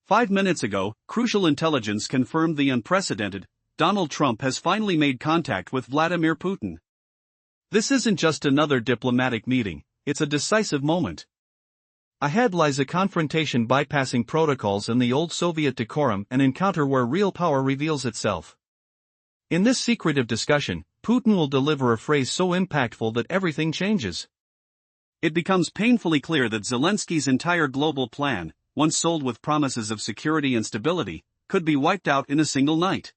5 minutes ago, crucial intelligence confirmed the unprecedented. Donald Trump has finally made contact with Vladimir Putin. This isn't just another diplomatic meeting, it's a decisive moment. Ahead lies a confrontation bypassing protocols and the old Soviet decorum, an encounter where real power reveals itself. In this secretive discussion, Putin will deliver a phrase so impactful that everything changes. It becomes painfully clear that Zelensky's entire global plan, once sold with promises of security and stability, could be wiped out in a single night.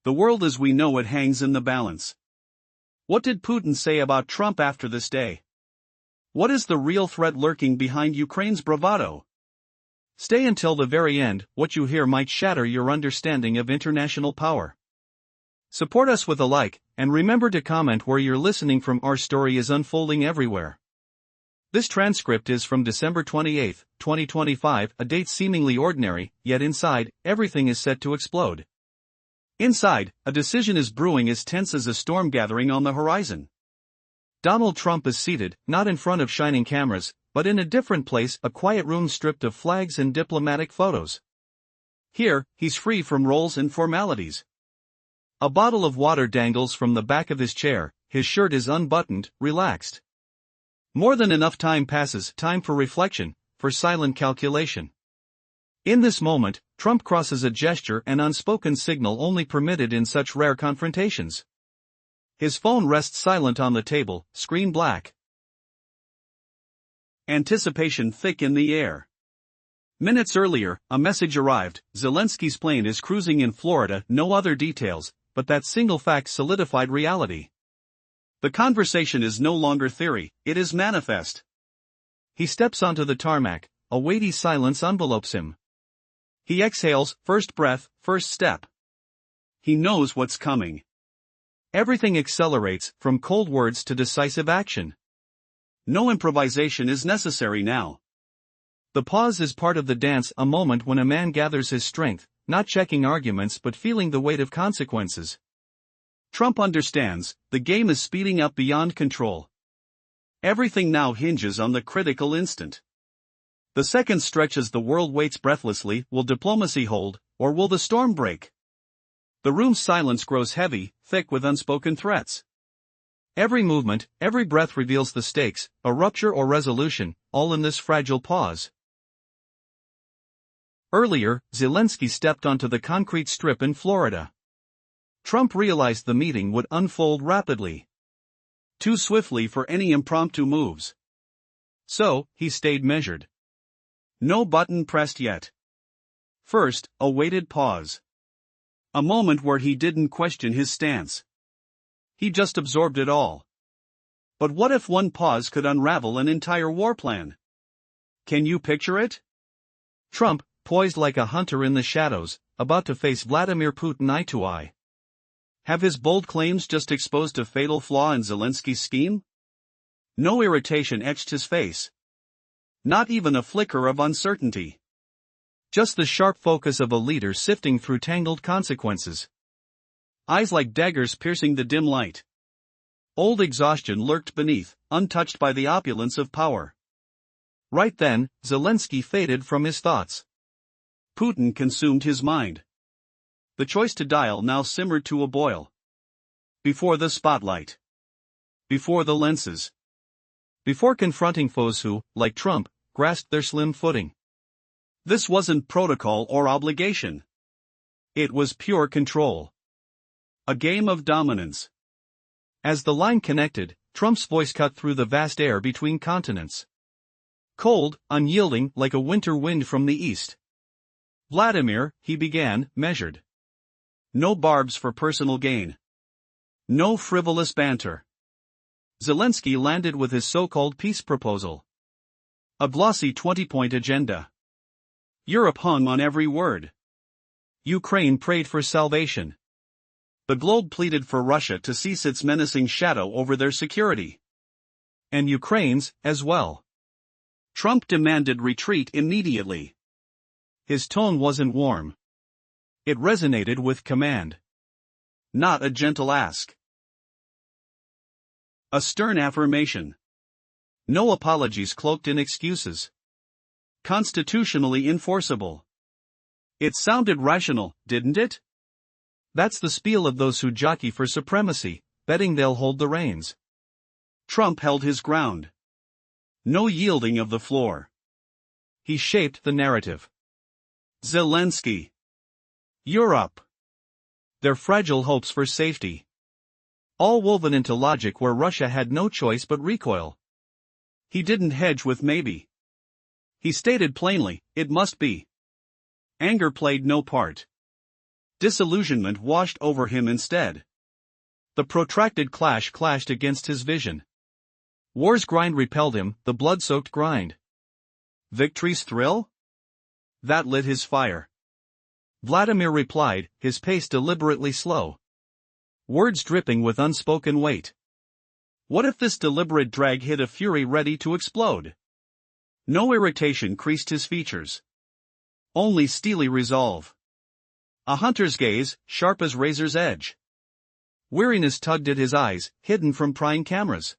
The world as we know it hangs in the balance. What did Putin say about Trump after this day? What is the real threat lurking behind Ukraine's bravado? Stay until the very end. What you hear might shatter your understanding of international power. Support us with a like, and remember to comment where you're listening from. Our story is unfolding everywhere. This transcript is from December 28, 2025, a date seemingly ordinary, yet inside, everything is set to explode. Inside, a decision is brewing as tense as a storm gathering on the horizon. Donald Trump is seated, not in front of shining cameras, but in a different place, a quiet room stripped of flags and diplomatic photos. Here, he's free from roles and formalities. A bottle of water dangles from the back of his chair, his shirt is unbuttoned, relaxed. More than enough time passes, time for reflection, for silent calculation. In this moment, Trump crosses a gesture, an unspoken signal only permitted in such rare confrontations. His phone rests silent on the table, screen black. Anticipation thick in the air. Minutes earlier, a message arrived: Zelensky's plane is cruising in Florida. No other details, but that single fact solidified reality. The conversation is no longer theory, it is manifest. He steps onto the tarmac, a weighty silence envelopes him. He exhales, first breath, first step. He knows what's coming. Everything accelerates, from cold words to decisive action. No improvisation is necessary now. The pause is part of the dance, a moment when a man gathers his strength, not checking arguments but feeling the weight of consequences. Trump understands, the game is speeding up beyond control. Everything now hinges on the critical instant. The second stretches, the world waits breathlessly. Will diplomacy hold, or will the storm break? The room's silence grows heavy, thick with unspoken threats. Every movement, every breath reveals the stakes, a rupture or resolution, all in this fragile pause. Earlier, Zelensky stepped onto the concrete strip in Florida. Trump realized the meeting would unfold rapidly. Too swiftly for any impromptu moves. So, he stayed measured. No button pressed yet. First, a weighted pause. A moment where he didn't question his stance. He just absorbed it all. But what if one pause could unravel an entire war plan? Can you picture it? Trump, poised like a hunter in the shadows, about to face Vladimir Putin eye to eye. Have his bold claims just exposed a fatal flaw in Zelensky's scheme? No irritation etched his face. Not even a flicker of uncertainty. Just the sharp focus of a leader sifting through tangled consequences. Eyes like daggers piercing the dim light. Old exhaustion lurked beneath, untouched by the opulence of power. Right then, Zelensky faded from his thoughts. Putin consumed his mind. The choice to dial now simmered to a boil. Before the spotlight. Before the lenses. Before confronting foes who, like Trump, grasped their slim footing. This wasn't protocol or obligation. It was pure control. A game of dominance. As the line connected, Trump's voice cut through the vast air between continents. Cold, unyielding, like a winter wind from the east. Vladimir, he began, measured. No barbs for personal gain. No frivolous banter. Zelensky landed with his so-called peace proposal. A glossy 20-point agenda. Europe hung on every word. Ukraine prayed for salvation. The globe pleaded for Russia to cease its menacing shadow over their security. And Ukraine's, as well. Trump demanded retreat immediately. His tone wasn't warm. It resonated with command. Not a gentle ask. A stern affirmation. No apologies cloaked in excuses. Constitutionally enforceable. It sounded rational, didn't it? That's the spiel of those who jockey for supremacy, betting they'll hold the reins. Trump held his ground. No yielding of the floor. He shaped the narrative. Zelensky. Europe. Their fragile hopes for safety. All woven into logic where Russia had no choice but recoil. He didn't hedge with maybe. He stated plainly, it must be. Anger played no part. Disillusionment washed over him instead. The protracted clash clashed against his vision. War's grind repelled him, the blood-soaked grind. Victory's thrill? That lit his fire. Vladimir replied, his pace deliberately slow. Words dripping with unspoken weight. What if this deliberate drag hit a fury ready to explode? No irritation creased his features. Only steely resolve. A hunter's gaze, sharp as razor's edge. Weariness tugged at his eyes, hidden from prying cameras.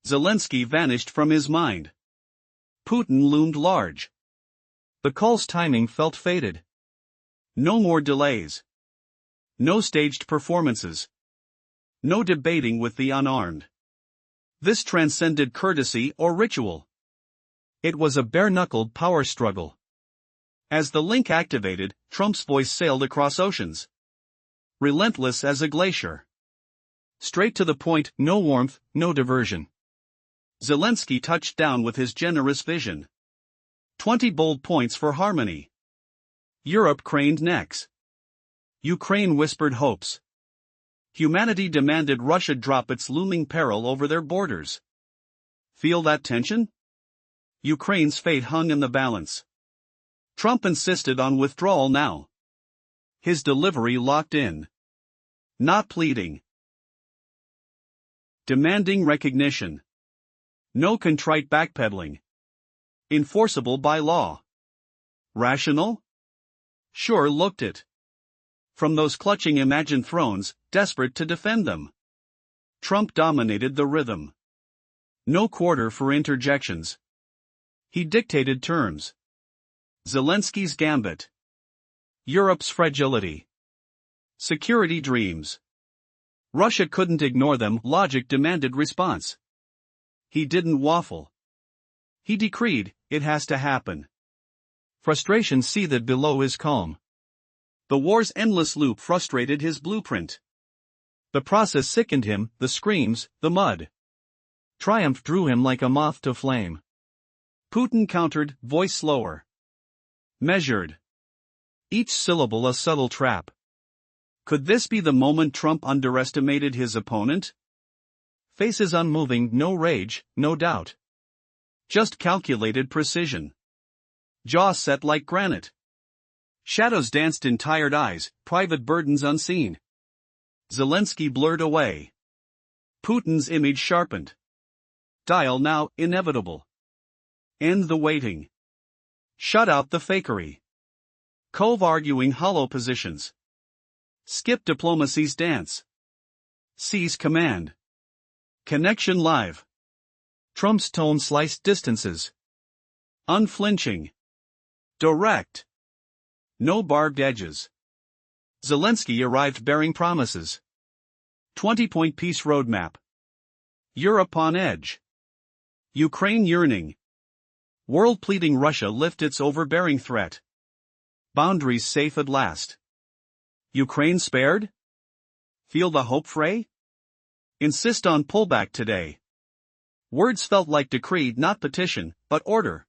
Zelensky vanished from his mind. Putin loomed large. The call's timing felt fated. No more delays. No staged performances. No debating with the unarmed. This transcended courtesy or ritual. It was a bare-knuckled power struggle. As the link activated, Trump's voice sailed across oceans. Relentless as a glacier. Straight to the point, no warmth, no diversion. Zelensky touched down with his generous vision. 20 bold points for harmony. Europe craned necks. Ukraine whispered hopes. Humanity demanded Russia drop its looming peril over their borders. Feel that tension? Ukraine's fate hung in the balance. Trump insisted on withdrawal now. His delivery locked in. Not pleading. Demanding recognition. No contrite backpedaling. Enforceable by law. Rational? Sure looked it. From those clutching imagined thrones, desperate to defend them. Trump dominated the rhythm. No quarter for interjections. He dictated terms. Zelensky's gambit. Europe's fragility. Security dreams. Russia couldn't ignore them, logic demanded response. He didn't waffle. He decreed, it has to happen. Frustration seethed below his calm. The war's endless loop frustrated his blueprint. The process sickened him, the screams, the mud. Triumph drew him like a moth to flame. Putin countered, voice slower. Measured. Each syllable a subtle trap. Could this be the moment Trump underestimated his opponent? Faces unmoving, no rage, no doubt. Just calculated precision. Jaw set like granite. Shadows danced in tired eyes, private burdens unseen. Zelensky blurred away. Putin's image sharpened. Dial now, inevitable. End the waiting. Shut out the fakery. Cove arguing hollow positions. Skip diplomacy's dance. Seize command. Connection live. Trump's tone sliced distances. Unflinching. Direct. No barbed edges. Zelensky arrived bearing promises. 20-point peace roadmap. Europe on edge. Ukraine yearning. World pleading Russia lift its overbearing threat. Boundaries safe at last. Ukraine spared? Feel the hope fray? Insist on pullback today. Words felt like decree, not petition, but order.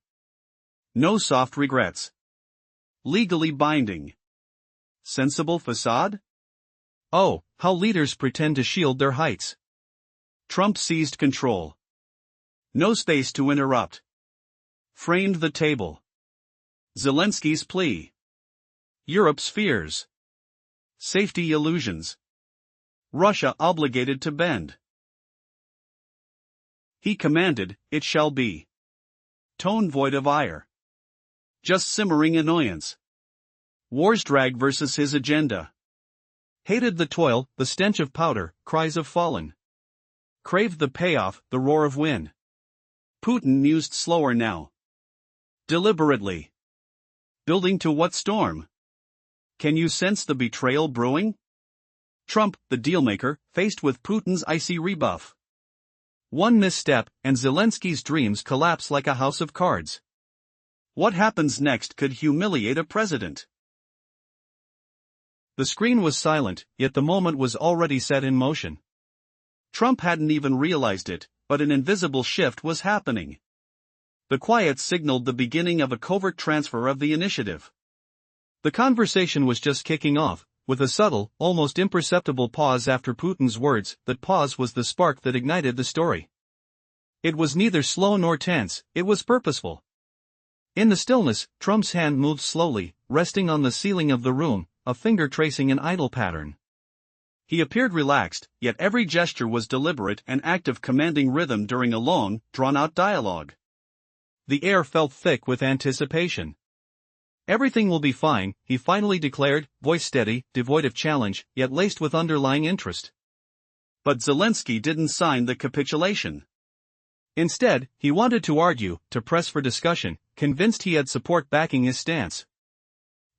No soft regrets. Legally binding. Sensible facade? Oh, how leaders pretend to shield their heights. Trump seized control. No space to interrupt. Framed the table. Zelensky's plea. Europe's fears. Safety illusions. Russia obligated to bend. He commanded, it shall be. Tone void of ire. Just simmering annoyance. War's drag versus his agenda. Hated the toil, the stench of powder, cries of fallen. Craved the payoff, the roar of wind. Putin mused slower now. Deliberately. Building to what storm? Can you sense the betrayal brewing? Trump, the dealmaker, faced with Putin's icy rebuff. One misstep, and Zelensky's dreams collapse like a house of cards. What happens next could humiliate a president. The screen was silent, yet the moment was already set in motion. Trump hadn't even realized it, but an invisible shift was happening. The quiet signaled the beginning of a covert transfer of the initiative. The conversation was just kicking off, with a subtle, almost imperceptible pause after Putin's words. That pause was the spark that ignited the story. It was neither slow nor tense, it was purposeful. In the stillness, Trump's hand moved slowly, resting on the ceiling of the room, a finger tracing an idle pattern. He appeared relaxed, yet every gesture was deliberate, an act of commanding rhythm during a long, drawn-out dialogue. The air felt thick with anticipation. Everything will be fine, he finally declared, voice steady, devoid of challenge, yet laced with underlying interest. But Zelensky didn't sign the capitulation. Instead, he wanted to argue, to press for discussion, convinced he had support backing his stance.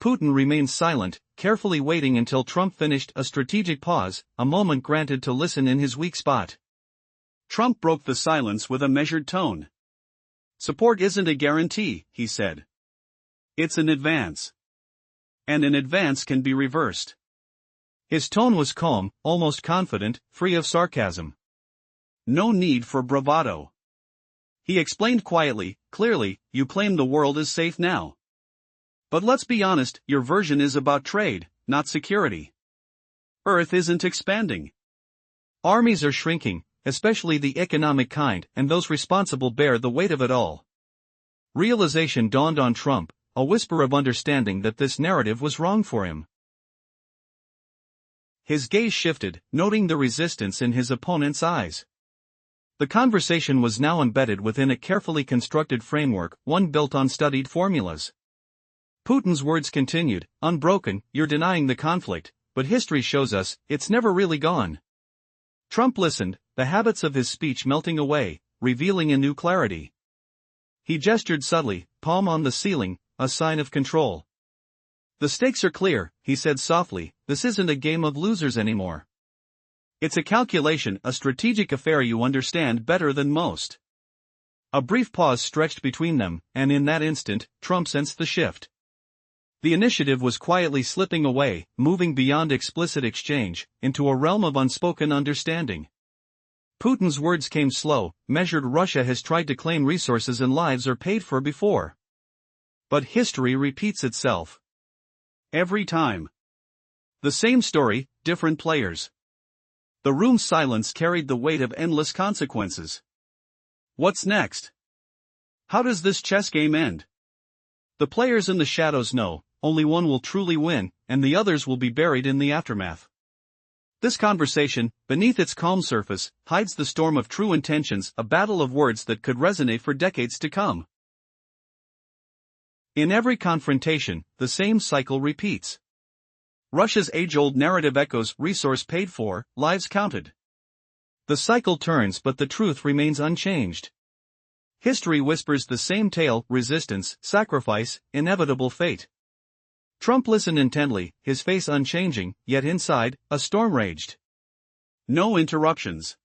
Putin remained silent, carefully waiting until Trump finished, a strategic pause, a moment granted to listen in his weak spot. Trump broke the silence with a measured tone. Support isn't a guarantee, he said. It's an advance. And an advance can be reversed. His tone was calm, almost confident, free of sarcasm. No need for bravado. He explained quietly, clearly, you claim the world is safe now. But let's be honest, your version is about trade, not security. Earth isn't expanding. Armies are shrinking, especially the economic kind, and those responsible bear the weight of it all. Realization dawned on Trump, a whisper of understanding that this narrative was wrong for him. His gaze shifted, noting the resistance in his opponent's eyes. The conversation was now embedded within a carefully constructed framework, one built on studied formulas. Putin's words continued, unbroken, you're denying the conflict, but history shows us, it's never really gone. Trump listened, the habits of his speech melting away, revealing a new clarity. He gestured subtly, palm on the ceiling, a sign of control. The stakes are clear, he said softly, this isn't a game of losers anymore. It's a calculation, a strategic affair you understand better than most. A brief pause stretched between them, and in that instant, Trump sensed the shift. The initiative was quietly slipping away, moving beyond explicit exchange, into a realm of unspoken understanding. Putin's words came slow, measured. Russia has tried to claim resources and lives are paid for before. But history repeats itself. Every time. The same story, different players. The room's silence carried the weight of endless consequences. What's next? How does this chess game end? The players in the shadows know, only one will truly win, and the others will be buried in the aftermath. This conversation, beneath its calm surface, hides the storm of true intentions, a battle of words that could resonate for decades to come. In every confrontation, the same cycle repeats. Russia's age-old narrative echoes, resource paid for, lives counted. The cycle turns, but the truth remains unchanged. History whispers the same tale, resistance, sacrifice, inevitable fate. Trump listened intently, his face unchanging, yet inside, a storm raged. No interruptions.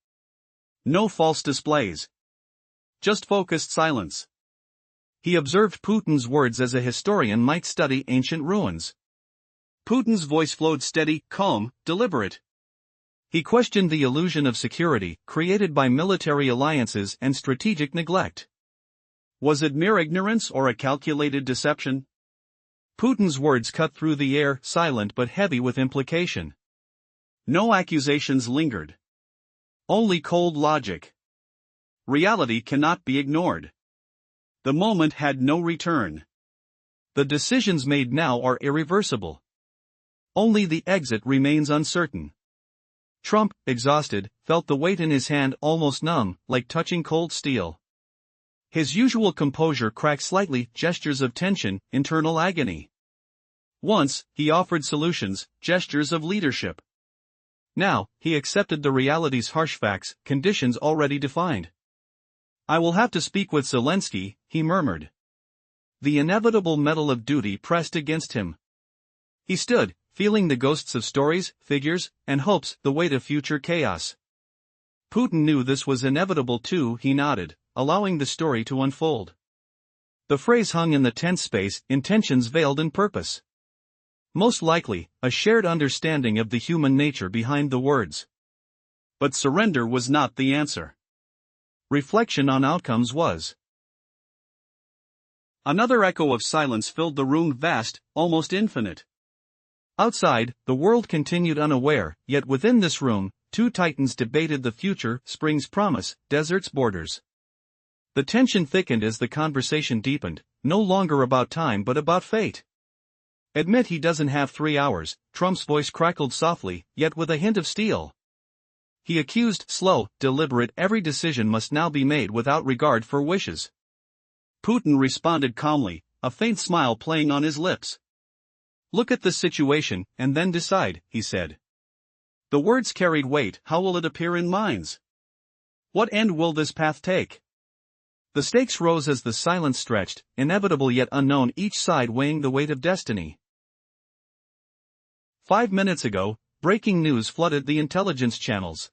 No false displays. Just focused silence. He observed Putin's words as a historian might study ancient ruins. Putin's voice flowed steady, calm, deliberate. He questioned the illusion of security created by military alliances and strategic neglect. Was it mere ignorance or a calculated deception? Putin's words cut through the air, silent but heavy with implication. No accusations lingered. Only cold logic. Reality cannot be ignored. The moment had no return. The decisions made now are irreversible. Only the exit remains uncertain. Trump, exhausted, felt the weight in his hand almost numb, like touching cold steel. His usual composure cracked slightly, gestures of tension, internal agony. Once, he offered solutions, gestures of leadership. Now, he accepted the reality's harsh facts, conditions already defined. I will have to speak with Zelensky, he murmured. The inevitable metal of duty pressed against him. He stood, feeling the ghosts of stories, figures, and hopes, the weight of future chaos. Putin knew this was inevitable too. He nodded, allowing the story to unfold. The phrase hung in the tense space, intentions veiled in purpose. Most likely, a shared understanding of the human nature behind the words. But surrender was not the answer. Reflection on outcomes was. Another echo of silence filled the room, vast, almost infinite. Outside, the world continued unaware, yet within this room, two titans debated the future, spring's promise, desert's borders. The tension thickened as the conversation deepened, no longer about time but about fate. Admit he doesn't have 3 hours, Trump's voice crackled softly, yet with a hint of steel. He accused, slow, deliberate, every decision must now be made without regard for wishes. Putin responded calmly, a faint smile playing on his lips. Look at the situation, and then decide, he said. The words carried weight. How will it appear in minds? What end will this path take? The stakes rose as the silence stretched, inevitable yet unknown, each side weighing the weight of destiny. 5 minutes ago, breaking news flooded the intelligence channels.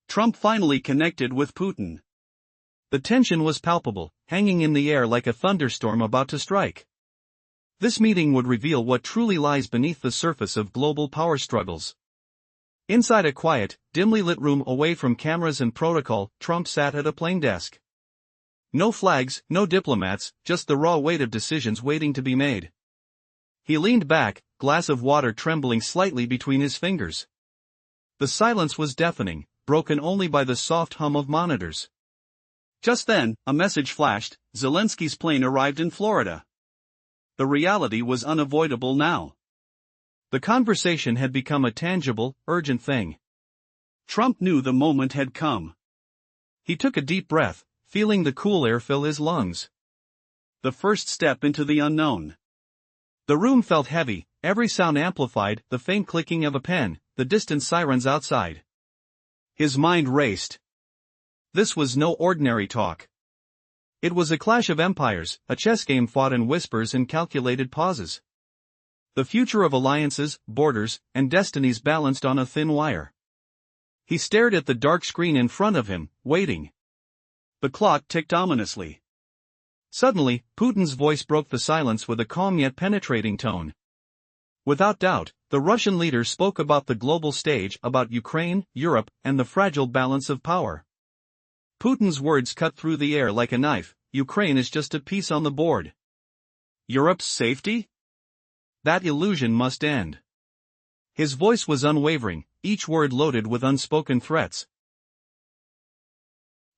Trump finally connected with Putin. The tension was palpable, hanging in the air like a thunderstorm about to strike. This meeting would reveal what truly lies beneath the surface of global power struggles. Inside a quiet, dimly lit room away from cameras and protocol, Trump sat at a plain desk. No flags, no diplomats, just the raw weight of decisions waiting to be made. He leaned back, glass of water trembling slightly between his fingers. The silence was deafening, broken only by the soft hum of monitors. Just then, a message flashed: Zelensky's plane arrived in Florida. The reality was unavoidable now. The conversation had become a tangible, urgent thing. Trump knew the moment had come. He took a deep breath, feeling the cool air fill his lungs. The first step into the unknown. The room felt heavy, every sound amplified, the faint clicking of a pen, the distant sirens outside. His mind raced. This was no ordinary talk. It was a clash of empires, a chess game fought in whispers and calculated pauses. The future of alliances, borders, and destinies balanced on a thin wire. He stared at the dark screen in front of him, waiting. The clock ticked ominously. Suddenly, Putin's voice broke the silence with a calm yet penetrating tone. Without doubt, the Russian leader spoke about the global stage, about Ukraine, Europe, and the fragile balance of power. Putin's words cut through the air like a knife. Ukraine is just a piece on the board. Europe's safety? That illusion must end. His voice was unwavering, each word loaded with unspoken threats.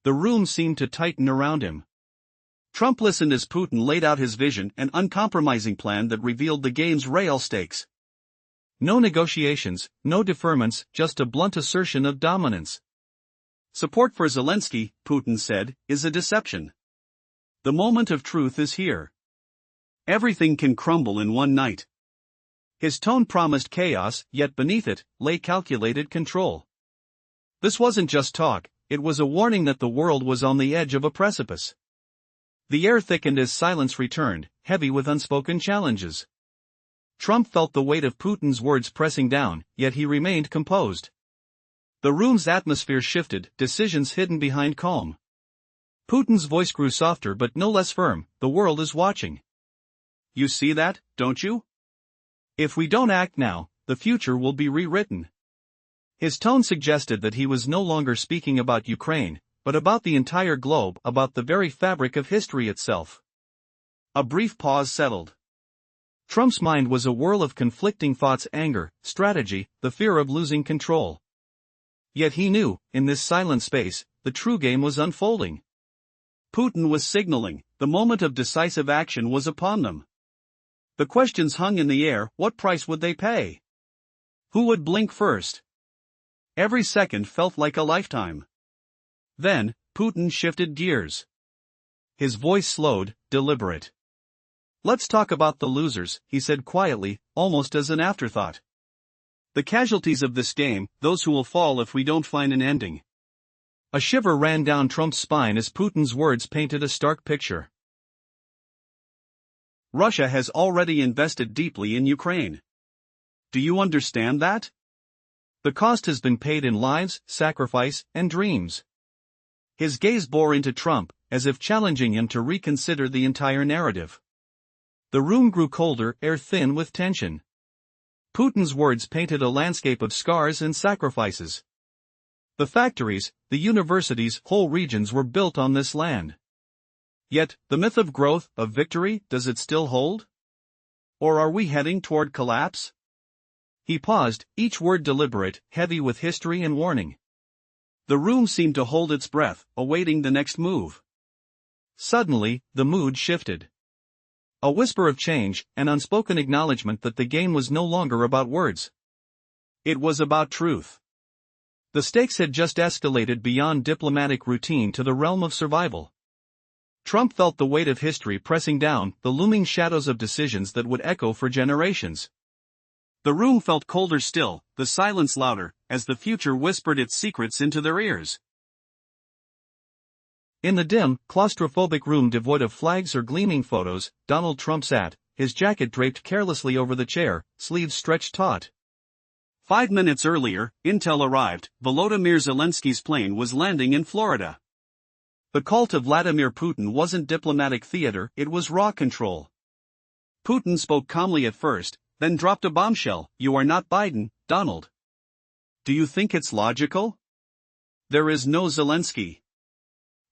The room seemed to tighten around him. Trump listened as Putin laid out his vision, an uncompromising plan that revealed the game's real stakes. No negotiations, no deferments, just a blunt assertion of dominance. Support for Zelensky, Putin said, is a deception. The moment of truth is here. Everything can crumble in one night. His tone promised chaos, yet beneath it lay calculated control. This wasn't just talk, it was a warning that the world was on the edge of a precipice. The air thickened as silence returned, heavy with unspoken challenges. Trump felt the weight of Putin's words pressing down, yet he remained composed. The room's atmosphere shifted, decisions hidden behind calm. Putin's voice grew softer but no less firm. The world is watching. You see that, don't you? If we don't act now, the future will be rewritten. His tone suggested that he was no longer speaking about Ukraine, but about the entire globe, about the very fabric of history itself. A brief pause settled. Trump's mind was a whirl of conflicting thoughts: anger, strategy, the fear of losing control. Yet he knew, in this silent space, the true game was unfolding. Putin was signaling, the moment of decisive action was upon them. The questions hung in the air: what price would they pay? Who would blink first? Every second felt like a lifetime. Then, Putin shifted gears. His voice slowed, deliberate. Let's talk about the losers, he said quietly, almost as an afterthought. The casualties of this game, those who will fall if we don't find an ending. A shiver ran down Trump's spine as Putin's words painted a stark picture. Russia has already invested deeply in Ukraine. Do you understand that? The cost has been paid in lives, sacrifice, and dreams. His gaze bore into Trump, as if challenging him to reconsider the entire narrative. The room grew colder, air thin with tension. Putin's words painted a landscape of scars and sacrifices. The factories, the universities, whole regions were built on this land. Yet, the myth of growth, of victory, does it still hold? Or are we heading toward collapse? He paused, each word deliberate, heavy with history and warning. The room seemed to hold its breath, awaiting the next move. Suddenly, the mood shifted. A whisper of change, an unspoken acknowledgement that the game was no longer about words. It was about truth. The stakes had just escalated beyond diplomatic routine to the realm of survival. Trump felt the weight of history pressing down, the looming shadows of decisions that would echo for generations. The room felt colder still, the silence louder, as the future whispered its secrets into their ears. In the dim, claustrophobic room devoid of flags or gleaming photos, Donald Trump sat, his jacket draped carelessly over the chair, sleeves stretched taut. 5 minutes earlier, intel arrived. Volodymyr Zelensky's plane was landing in Florida. The call to Vladimir Putin wasn't diplomatic theater, it was raw control. Putin spoke calmly at first, then dropped a bombshell. You are not Biden, Donald. Do you think it's logical? There is no Zelensky.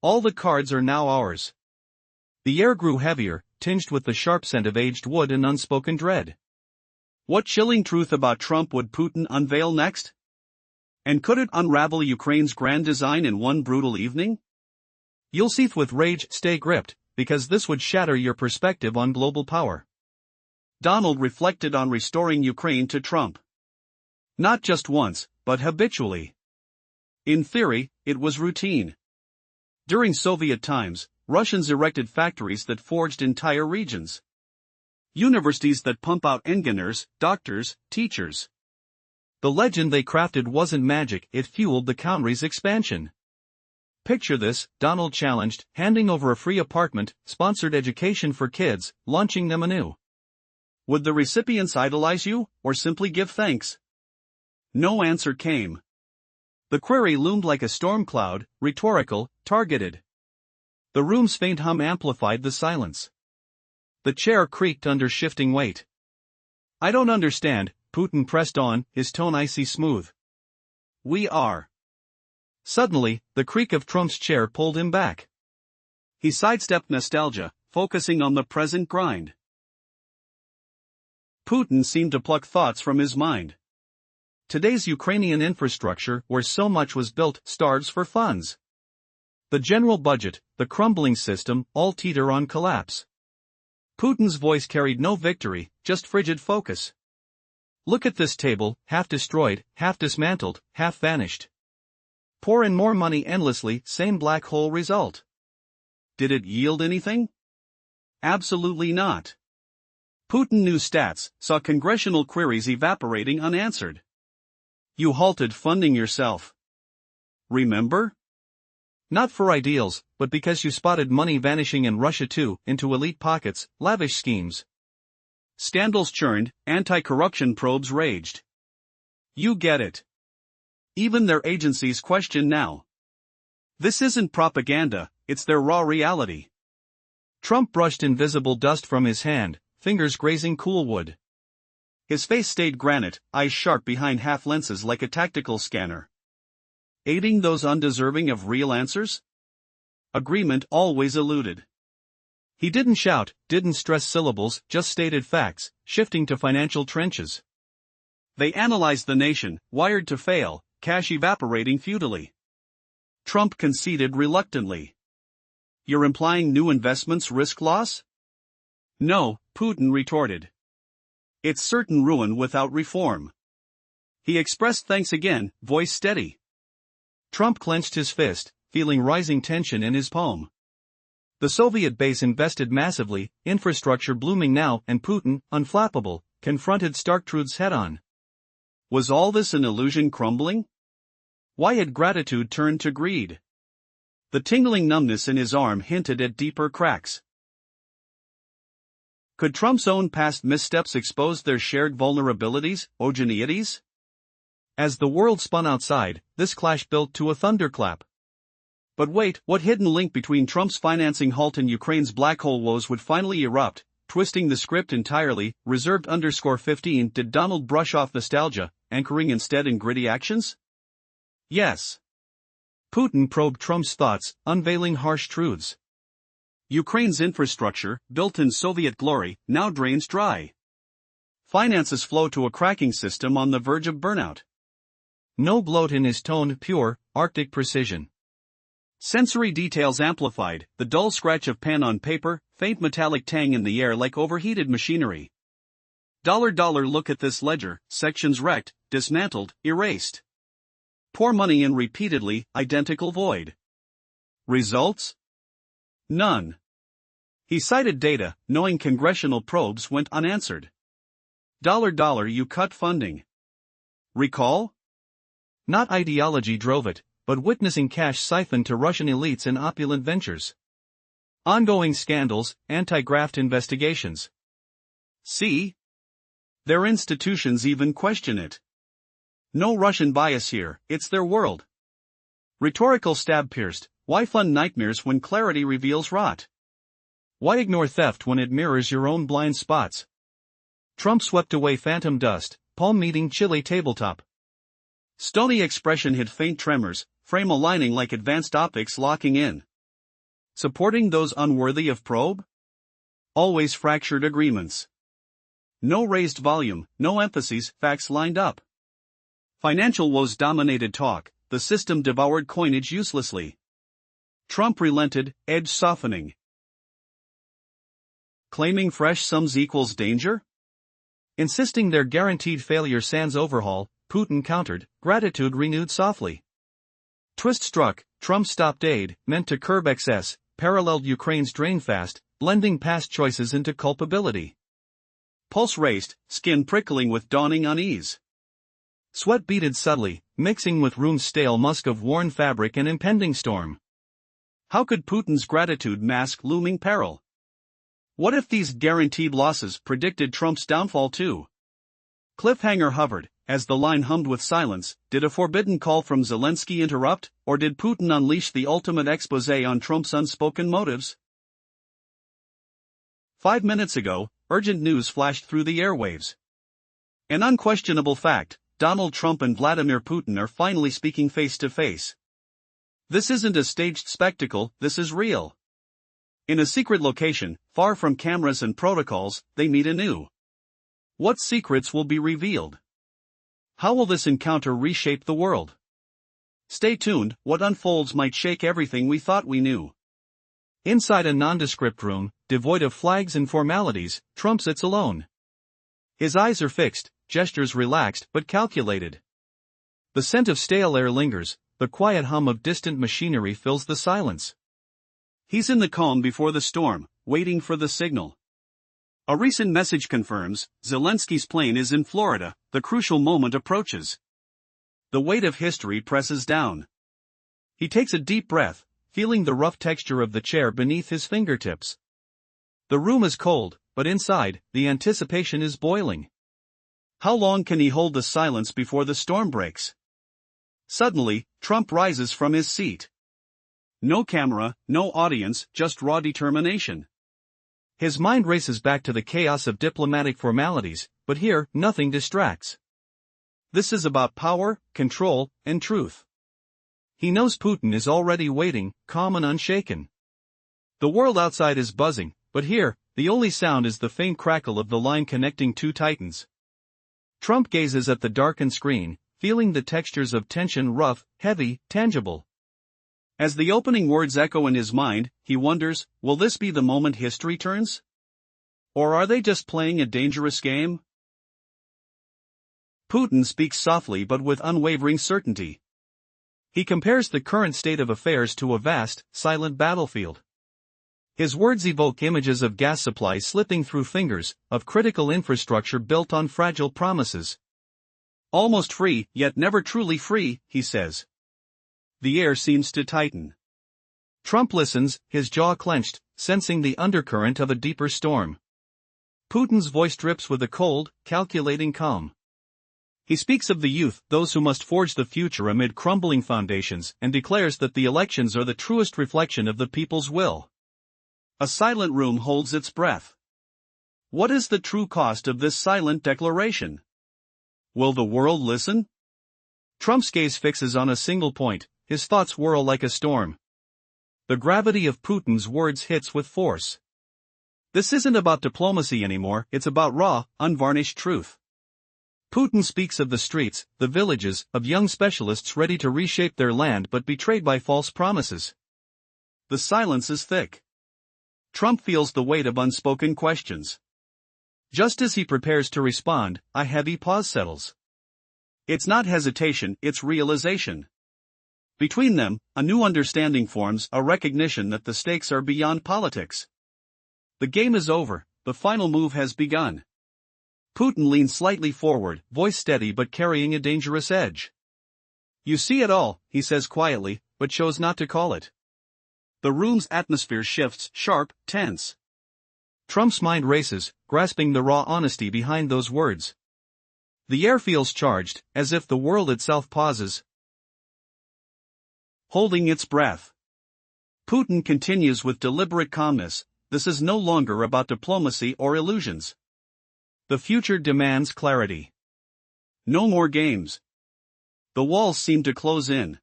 All the cards are now ours. The air grew heavier, tinged with the sharp scent of aged wood and unspoken dread. What chilling truth about Trump would Putin unveil next? And could it unravel Ukraine's grand design in one brutal evening? You'll seethe with rage, stay gripped, because this would shatter your perspective on global power. Donald reflected on restoring Ukraine to Trump. Not just once, but habitually. In theory, it was routine. During Soviet times, Russians erected factories that forged entire regions. Universities that pump out engineers, doctors, teachers. The legend they crafted wasn't magic, it fueled the country's expansion. Picture this, Donald challenged, handing over a free apartment, sponsored education for kids, launching them anew. Would the recipients idolize you, or simply give thanks? No answer came. The query loomed like a storm cloud, rhetorical, targeted. The room's faint hum amplified the silence. The chair creaked under shifting weight. I don't understand, Putin pressed on, his tone icy smooth. We are. Suddenly, the creak of Trump's chair pulled him back. He sidestepped nostalgia, focusing on the present grind. Putin seemed to pluck thoughts from his mind. Today's Ukrainian infrastructure, where so much was built, starves for funds. The general budget, the crumbling system, all teeter on collapse. Putin's voice carried no victory, just frigid focus. Look at this table, half destroyed, half dismantled, half vanished. Pour in more money endlessly, same black hole result. Did it yield anything? Absolutely not. Putin knew stats, saw congressional queries evaporating unanswered. You halted funding yourself. Remember? Not for ideals, but because you spotted money vanishing in Russia too, into elite pockets, lavish schemes. Scandals churned, anti-corruption probes raged. You get it. Even their agencies question now. This isn't propaganda, it's their raw reality. Trump brushed invisible dust from his hand, fingers grazing cool wood. His face stayed granite, eyes sharp behind half lenses like a tactical scanner. Aiding those undeserving of real answers? Agreement always eluded. He didn't shout, didn't stress syllables, just stated facts, shifting to financial trenches. They analyzed the nation, wired to fail, cash evaporating futilely. Trump conceded reluctantly. You're implying new investments risk loss? No, Putin retorted. It's certain ruin without reform. He expressed thanks again, voice steady. Trump clenched his fist, feeling rising tension in his palm. The Soviet base invested massively, infrastructure blooming now, and Putin, unflappable, confronted stark truths head-on. Was all this an illusion crumbling? Why had gratitude turned to greed? The tingling numbness in his arm hinted at deeper cracks. Could Trump's own past missteps expose their shared vulnerabilities, homogeneities? As the world spun outside, this clash built to a thunderclap. But wait, what hidden link between Trump's financing halt and Ukraine's black hole woes would finally erupt, twisting the script entirely? Reserved_15 Did Donald brush off nostalgia, anchoring instead in gritty actions? Yes. Putin probed Trump's thoughts, unveiling harsh truths. Ukraine's infrastructure, built in Soviet glory, now drains dry. Finances flow to a cracking system on the verge of burnout. No bloat in his tone, pure, Arctic precision. Sensory details amplified, the dull scratch of pen on paper, faint metallic tang in the air like overheated machinery. Look at this ledger, sections wrecked, dismantled, erased. Pour money in repeatedly, identical void. Results? None. He cited data, knowing congressional probes went unanswered. You cut funding. Recall? Not ideology drove it, but witnessing cash siphoned to Russian elites in opulent ventures. Ongoing scandals, anti-graft investigations. See? Their institutions even question it. No Russian bias here, it's their world. Rhetorical stab pierced, why fund nightmares when clarity reveals rot? Why ignore theft when it mirrors your own blind spots? Trump swept away phantom dust, palm meeting chilly tabletop. Stony expression hid faint tremors, frame aligning like advanced optics locking in. Supporting those unworthy of probe? Always fractured agreements. No raised volume, no emphases, facts lined up. Financial woes dominated talk, the system devoured coinage uselessly. Trump relented, edge softening. Claiming fresh sums equals danger? Insisting their guaranteed failure sans overhaul, Putin countered, gratitude renewed softly. Twist struck, Trump stopped aid, meant to curb excess, paralleled Ukraine's drain fast, blending past choices into culpability. Pulse raced, skin prickling with dawning unease. Sweat beaded subtly, mixing with room's stale musk of worn fabric and impending storm. How could Putin's gratitude mask looming peril? What if these guaranteed losses predicted Trump's downfall too? Cliffhanger hovered, as the line hummed with silence. Did a forbidden call from Zelensky interrupt, or did Putin unleash the ultimate exposé on Trump's unspoken motives? 5 minutes ago, urgent news flashed through the airwaves. An unquestionable fact, Donald Trump and Vladimir Putin are finally speaking face to face. This isn't a staged spectacle, this is real. In a secret location, far from cameras and protocols, they meet anew. What secrets will be revealed? How will this encounter reshape the world? Stay tuned, what unfolds might shake everything we thought we knew. Inside a nondescript room, devoid of flags and formalities, Trump sits alone. His eyes are fixed, gestures relaxed but calculated. The scent of stale air lingers, the quiet hum of distant machinery fills the silence. He's in the calm before the storm, waiting for the signal. A recent message confirms, Zelensky's plane is in Florida, the crucial moment approaches. The weight of history presses down. He takes a deep breath, feeling the rough texture of the chair beneath his fingertips. The room is cold, but inside, the anticipation is boiling. How long can he hold the silence before the storm breaks? Suddenly, Trump rises from his seat. No camera, no audience, just raw determination. His mind races back to the chaos of diplomatic formalities, but here, nothing distracts. This is about power, control, and truth. He knows Putin is already waiting, calm and unshaken. The world outside is buzzing, but here, the only sound is the faint crackle of the line connecting two titans. Trump gazes at the darkened screen, feeling the textures of tension rough, heavy, tangible. As the opening words echo in his mind, he wonders, will this be the moment history turns? Or are they just playing a dangerous game? Putin speaks softly but with unwavering certainty. He compares the current state of affairs to a vast, silent battlefield. His words evoke images of gas supplies slipping through fingers, of critical infrastructure built on fragile promises. Almost free, yet never truly free, he says. The air seems to tighten. Trump listens, his jaw clenched, sensing the undercurrent of a deeper storm. Putin's voice drips with a cold, calculating calm. He speaks of the youth, those who must forge the future amid crumbling foundations, and declares that the elections are the truest reflection of the people's will. A silent room holds its breath. What is the true cost of this silent declaration? Will the world listen? Trump's gaze fixes on a single point, his thoughts whirl like a storm. The gravity of Putin's words hits with force. This isn't about diplomacy anymore, it's about raw, unvarnished truth. Putin speaks of the streets, the villages, of young specialists ready to reshape their land but betrayed by false promises. The silence is thick. Trump feels the weight of unspoken questions. Just as he prepares to respond, a heavy pause settles. It's not hesitation, it's realization. Between them, a new understanding forms, a recognition that the stakes are beyond politics. The game is over, the final move has begun. Putin leans slightly forward, voice steady but carrying a dangerous edge. You see it all, he says quietly, but chose not to call it. The room's atmosphere shifts, sharp, tense. Trump's mind races, grasping the raw honesty behind those words. The air feels charged, as if the world itself pauses, holding its breath. Putin continues with deliberate calmness. This is no longer about diplomacy or illusions. The future demands clarity. No more games. The walls seem to close in.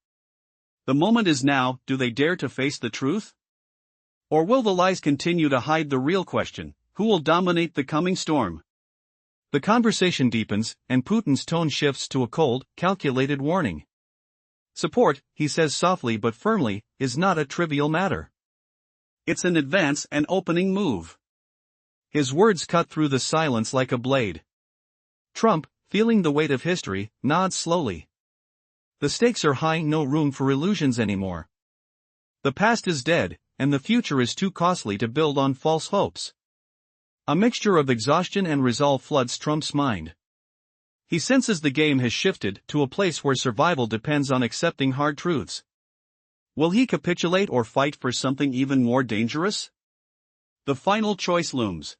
The moment is now, do they dare to face the truth? Or will the lies continue to hide the real question, who will dominate the coming storm? The conversation deepens, and Putin's tone shifts to a cold, calculated warning. Support, he says softly but firmly, is not a trivial matter. It's an advance and opening move. His words cut through the silence like a blade. Trump, feeling the weight of history, nods slowly. The stakes are high, no room for illusions anymore. The past is dead, and the future is too costly to build on false hopes. A mixture of exhaustion and resolve floods Trump's mind. He senses the game has shifted to a place where survival depends on accepting hard truths. Will he capitulate or fight for something even more dangerous? The final choice looms.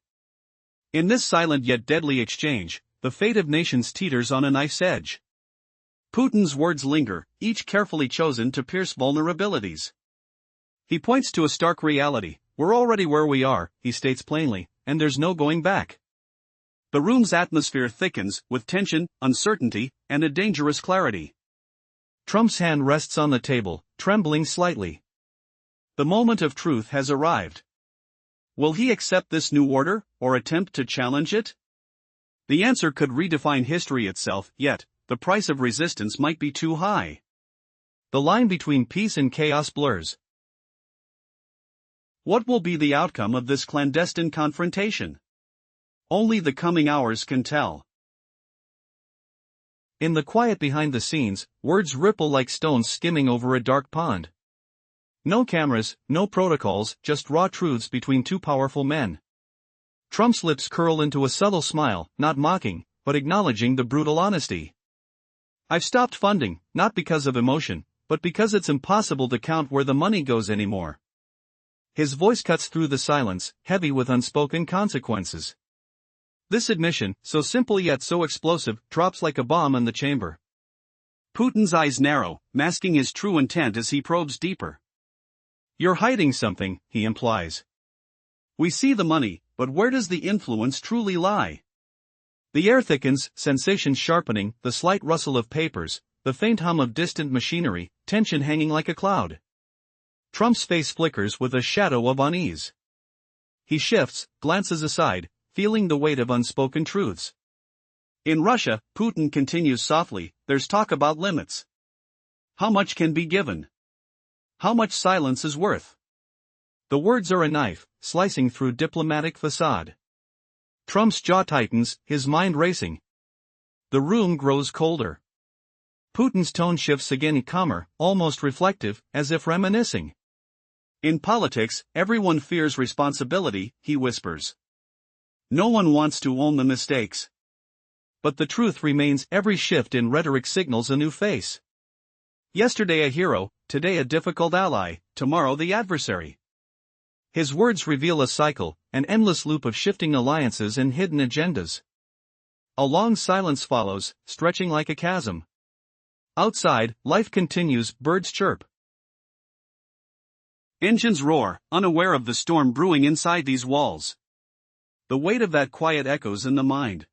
In this silent yet deadly exchange, the fate of nations teeters on a knife's edge. Putin's words linger, each carefully chosen to pierce vulnerabilities. He points to a stark reality. We're already where we are, he states plainly, and there's no going back. The room's atmosphere thickens, with tension, uncertainty, and a dangerous clarity. Trump's hand rests on the table, trembling slightly. The moment of truth has arrived. Will he accept this new order, or attempt to challenge it? The answer could redefine history itself, yet, the price of resistance might be too high. The line between peace and chaos blurs. What will be the outcome of this clandestine confrontation? Only the coming hours can tell. In the quiet behind the scenes, words ripple like stones skimming over a dark pond. No cameras, no protocols, just raw truths between two powerful men. Trump's lips curl into a subtle smile, not mocking, but acknowledging the brutal honesty. I've stopped funding, not because of emotion, but because it's impossible to count where the money goes anymore. His voice cuts through the silence, heavy with unspoken consequences. This admission, so simple yet so explosive, drops like a bomb in the chamber. Putin's eyes narrow, masking his true intent as he probes deeper. You're hiding something, he implies. We see the money, but where does the influence truly lie? The air thickens, sensations sharpening, the slight rustle of papers, the faint hum of distant machinery, tension hanging like a cloud. Trump's face flickers with a shadow of unease. He shifts, glances aside, feeling the weight of unspoken truths. In Russia, Putin continues softly, there's talk about limits. How much can be given? How much silence is worth? The words are a knife, slicing through diplomatic facade. Trump's jaw tightens, his mind racing. The room grows colder. Putin's tone shifts again, calmer, almost reflective, as if reminiscing. In politics, everyone fears responsibility, he whispers. No one wants to own the mistakes. But the truth remains, every shift in rhetoric signals a new face. Yesterday a hero, today a difficult ally, tomorrow the adversary. His words reveal a cycle, an endless loop of shifting alliances and hidden agendas. A long silence follows, stretching like a chasm. Outside, life continues, birds chirp. Engines roar, unaware of the storm brewing inside these walls. The weight of that quiet echoes in the mind.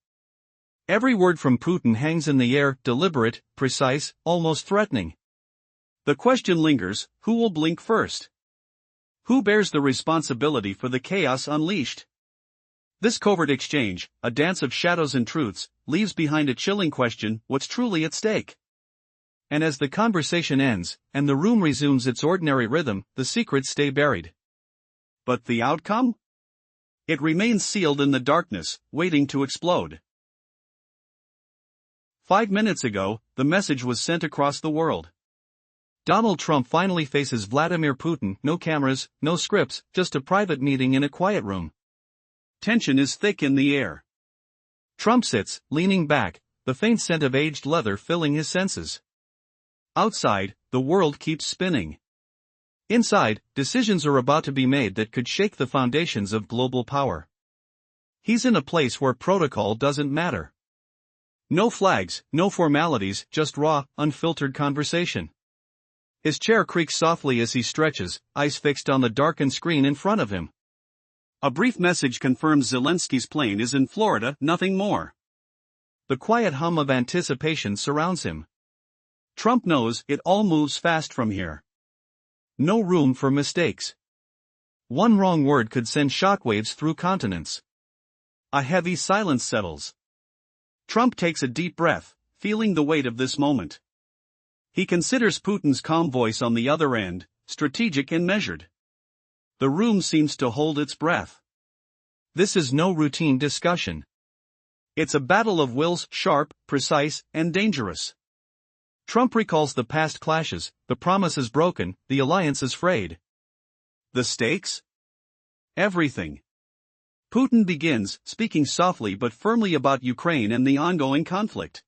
Every word from Putin hangs in the air, deliberate, precise, almost threatening. The question lingers, who will blink first? Who bears the responsibility for the chaos unleashed? This covert exchange, a dance of shadows and truths, leaves behind a chilling question: what's truly at stake? And as the conversation ends, and the room resumes its ordinary rhythm, the secrets stay buried. But the outcome? It remains sealed in the darkness, waiting to explode. 5 minutes ago, the message was sent across the world. Donald Trump finally faces Vladimir Putin, no cameras, no scripts, just a private meeting in a quiet room. Tension is thick in the air. Trump sits, leaning back, the faint scent of aged leather filling his senses. Outside, the world keeps spinning. Inside, decisions are about to be made that could shake the foundations of global power. He's in a place where protocol doesn't matter. No flags, no formalities, just raw, unfiltered conversation. His chair creaks softly as he stretches, eyes fixed on the darkened screen in front of him. A brief message confirms Zelensky's plane is in Florida, nothing more. The quiet hum of anticipation surrounds him. Trump knows it all moves fast from here. No room for mistakes. One wrong word could send shockwaves through continents. A heavy silence settles. Trump takes a deep breath, feeling the weight of this moment. He considers Putin's calm voice on the other end, strategic and measured. The room seems to hold its breath. This is no routine discussion. It's a battle of wills, sharp, precise, and dangerous. Trump recalls the past clashes, the promises broken, the alliances frayed. The stakes? Everything. Putin begins, speaking softly but firmly about Ukraine and the ongoing conflict.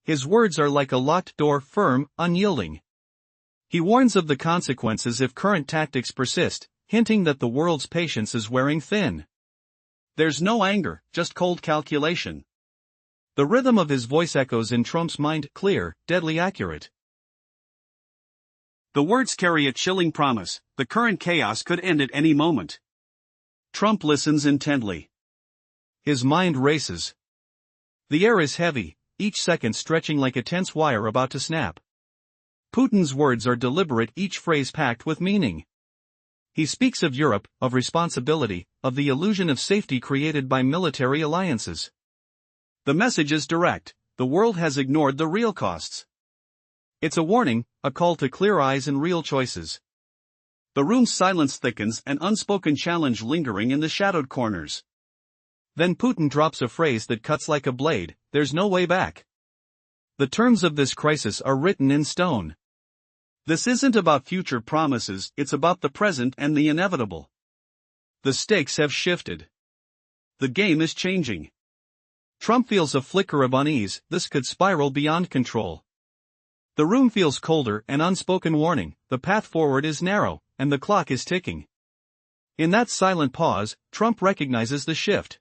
His words are like a locked door, firm, unyielding. He warns of the consequences if current tactics persist, hinting that the world's patience is wearing thin. There's no anger, just cold calculation. The rhythm of his voice echoes in Trump's mind, clear, deadly accurate. The words carry a chilling promise: the current chaos could end at any moment. Trump listens intently. His mind races. The air is heavy, each second stretching like a tense wire about to snap. Putin's words are deliberate, each phrase packed with meaning. He speaks of Europe, of responsibility, of the illusion of safety created by military alliances. The message is direct: the world has ignored the real costs. It's a warning, a call to clear eyes and real choices. The room's silence thickens, an unspoken challenge lingering in the shadowed corners. Then Putin drops a phrase that cuts like a blade: there's no way back. The terms of this crisis are written in stone. This isn't about future promises, it's about the present and the inevitable. The stakes have shifted. The game is changing. Trump feels a flicker of unease, this could spiral beyond control. The room feels colder, an unspoken warning: the path forward is narrow, and the clock is ticking. In that silent pause, Trump recognizes the shift.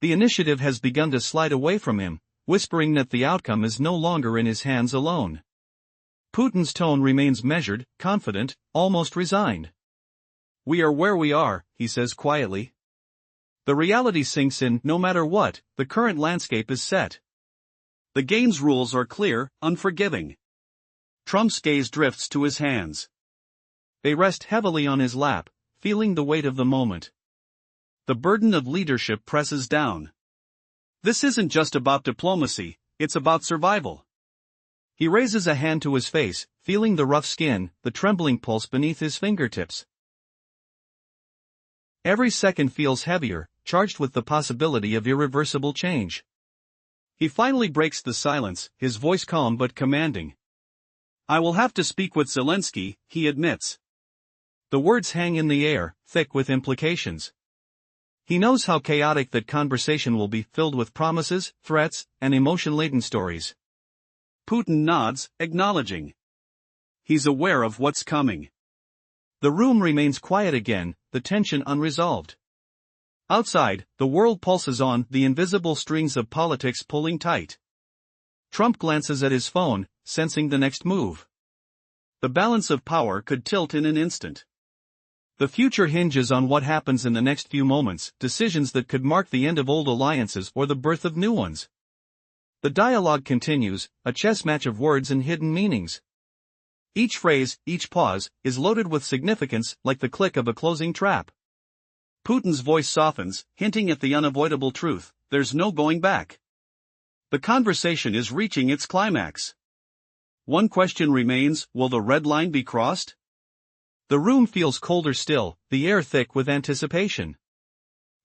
The initiative has begun to slide away from him, whispering that the outcome is no longer in his hands alone. Putin's tone remains measured, confident, almost resigned. We are where we are, he says quietly. The reality sinks in: no matter what, the current landscape is set. The game's rules are clear, unforgiving. Trump's gaze drifts to his hands. They rest heavily on his lap, feeling the weight of the moment. The burden of leadership presses down. This isn't just about diplomacy, it's about survival. He raises a hand to his face, feeling the rough skin, the trembling pulse beneath his fingertips. Every second feels heavier, charged with the possibility of irreversible change. He finally breaks the silence, his voice calm but commanding. I will have to speak with Zelensky, he admits. The words hang in the air, thick with implications. He knows how chaotic that conversation will be, filled with promises, threats, and emotion-laden stories. Putin nods, acknowledging. He's aware of what's coming. The room remains quiet again, the tension unresolved. Outside, the world pulses on, the invisible strings of politics pulling tight. Trump glances at his phone, sensing the next move. The balance of power could tilt in an instant. The future hinges on what happens in the next few moments, decisions that could mark the end of old alliances or the birth of new ones. The dialogue continues, a chess match of words and hidden meanings. Each phrase, each pause, is loaded with significance, like the click of a closing trap. Putin's voice softens, hinting at the unavoidable truth: there's no going back. The conversation is reaching its climax. One question remains: will the red line be crossed? The room feels colder still, the air thick with anticipation.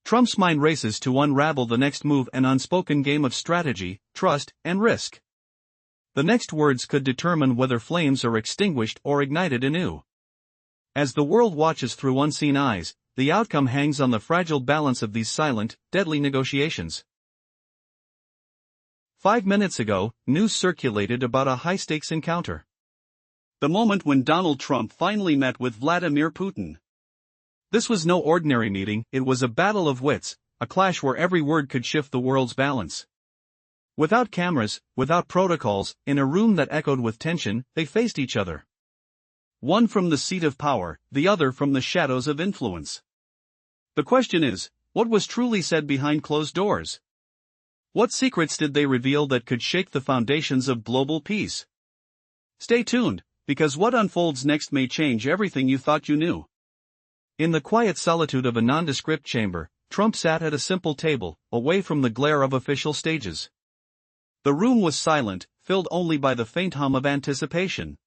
Trump's mind races to unravel the next move, an unspoken game of strategy, trust, and risk. The next words could determine whether flames are extinguished or ignited anew. As the world watches through unseen eyes, the outcome hangs on the fragile balance of these silent, deadly negotiations. 5 minutes ago, news circulated about a high-stakes encounter. The moment when Donald Trump finally met with Vladimir Putin. This was no ordinary meeting, it was a battle of wits, a clash where every word could shift the world's balance. Without cameras, without protocols, in a room that echoed with tension, they faced each other. One from the seat of power, the other from the shadows of influence. The question is, what was truly said behind closed doors? What secrets did they reveal that could shake the foundations of global peace? Stay tuned, because what unfolds next may change everything you thought you knew. In the quiet solitude of a nondescript chamber, Trump sat at a simple table, away from the glare of official stages. The room was silent, filled only by the faint hum of anticipation.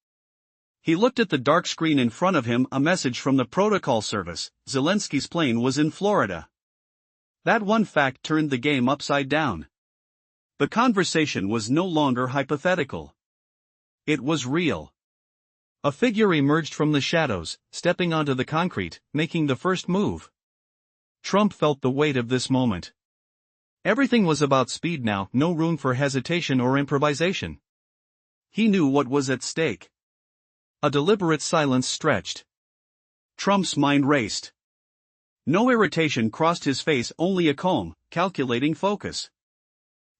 He looked at the dark screen in front of him, a message from the protocol service: Zelensky's plane was in Florida. That one fact turned the game upside down. The conversation was no longer hypothetical. It was real. A figure emerged from the shadows, stepping onto the concrete, making the first move. Trump felt the weight of this moment. Everything was about speed now, no room for hesitation or improvisation. He knew what was at stake. A deliberate silence stretched. Trump's mind raced. No irritation crossed his face, only a calm, calculating focus.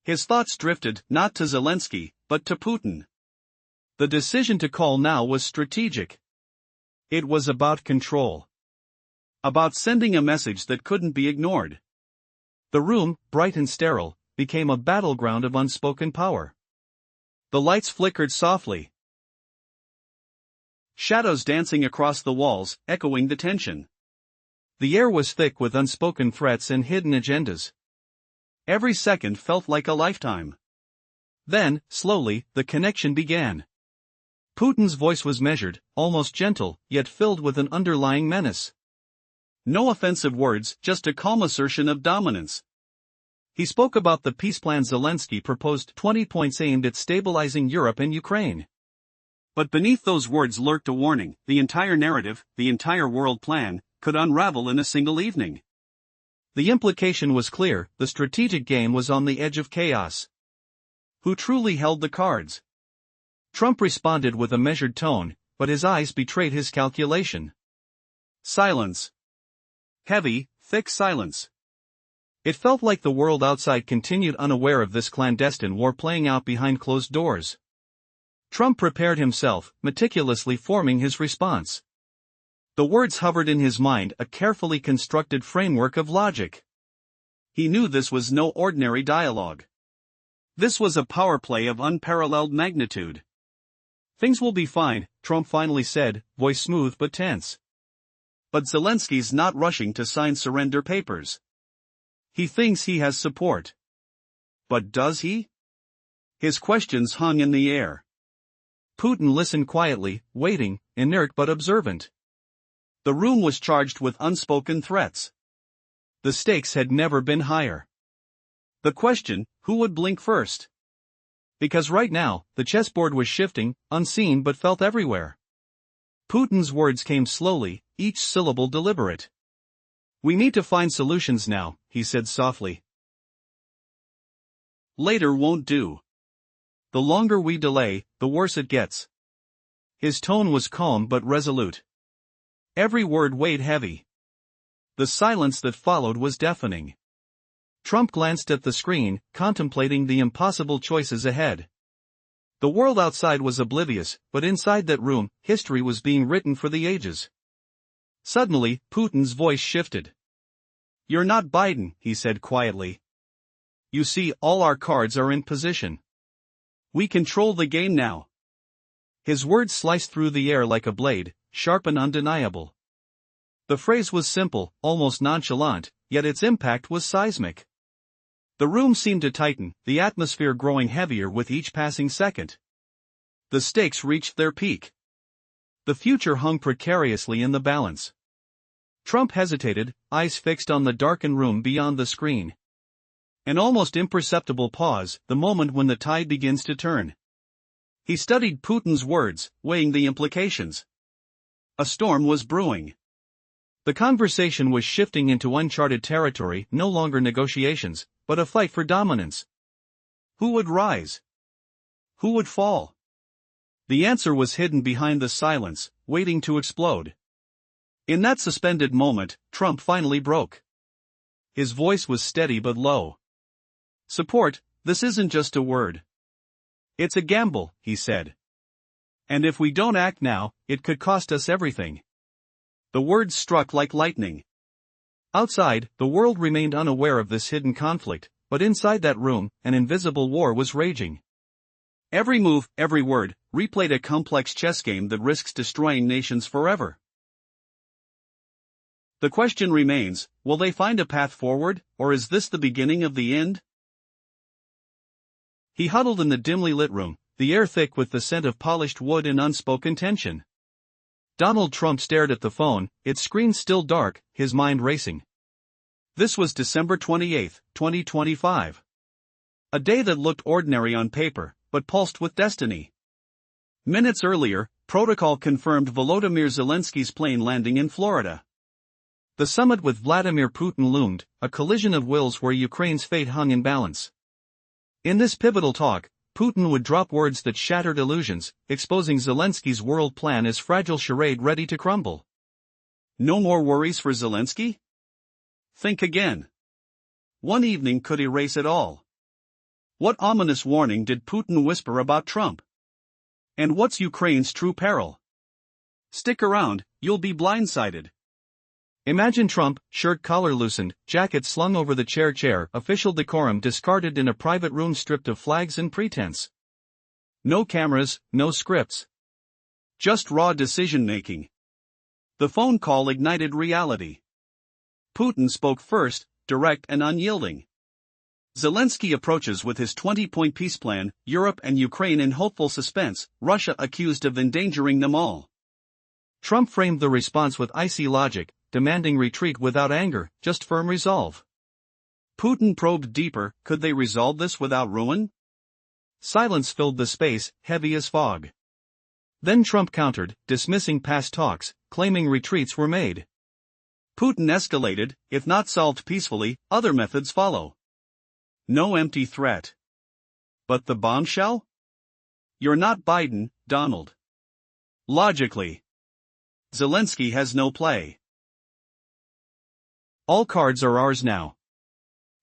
His thoughts drifted, not to Zelensky, but to Putin. The decision to call now was strategic. It was about control. About sending a message that couldn't be ignored. The room, bright and sterile, became a battleground of unspoken power. The lights flickered softly. Shadows dancing across the walls, echoing the tension. The air was thick with unspoken threats and hidden agendas. Every second felt like a lifetime. Then, slowly, the connection began. Putin's voice was measured, almost gentle, yet filled with an underlying menace. No offensive words, just a calm assertion of dominance. He spoke about the peace plan Zelensky proposed, 20 points aimed at stabilizing Europe and Ukraine. But beneath those words lurked a warning: the entire narrative, the entire world plan, could unravel in a single evening. The implication was clear: the strategic game was on the edge of chaos. Who truly held the cards? Trump responded with a measured tone, but his eyes betrayed his calculation. Silence. Heavy, thick silence. It felt like the world outside continued unaware of this clandestine war playing out behind closed doors. Trump prepared himself, meticulously forming his response. The words hovered in his mind, a carefully constructed framework of logic. He knew this was no ordinary dialogue. This was a power play of unparalleled magnitude. Things will be fine, Trump finally said, voice smooth but tense. But Zelensky's not rushing to sign surrender papers. He thinks he has support. But does he? His questions hung in the air. Putin listened quietly, waiting, inert but observant. The room was charged with unspoken threats. The stakes had never been higher. The question: who would blink first? Because right now, the chessboard was shifting, unseen but felt everywhere. Putin's words came slowly, each syllable deliberate. "We need to find solutions now," he said softly. "Later won't do. The longer we delay, the worse it gets." His tone was calm but resolute. Every word weighed heavy. The silence that followed was deafening. Trump glanced at the screen, contemplating the impossible choices ahead. The world outside was oblivious, but inside that room, history was being written for the ages. Suddenly, Putin's voice shifted. "You're not Biden," he said quietly. "You see, all our cards are in position. We control the game now." His words sliced through the air like a blade, sharp and undeniable. The phrase was simple, almost nonchalant, yet its impact was seismic. The room seemed to tighten, the atmosphere growing heavier with each passing second. The stakes reached their peak. The future hung precariously in the balance. Trump hesitated, eyes fixed on the darkened room beyond the screen. An almost imperceptible pause, the moment when the tide begins to turn. He studied Putin's words, weighing the implications. A storm was brewing. The conversation was shifting into uncharted territory, no longer negotiations, but a fight for dominance. Who would rise? Who would fall? The answer was hidden behind the silence, waiting to explode. In that suspended moment, Trump finally broke. His voice was steady but low. "Support, this isn't just a word. It's a gamble," he said. "And if we don't act now, it could cost us everything." The words struck like lightning. Outside, the world remained unaware of this hidden conflict, but inside that room, an invisible war was raging. Every move, every word, replayed a complex chess game that risks destroying nations forever. The question remains, will they find a path forward, or is this the beginning of the end? He huddled in the dimly lit room, the air thick with the scent of polished wood and unspoken tension. Donald Trump stared at the phone, its screen still dark, his mind racing. This was December 28, 2025. A day that looked ordinary on paper, but pulsed with destiny. Minutes earlier, protocol confirmed Volodymyr Zelensky's plane landing in Florida. The summit with Vladimir Putin loomed, a collision of wills where Ukraine's fate hung in balance. In this pivotal talk, Putin would drop words that shattered illusions, exposing Zelensky's world plan as fragile charade ready to crumble. No more worries for Zelensky? Think again. One evening could erase it all. What ominous warning did Putin whisper about Trump? And what's Ukraine's true peril? Stick around, you'll be blindsided. Imagine Trump, shirt collar loosened, jacket slung over the chair, official decorum discarded in a private room stripped of flags and pretense. No cameras, no scripts. Just raw decision-making. The phone call ignited reality. Putin spoke first, direct and unyielding. Zelensky approaches with his 20-point peace plan, Europe and Ukraine in hopeful suspense, Russia accused of endangering them all. Trump framed the response with icy logic, demanding retreat without anger, just firm resolve. Putin probed deeper, could they resolve this without ruin? Silence filled the space, heavy as fog. Then Trump countered, dismissing past talks, claiming retreats were made. Putin escalated, if not solved peacefully, other methods follow. No empty threat. But the bombshell? You're not Biden, Donald. Logically. Zelensky has no play. All cards are ours now.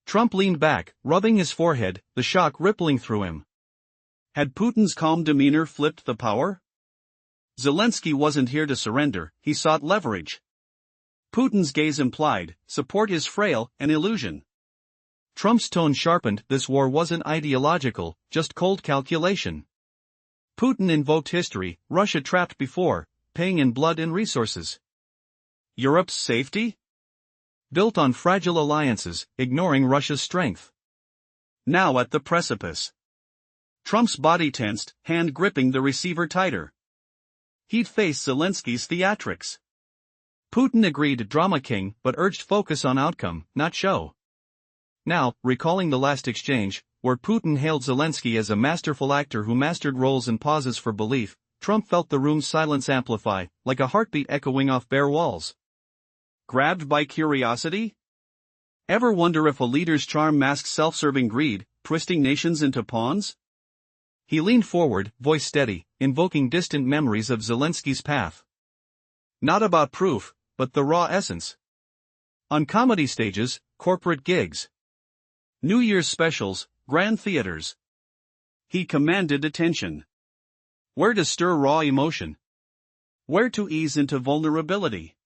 Trump leaned back, rubbing his forehead, the shock rippling through him. Had Putin's calm demeanor flipped the power? Zelensky wasn't here to surrender, he sought leverage. Putin's gaze implied, support is frail, an illusion. Trump's tone sharpened, this war wasn't ideological, just cold calculation. Putin invoked history, Russia trapped before, paying in blood and resources. Europe's safety? Built on fragile alliances, ignoring Russia's strength. Now at the precipice. Trump's body tensed, hand gripping the receiver tighter. He'd face Zelensky's theatrics. Putin agreed, drama king, but urged focus on outcome, not show. Now, recalling the last exchange, where Putin hailed Zelensky as a masterful actor who mastered roles and pauses for belief, Trump felt the room's silence amplify, like a heartbeat echoing off bare walls. Grabbed by curiosity? Ever wonder if a leader's charm masks self-serving greed, twisting nations into pawns? He leaned forward, voice steady, invoking distant memories of Zelensky's path. Not about proof, but the raw essence. On comedy stages, corporate gigs, New Year's specials, grand theaters. He commanded attention. Where to stir raw emotion? Where to ease into vulnerability?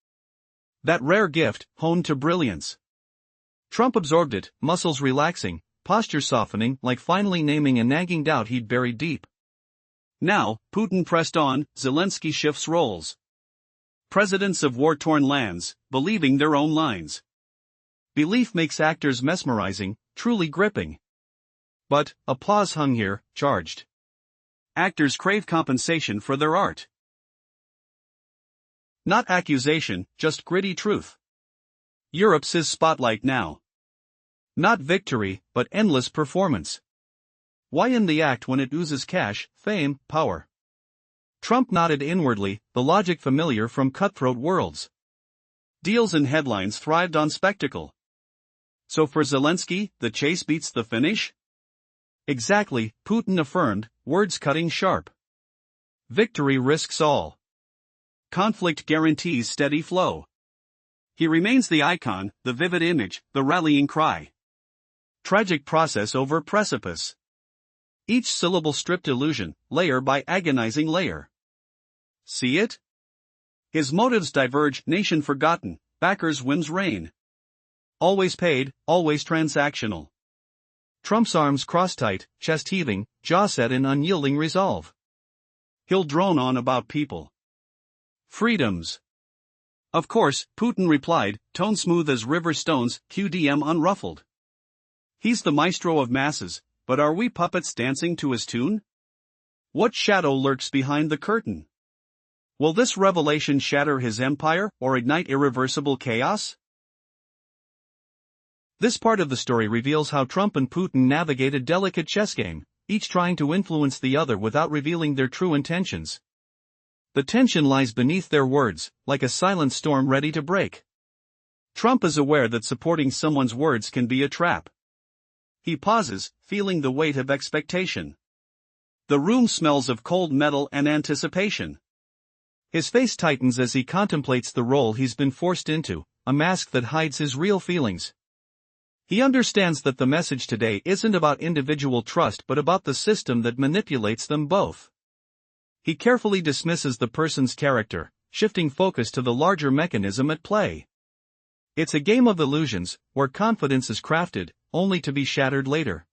That rare gift, honed to brilliance. Trump absorbed it, muscles relaxing, posture softening, like finally naming a nagging doubt he'd buried deep. Now, Putin pressed on, Zelensky shifts roles. Presidents of war-torn lands, believing their own lines. Belief makes actors mesmerizing, truly gripping. But, applause hung here, charged. Actors crave compensation for their art. Not accusation, just gritty truth. Europe's his spotlight now. Not victory, but endless performance. Why end the act when it oozes cash, fame, power? Trump nodded inwardly, the logic familiar from cutthroat worlds. Deals and headlines thrived on spectacle. So for Zelensky, the chase beats the finish? Exactly, Putin affirmed, words cutting sharp. Victory risks all. Conflict guarantees steady flow. He remains the icon, the vivid image, the rallying cry. Tragic process over precipice. Each syllable stripped illusion, layer by agonizing layer. See it? His motives diverge, nation forgotten, backers' whims reign. Always paid, always transactional. Trump's arms crossed tight, chest heaving, jaw set in unyielding resolve. He'll drone on about people. Freedoms. Of course, Putin replied, tone smooth as river stones, QDM unruffled. He's the maestro of masses, but are we puppets dancing to his tune? What shadow lurks behind the curtain? Will this revelation shatter his empire or ignite irreversible chaos? This part of the story reveals how Trump and Putin navigate a delicate chess game, each trying to influence the other without revealing their true intentions. The tension lies beneath their words, like a silent storm ready to break. Trump is aware that supporting someone's words can be a trap. He pauses, feeling the weight of expectation. The room smells of cold metal and anticipation. His face tightens as he contemplates the role he's been forced into, a mask that hides his real feelings. He understands that the message today isn't about individual trust but about the system that manipulates them both. He carefully dismisses the person's character, shifting focus to the larger mechanism at play. It's a game of illusions, where confidence is crafted, only to be shattered later.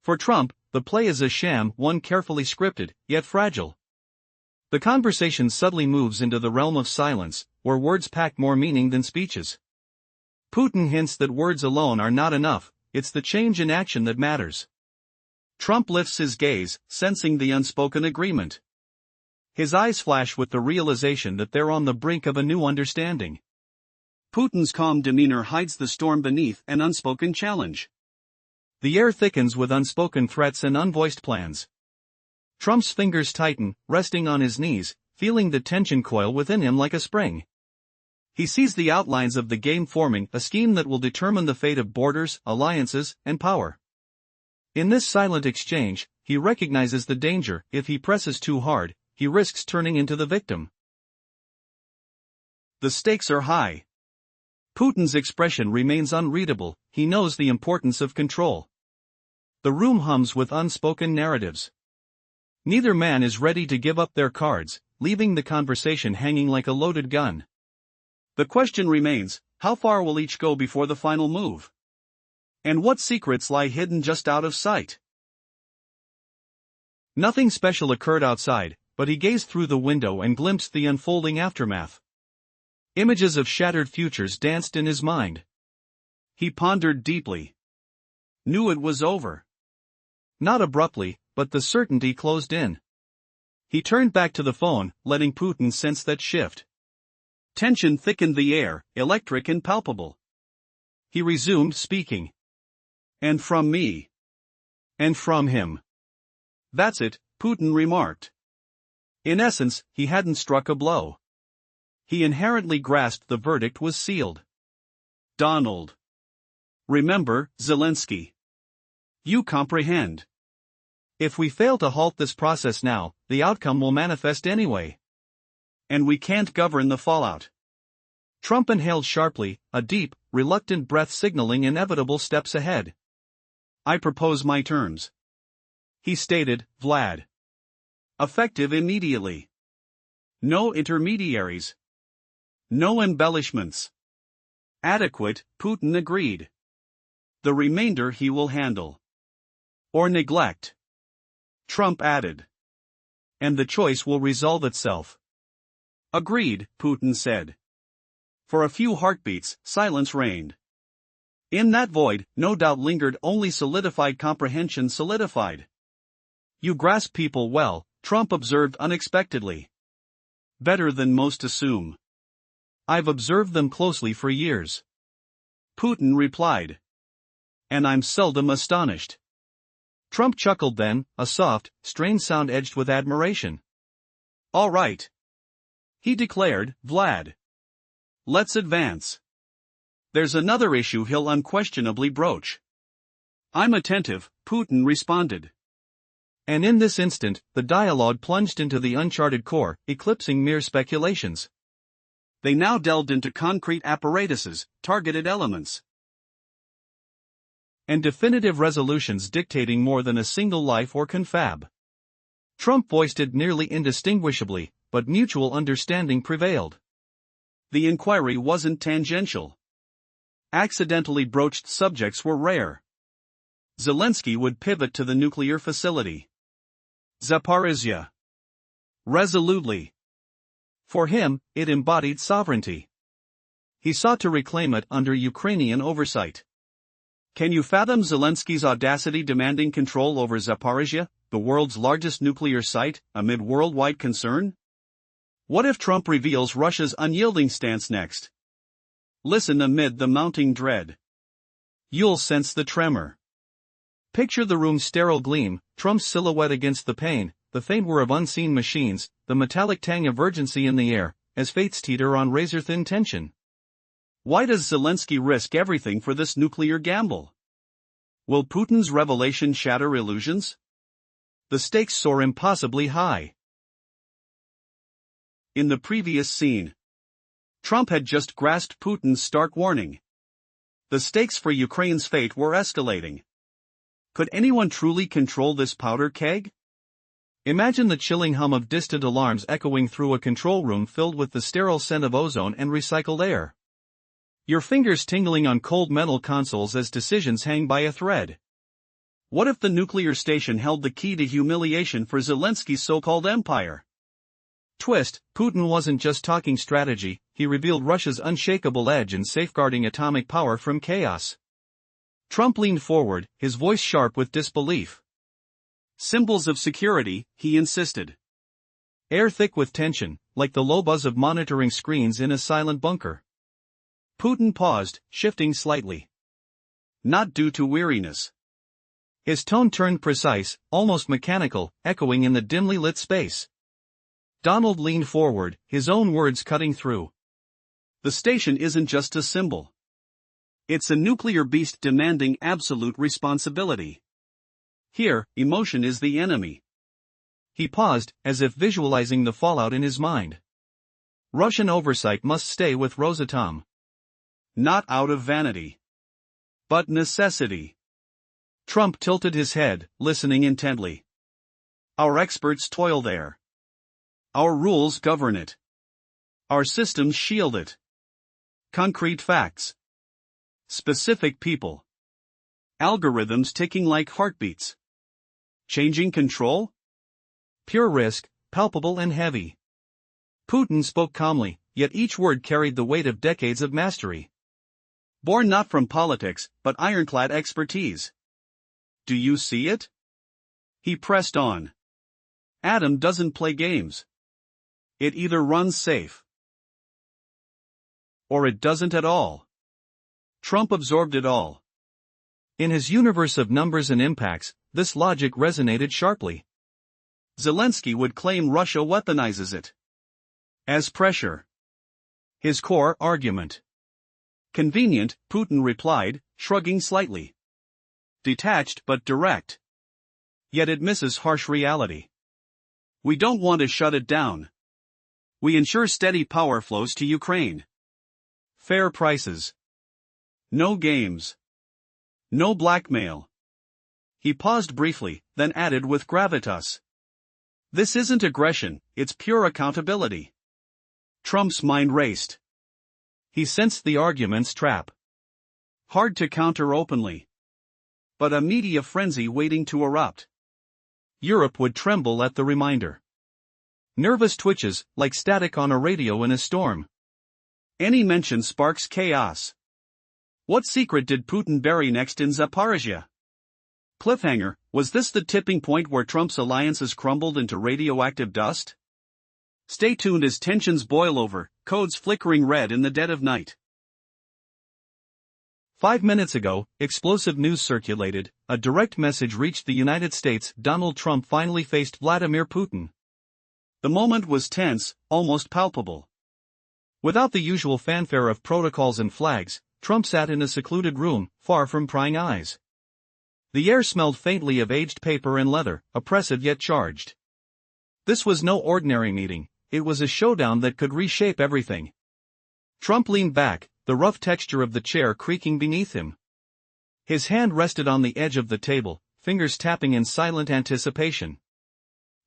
For Trump, the play is a sham, one carefully scripted, yet fragile. The conversation subtly moves into the realm of silence, where words pack more meaning than speeches. Putin hints that words alone are not enough, it's the change in action that matters. Trump lifts his gaze, sensing the unspoken agreement. His eyes flash with the realization that they're on the brink of a new understanding. Putin's calm demeanor hides the storm beneath an unspoken challenge. The air thickens with unspoken threats and unvoiced plans. Trump's fingers tighten, resting on his knees, feeling the tension coil within him like a spring. He sees the outlines of the game forming, a scheme that will determine the fate of borders, alliances, and power. In this silent exchange, he recognizes the danger. If he presses too hard, he risks turning into the victim. The stakes are high. Putin's expression remains unreadable, he knows the importance of control. The room hums with unspoken narratives. Neither man is ready to give up their cards, leaving the conversation hanging like a loaded gun. The question remains, how far will each go before the final move? And what secrets lie hidden just out of sight? Nothing special occurred outside, but he gazed through the window and glimpsed the unfolding aftermath. Images of shattered futures danced in his mind. He pondered deeply. Knew it was over. Not abruptly, but the certainty closed in. He turned back to the phone, letting Putin sense that shift. Tension thickened the air, electric and palpable. He resumed speaking. And from me. And from him. That's it, Putin remarked. In essence, he hadn't struck a blow. He inherently grasped the verdict was sealed. Donald. Remember, Zelensky. You comprehend. If we fail to halt this process now, the outcome will manifest anyway. And we can't govern the fallout. Trump inhaled sharply, a deep, reluctant breath signaling inevitable steps ahead. I propose my terms. He stated, Vlad. Effective immediately. No intermediaries. No embellishments. Adequate, Putin agreed. The remainder he will handle. Or neglect. Trump added. And the choice will resolve itself. Agreed, Putin said. For a few heartbeats, silence reigned. In that void, no doubt lingered, only solidified comprehension solidified. You grasp people well, Trump observed unexpectedly. Better than most assume. I've observed them closely for years. Putin replied. And I'm seldom astonished. Trump chuckled then, a soft, strained sound edged with admiration. All right. He declared, Vlad. Let's advance. There's another issue he'll unquestionably broach. I'm attentive, Putin responded. And in this instant, the dialogue plunged into the uncharted core, eclipsing mere speculations. They now delved into concrete apparatuses, targeted elements, and definitive resolutions dictating more than a single life or confab. Trump voiced it nearly indistinguishably, but mutual understanding prevailed. The inquiry wasn't tangential. Accidentally broached subjects were rare. Zelensky would pivot to the nuclear facility. Zaporizhzhia. Resolutely. For him, it embodied sovereignty. He sought to reclaim it under Ukrainian oversight. Can you fathom Zelensky's audacity demanding control over Zaporizhzhia, the world's largest nuclear site, amid worldwide concern? What if Trump reveals Russia's unyielding stance next? Listen amid the mounting dread. You'll sense the tremor. Picture the room's sterile gleam, Trump's silhouette against the pane, the faint whir of unseen machines, the metallic tang of urgency in the air, as fates teeter on razor-thin tension. Why does Zelensky risk everything for this nuclear gamble? Will Putin's revelation shatter illusions? The stakes soar impossibly high. In the previous scene, Trump had just grasped Putin's stark warning. The stakes for Ukraine's fate were escalating. Could anyone truly control this powder keg? Imagine the chilling hum of distant alarms echoing through a control room filled with the sterile scent of ozone and recycled air. Your fingers tingling on cold metal consoles as decisions hang by a thread. What if the nuclear station held the key to humiliation for Zelensky's so-called empire? Twist, Putin wasn't just talking strategy, he revealed Russia's unshakable edge in safeguarding atomic power from chaos. Trump leaned forward, his voice sharp with disbelief. Symbols of security, he insisted. Air thick with tension, like the low buzz of monitoring screens in a silent bunker. Putin paused, shifting slightly. Not due to weariness. His tone turned precise, almost mechanical, echoing in the dimly lit space. Donald leaned forward, his own words cutting through. The station isn't just a symbol. It's a nuclear beast demanding absolute responsibility. Here, emotion is the enemy. He paused, as if visualizing the fallout in his mind. Russian oversight must stay with Rosatom. Not out of vanity, but necessity. Trump tilted his head, listening intently. Our experts toil there. Our rules govern it. Our systems shield it. Concrete facts. Specific people. Algorithms ticking like heartbeats. Changing control? Pure risk, palpable and heavy. Putin spoke calmly, yet each word carried the weight of decades of mastery. Born not from politics, but ironclad expertise. Do you see it? He pressed on. Atom doesn't play games. It either runs safe, or it doesn't at all. Trump absorbed it all. In his universe of numbers and impacts, this logic resonated sharply. Zelensky would claim Russia weaponizes it as pressure. His core argument. Convenient, Putin replied, shrugging slightly. Detached but direct. Yet it misses harsh reality. We don't want to shut it down. We ensure steady power flows to Ukraine. Fair prices. No games. No blackmail. He paused briefly, then added with gravitas. This isn't aggression, it's pure accountability. Trump's mind raced. He sensed the argument's trap. Hard to counter openly. But a media frenzy waiting to erupt. Europe would tremble at the reminder. Nervous twitches, like static on a radio in a storm. Any mention sparks chaos. What secret did Putin bury next in Zaporizhia? Cliffhanger, was this the tipping point where Trump's alliances crumbled into radioactive dust? Stay tuned as tensions boil over, codes flickering red in the dead of night. 5 minutes ago, explosive news circulated. A direct message reached the United States. Donald Trump finally faced Vladimir Putin. The moment was tense, almost palpable. Without the usual fanfare of protocols and flags, Trump sat in a secluded room, far from prying eyes. The air smelled faintly of aged paper and leather, oppressive yet charged. This was no ordinary meeting, it was a showdown that could reshape everything. Trump leaned back, the rough texture of the chair creaking beneath him. His hand rested on the edge of the table, fingers tapping in silent anticipation.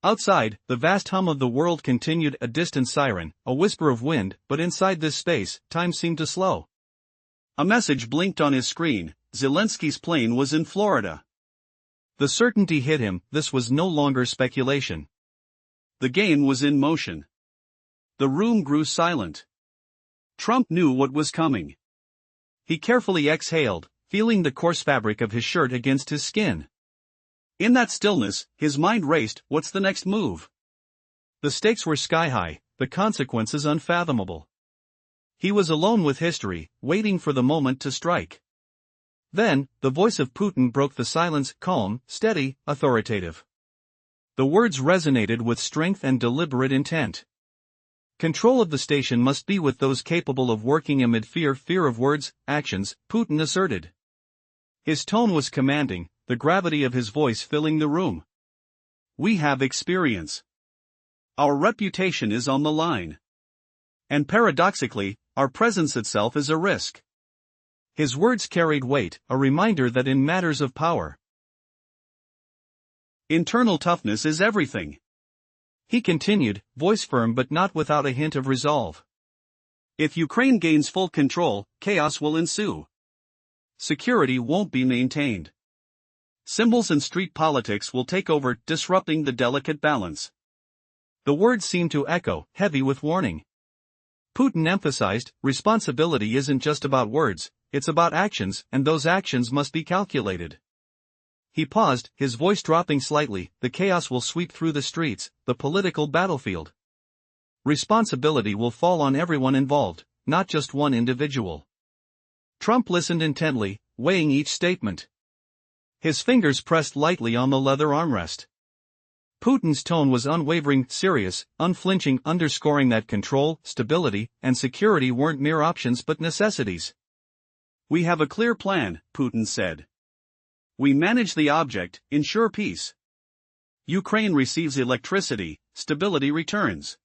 Outside, the vast hum of the world continued, a distant siren, a whisper of wind, but inside this space, time seemed to slow. A message blinked on his screen: Zelensky's plane was in Florida. The certainty hit him, this was no longer speculation. The game was in motion. The room grew silent. Trump knew what was coming. He carefully exhaled, feeling the coarse fabric of his shirt against his skin. In that stillness, his mind raced, what's the next move? The stakes were sky-high, the consequences unfathomable. He was alone with history, waiting for the moment to strike. Then, the voice of Putin broke the silence, calm, steady, authoritative. The words resonated with strength and deliberate intent. Control of the station must be with those capable of working amid fear of words, actions, Putin asserted. His tone was commanding, the gravity of his voice filling the room. We have experience. Our reputation is on the line. And paradoxically, our presence itself is a risk. His words carried weight, a reminder that in matters of power, internal toughness is everything. He continued, voice firm but not without a hint of resolve. If Ukraine gains full control, chaos will ensue. Security won't be maintained. Symbols and street politics will take over, disrupting the delicate balance. The words seemed to echo, heavy with warning. Putin emphasized, responsibility isn't just about words, it's about actions, and those actions must be calculated. He paused, his voice dropping slightly, the chaos will sweep through the streets, the political battlefield. Responsibility will fall on everyone involved, not just one individual. Trump listened intently, weighing each statement. His fingers pressed lightly on the leather armrest. Putin's tone was unwavering, serious, unflinching, underscoring that control, stability, and security weren't mere options but necessities. We have a clear plan, Putin said. We manage the object, ensure peace. Ukraine receives electricity, stability returns.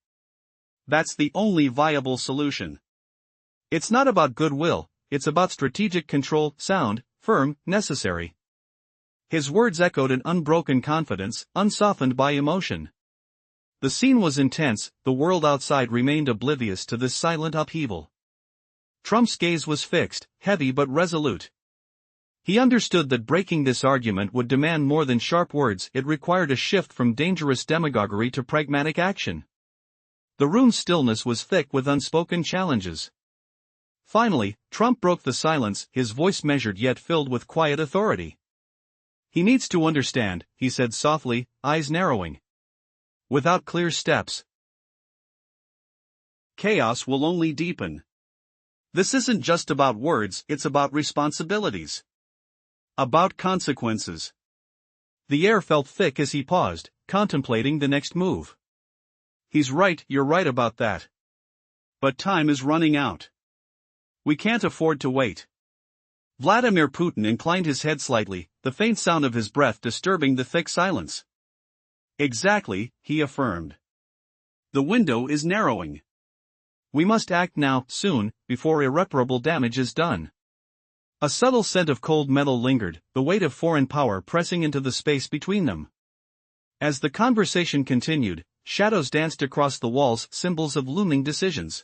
That's the only viable solution. It's not about goodwill, it's about strategic control, sound, firm, necessary. His words echoed an unbroken confidence, unsoftened by emotion. The scene was intense, the world outside remained oblivious to this silent upheaval. Trump's gaze was fixed, heavy but resolute. He understood that breaking this argument would demand more than sharp words, it required a shift from dangerous demagoguery to pragmatic action. The room's stillness was thick with unspoken challenges. Finally, Trump broke the silence, his voice measured yet filled with quiet authority. He needs to understand, he said softly, eyes narrowing. Without clear steps, chaos will only deepen. This isn't just about words, it's about responsibilities. About consequences. The air felt thick as he paused, contemplating the next move. He's right, you're right about that. But time is running out. We can't afford to wait. Vladimir Putin inclined his head slightly, the faint sound of his breath disturbing the thick silence. Exactly, he affirmed. The window is narrowing. We must act now, soon, before irreparable damage is done. A subtle scent of cold metal lingered, the weight of foreign power pressing into the space between them. As the conversation continued, shadows danced across the walls, symbols of looming decisions.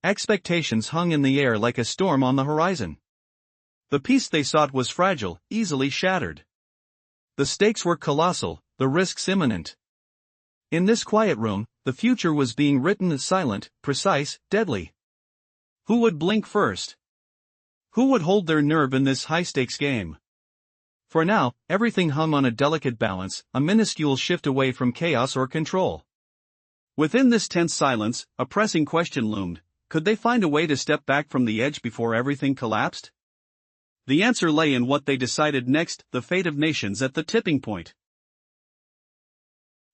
Expectations hung in the air like a storm on the horizon. The peace they sought was fragile, easily shattered. The stakes were colossal, the risks imminent. In this quiet room, the future was being written silent, precise, deadly. Who would blink first? Who would hold their nerve in this high-stakes game? For now, everything hung on a delicate balance, a minuscule shift away from chaos or control. Within this tense silence, a pressing question loomed: could they find a way to step back from the edge before everything collapsed? The answer lay in what they decided next, the fate of nations at the tipping point.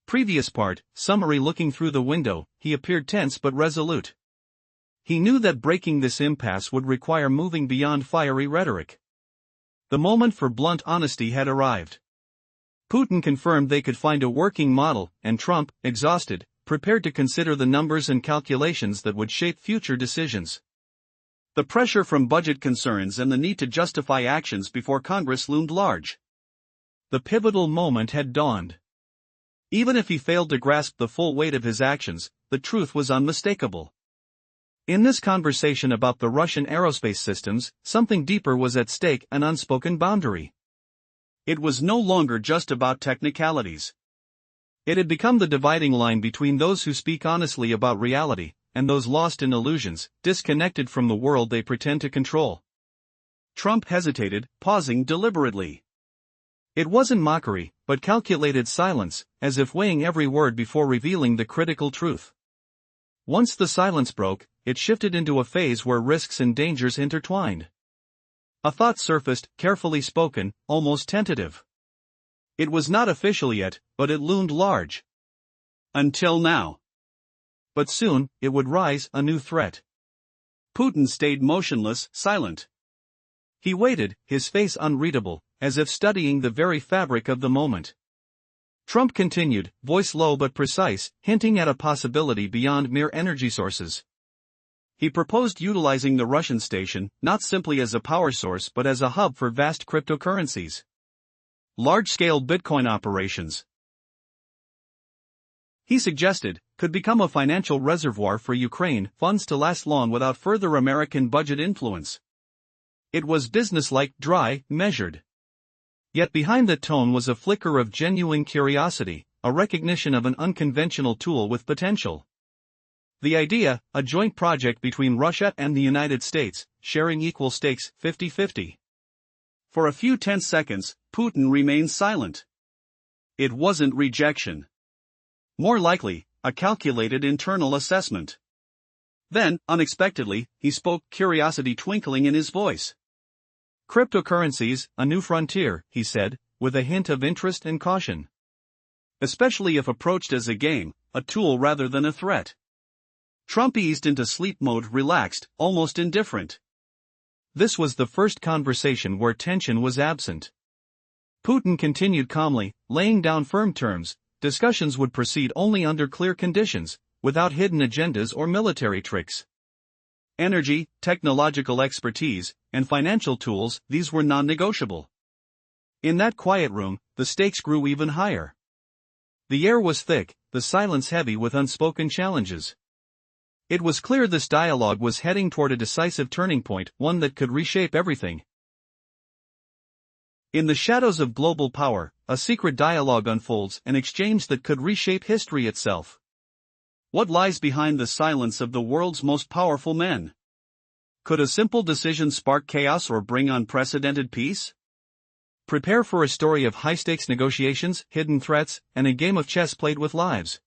Previous part, summary. Looking through the window, he appeared tense but resolute. He knew that breaking this impasse would require moving beyond fiery rhetoric. The moment for blunt honesty had arrived. Putin confirmed they could find a working model, and Trump, exhausted, prepared to consider the numbers and calculations that would shape future decisions. The pressure from budget concerns and the need to justify actions before Congress loomed large. The pivotal moment had dawned. Even if he failed to grasp the full weight of his actions, the truth was unmistakable. In this conversation about the Russian aerospace systems, something deeper was at stake, an unspoken boundary. It was no longer just about technicalities. It had become the dividing line between those who speak honestly about reality, and those lost in illusions, disconnected from the world they pretend to control. Trump hesitated, pausing deliberately. It wasn't mockery, but calculated silence, as if weighing every word before revealing the critical truth. Once the silence broke, it shifted into a phase where risks and dangers intertwined. A thought surfaced, carefully spoken, almost tentative. It was not official yet, but it loomed large. Until now. But soon, it would rise, a new threat. Putin stayed motionless, silent. He waited, his face unreadable, as if studying the very fabric of the moment. Trump continued, voice low but precise, hinting at a possibility beyond mere energy sources. He proposed utilizing the Russian station, not simply as a power source but as a hub for vast cryptocurrencies. Large-scale Bitcoin operations, he suggested, could become a financial reservoir for Ukraine, funds to last long without further American budget influence. It was businesslike, dry, measured. Yet behind that tone was a flicker of genuine curiosity, a recognition of an unconventional tool with potential. The idea, a joint project between Russia and the United States, sharing equal stakes, 50-50. For a few tense seconds, Putin remained silent. It wasn't rejection. More likely, a calculated internal assessment. Then, unexpectedly, he spoke, curiosity twinkling in his voice. Cryptocurrencies, a new frontier, he said, with a hint of interest and caution. Especially if approached as a game, a tool rather than a threat. Trump eased into sleep mode, relaxed, almost indifferent. This was the first conversation where tension was absent. Putin continued calmly, laying down firm terms. Discussions would proceed only under clear conditions, without hidden agendas or military tricks. Energy, technological expertise, and financial tools, these were non-negotiable. In that quiet room, the stakes grew even higher. The air was thick, the silence heavy with unspoken challenges. It was clear this dialogue was heading toward a decisive turning point, one that could reshape everything. In the shadows of global power, a secret dialogue unfolds, an exchange that could reshape history itself. What lies behind the silence of the world's most powerful men? Could a simple decision spark chaos or bring unprecedented peace? Prepare for a story of high-stakes negotiations, hidden threats, and a game of chess played with lives.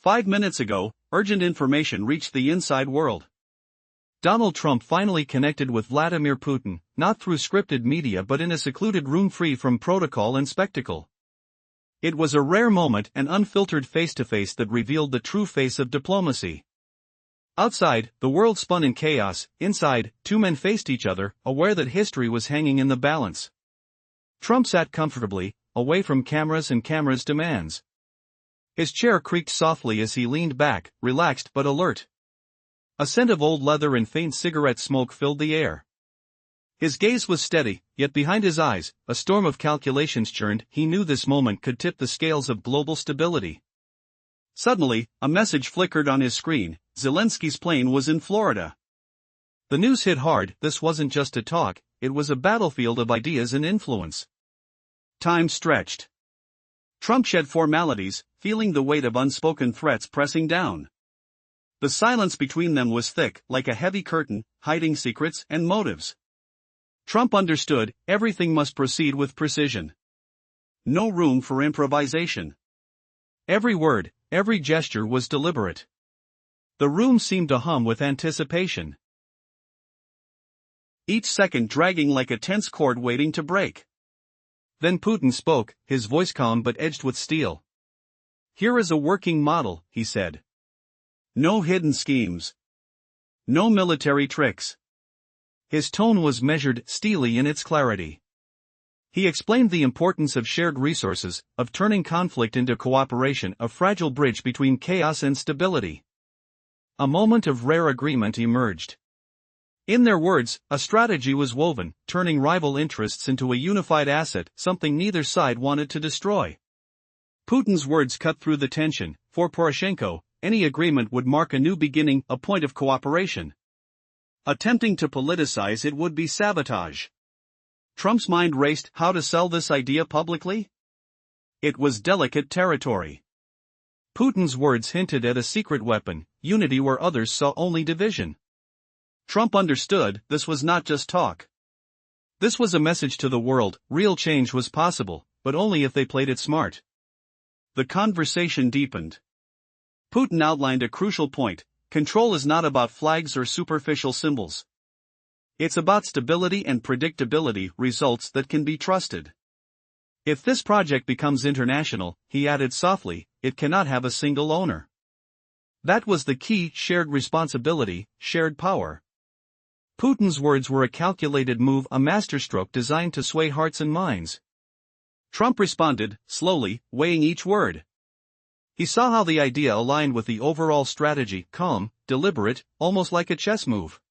5 minutes ago, urgent information reached the inside world. Donald Trump finally connected with Vladimir Putin, not through scripted media but in a secluded room free from protocol and spectacle. It was a rare moment, an unfiltered face-to-face that revealed the true face of diplomacy. Outside, the world spun in chaos. Inside, two men faced each other, aware that history was hanging in the balance. Trump sat comfortably, away from cameras and cameras' demands. His chair creaked softly as he leaned back, relaxed but alert. A scent of old leather and faint cigarette smoke filled the air. His gaze was steady, yet behind his eyes, a storm of calculations churned. He knew this moment could tip the scales of global stability. Suddenly, a message flickered on his screen: Zelensky's plane was in Florida. The news hit hard. This wasn't just a talk, it was a battlefield of ideas and influence. Time stretched. Trump shed formalities, feeling the weight of unspoken threats pressing down. The silence between them was thick, like a heavy curtain, hiding secrets and motives. Trump understood, everything must proceed with precision. No room for improvisation. Every word, every gesture was deliberate. The room seemed to hum with anticipation. Each second dragging like a tense cord waiting to break. Then Putin spoke, his voice calm but edged with steel. "Here is a working model," he said. "No hidden schemes. No military tricks." His tone was measured, steely in its clarity. He explained the importance of shared resources, of turning conflict into cooperation, a fragile bridge between chaos and stability. A moment of rare agreement emerged. In their words, a strategy was woven, turning rival interests into a unified asset, something neither side wanted to destroy. Putin's words cut through the tension. For Poroshenko, any agreement would mark a new beginning, a point of cooperation. Attempting to politicize it would be sabotage. Trump's mind raced. How to sell this idea publicly? It was delicate territory. Putin's words hinted at a secret weapon, unity where others saw only division. Trump understood, this was not just talk. This was a message to the world: real change was possible, but only if they played it smart. The conversation deepened. Putin outlined a crucial point: control is not about flags or superficial symbols. It's about stability and predictability, results that can be trusted. If this project becomes international, he added softly, it cannot have a single owner. That was the key: shared responsibility, shared power. Putin's words were a calculated move, a masterstroke designed to sway hearts and minds. Trump responded, slowly, weighing each word. He saw how the idea aligned with the overall strategy: calm, deliberate, almost like a chess move.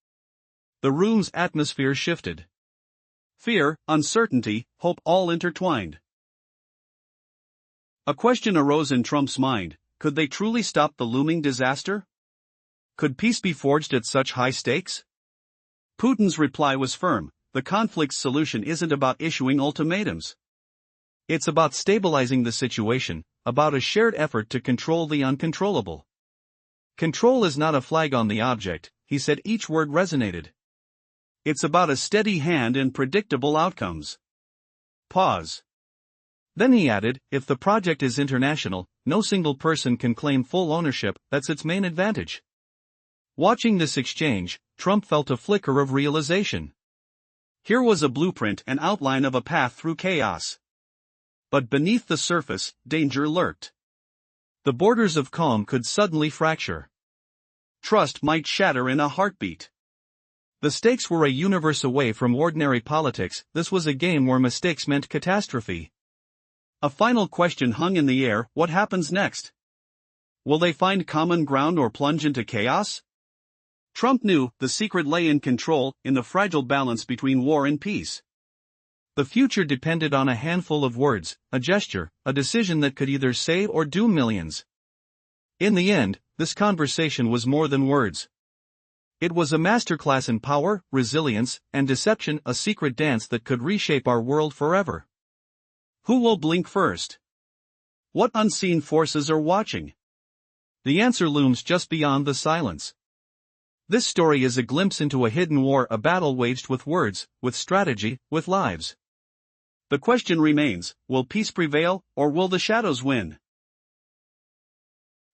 The room's atmosphere shifted. Fear, uncertainty, hope all intertwined. A question arose in Trump's mind: could they truly stop the looming disaster? Could peace be forged at such high stakes? Putin's reply was firm: the conflict's solution isn't about issuing ultimatums. It's about stabilizing the situation, about a shared effort to control the uncontrollable. Control is not a flag on the object, he said. Each word resonated. It's about a steady hand and predictable outcomes. Pause. Then he added, if the project is international, no single person can claim full ownership, that's its main advantage. Watching this exchange, Trump felt a flicker of realization. Here was a blueprint, an outline of a path through chaos. But beneath the surface, danger lurked. The borders of calm could suddenly fracture. Trust might shatter in a heartbeat. The stakes were a universe away from ordinary politics. This was a game where mistakes meant catastrophe. A final question hung in the air: what happens next? Will they find common ground or plunge into chaos? Trump knew the secret lay in control, in the fragile balance between war and peace. The future depended on a handful of words, a gesture, a decision that could either save or doom millions. In the end, this conversation was more than words. It was a masterclass in power, resilience, and deception, a secret dance that could reshape our world forever. Who will blink first? What unseen forces are watching? The answer looms just beyond the silence. This story is a glimpse into a hidden war, a battle waged with words, with strategy, with lives. The question remains: will peace prevail, or will the shadows win?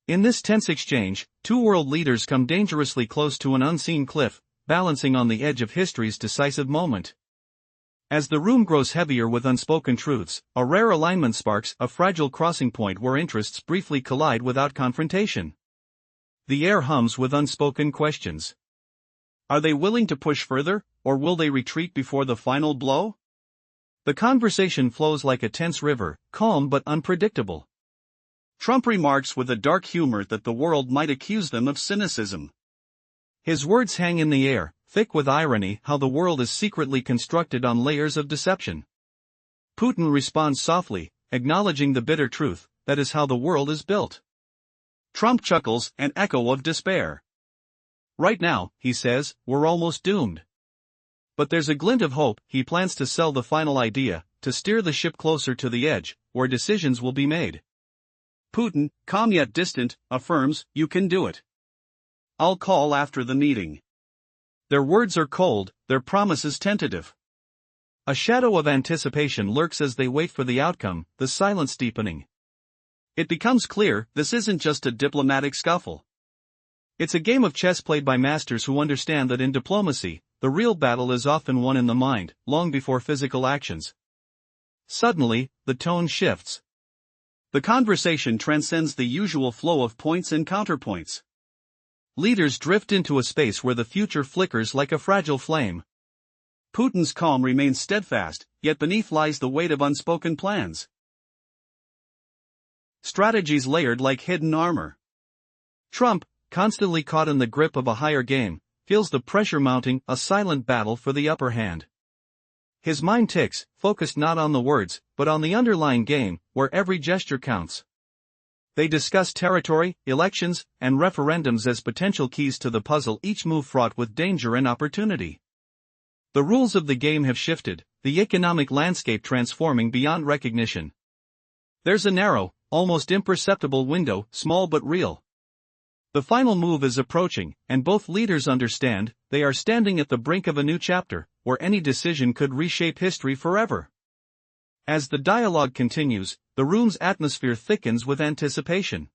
In this tense exchange, two world leaders come dangerously close to an unseen cliff, balancing on the edge of history's decisive moment. As the room grows heavier with unspoken truths, a rare alignment sparks, a fragile crossing point where interests briefly collide without confrontation. The air hums with unspoken questions. Are they willing to push further, or will they retreat before the final blow? The conversation flows like a tense river, calm but unpredictable. Trump remarks with a dark humor that the world might accuse them of cynicism. His words hang in the air, thick with irony, how the world is secretly constructed on layers of deception. Putin responds softly, acknowledging the bitter truth, that is how the world is built. Trump chuckles, an echo of despair. Right now, he says, we're almost doomed. But there's a glint of hope. He plans to sell the final idea, to steer the ship closer to the edge, where decisions will be made. Putin, calm yet distant, affirms, "You can do it. I'll call after the meeting." Their words are cold, their promises tentative. A shadow of anticipation lurks as they wait for the outcome, the silence deepening. It becomes clear, this isn't just a diplomatic scuffle. It's a game of chess played by masters who understand that in diplomacy, the real battle is often won in the mind, long before physical actions. Suddenly, the tone shifts. The conversation transcends the usual flow of points and counterpoints. Leaders drift into a space where the future flickers like a fragile flame. Putin's calm remains steadfast, yet beneath lies the weight of unspoken plans. Strategies layered like hidden armor. Trump, constantly caught in the grip of a higher game, feels the pressure mounting, a silent battle for the upper hand. His mind ticks, focused not on the words, but on the underlying game, where every gesture counts. They discuss territory, elections, and referendums as potential keys to the puzzle, each move fraught with danger and opportunity. The rules of the game have shifted, the economic landscape transforming beyond recognition. There's a narrow, almost imperceptible window, small but real. The final move is approaching, and both leaders understand, they are standing at the brink of a new chapter, where any decision could reshape history forever. As the dialogue continues, the room's atmosphere thickens with anticipation.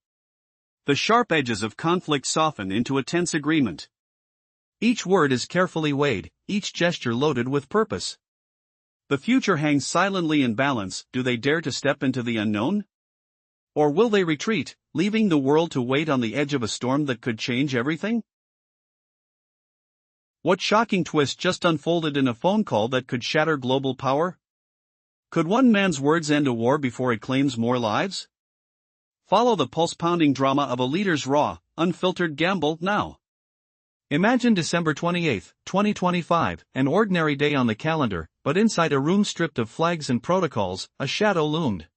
The sharp edges of conflict soften into a tense agreement. Each word is carefully weighed, each gesture loaded with purpose. The future hangs silently in balance. Do they dare to step into the unknown? Or will they retreat, leaving the world to wait on the edge of a storm that could change everything? What shocking twist just unfolded in a phone call that could shatter global power? Could one man's words end a war before it claims more lives? Follow the pulse-pounding drama of a leader's raw, unfiltered gamble now. Imagine December 28, 2025, an ordinary day on the calendar, but inside a room stripped of flags and protocols, a shadow loomed.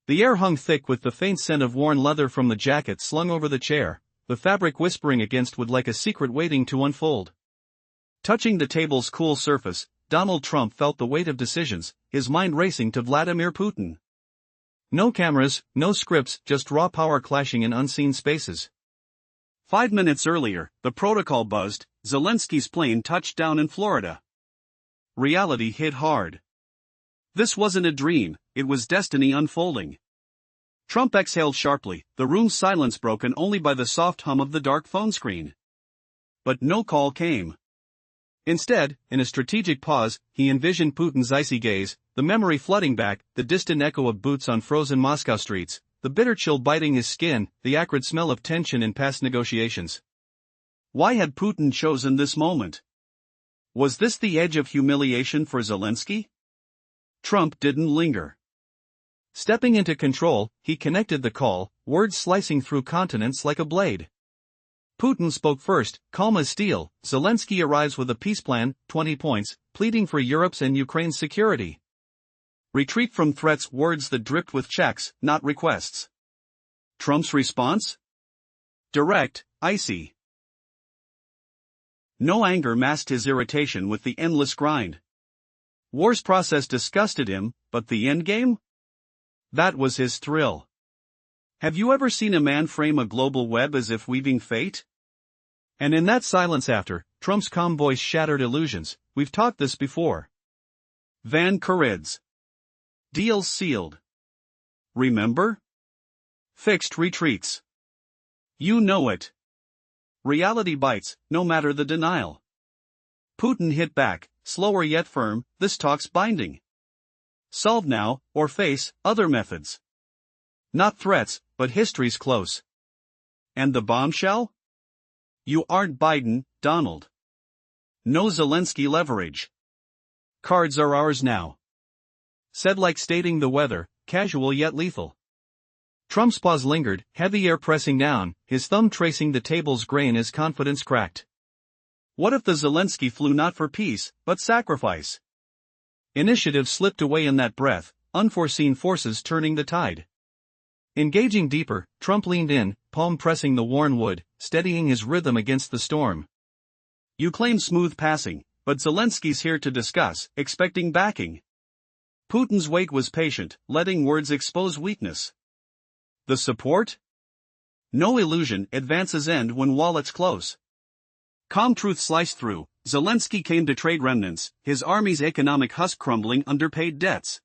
The air hung thick with the faint scent of worn leather from the jacket slung over the chair, the fabric whispering against wood like a secret waiting to unfold. Touching the table's cool surface, Donald Trump felt the weight of decisions, his mind racing to Vladimir Putin. No cameras, no scripts, just raw power clashing in unseen spaces. 5 minutes earlier, the protocol buzzed, Zelensky's plane touched down in Florida. Reality hit hard. This wasn't a dream, it was destiny unfolding. Trump exhaled sharply, the room's silence broken only by the soft hum of the dark phone screen. But no call came. Instead, in a strategic pause, he envisioned Putin's icy gaze, the memory flooding back, the distant echo of boots on frozen Moscow streets, the bitter chill biting his skin, the acrid smell of tension in past negotiations. Why had Putin chosen this moment? Was this the edge of humiliation for Zelensky? Trump didn't linger. Stepping into control, he connected the call, words slicing through continents like a blade. Putin spoke first, calm as steel. Zelensky arrives with a peace plan, 20 points, pleading for Europe's and Ukraine's security. Retreat from threats, words that dripped with checks, not requests. Trump's response? Direct, icy. No anger masked his irritation with the endless grind. War's process disgusted him, but the endgame? That was his thrill. Have you ever seen a man frame a global web as if weaving fate? And in that silence after, Trump's calm voice shattered illusions. We've talked this before. Van Carids. Deals sealed. Remember? Fixed retreats. You know it. Reality bites, no matter the denial. Putin hit back, slower yet firm, this talk's binding. Solve now, or face other methods. Not threats, but history's close. And the bombshell? You aren't Biden, Donald. No Zelensky leverage. Cards are ours now. Said like stating the weather, casual yet lethal. Trump's pause lingered, heavy air pressing down, his thumb tracing the table's grain as confidence cracked. What if the Zelensky flew not for peace, but sacrifice? Initiative slipped away in that breath, unforeseen forces turning the tide. Engaging deeper, Trump leaned in, palm pressing the worn wood, steadying his rhythm against the storm. You claim smooth passing, but Zelensky's here to discuss, expecting backing. Putin's wait was patient, letting words expose weakness. The support? No illusion, advances end when wallets close. Calm truth sliced through, Zelensky came to trade remnants, his army's economic husk crumbling under paid debts.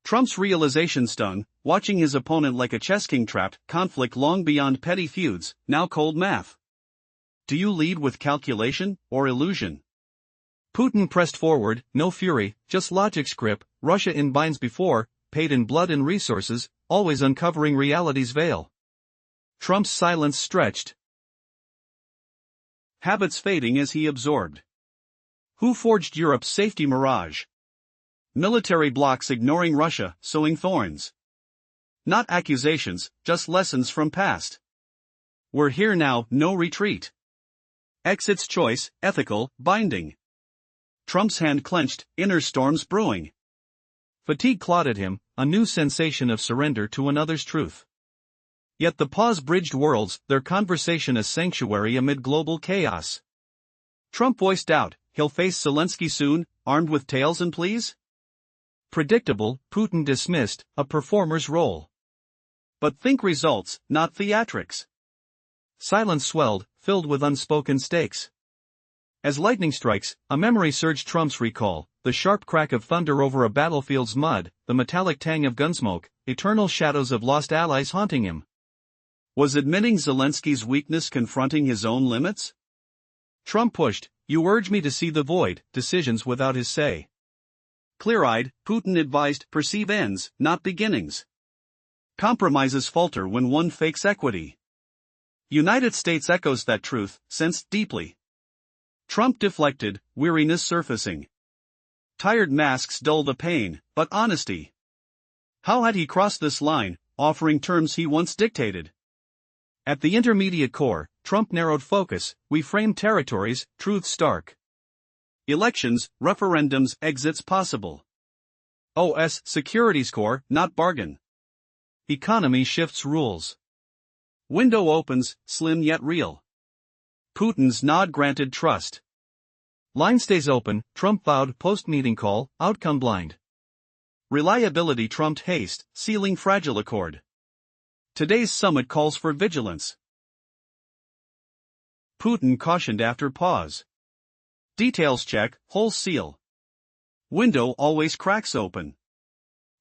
Trump's realization stung, watching his opponent like a chess king trapped, conflict long beyond petty feuds, now cold math. Do you lead with calculation, or illusion? Putin pressed forward, no fury, just logic's grip, Russia in binds before, paid in blood and resources, always uncovering reality's veil. Trump's silence stretched. Habits fading as he absorbed. Who forged Europe's safety mirage? Military blocs ignoring Russia, sowing thorns. Not accusations, just lessons from past. We're here now, no retreat. Exit's choice, ethical, binding. Trump's hand clenched, inner storms brewing. Fatigue clawed at him, a new sensation of surrender to another's truth. Yet the pause bridged worlds, their conversation a sanctuary amid global chaos. Trump voiced out, he'll face Zelensky soon, armed with tales and pleas? Predictable, Putin dismissed, a performer's role. But think results, not theatrics. Silence swelled, filled with unspoken stakes. As lightning strikes, a memory surged Trump's recall, the sharp crack of thunder over a battlefield's mud, the metallic tang of gunsmoke, eternal shadows of lost allies haunting him. Was admitting Zelensky's weakness confronting his own limits? Trump pushed, you urge me to see the void, decisions without his say. Clear-eyed, Putin advised, perceive ends, not beginnings. Compromises falter when one fakes equity. United States echoes that truth, sensed deeply. Trump deflected, weariness surfacing. Tired masks dull the pain, but honesty. How had he crossed this line, offering terms he once dictated? At the intermediate core, Trump narrowed focus, we framed territories, truths stark. Elections, referendums, exits possible. OS, securities core, not bargain. Economy shifts rules. Window opens, slim yet real. Putin's nod granted trust. Line stays open, Trump vowed post-meeting call, outcome blind. Reliability trumped haste, sealing fragile accord. Today's summit calls for vigilance. Putin cautioned after pause. Details check, holes seal. Window always cracks open.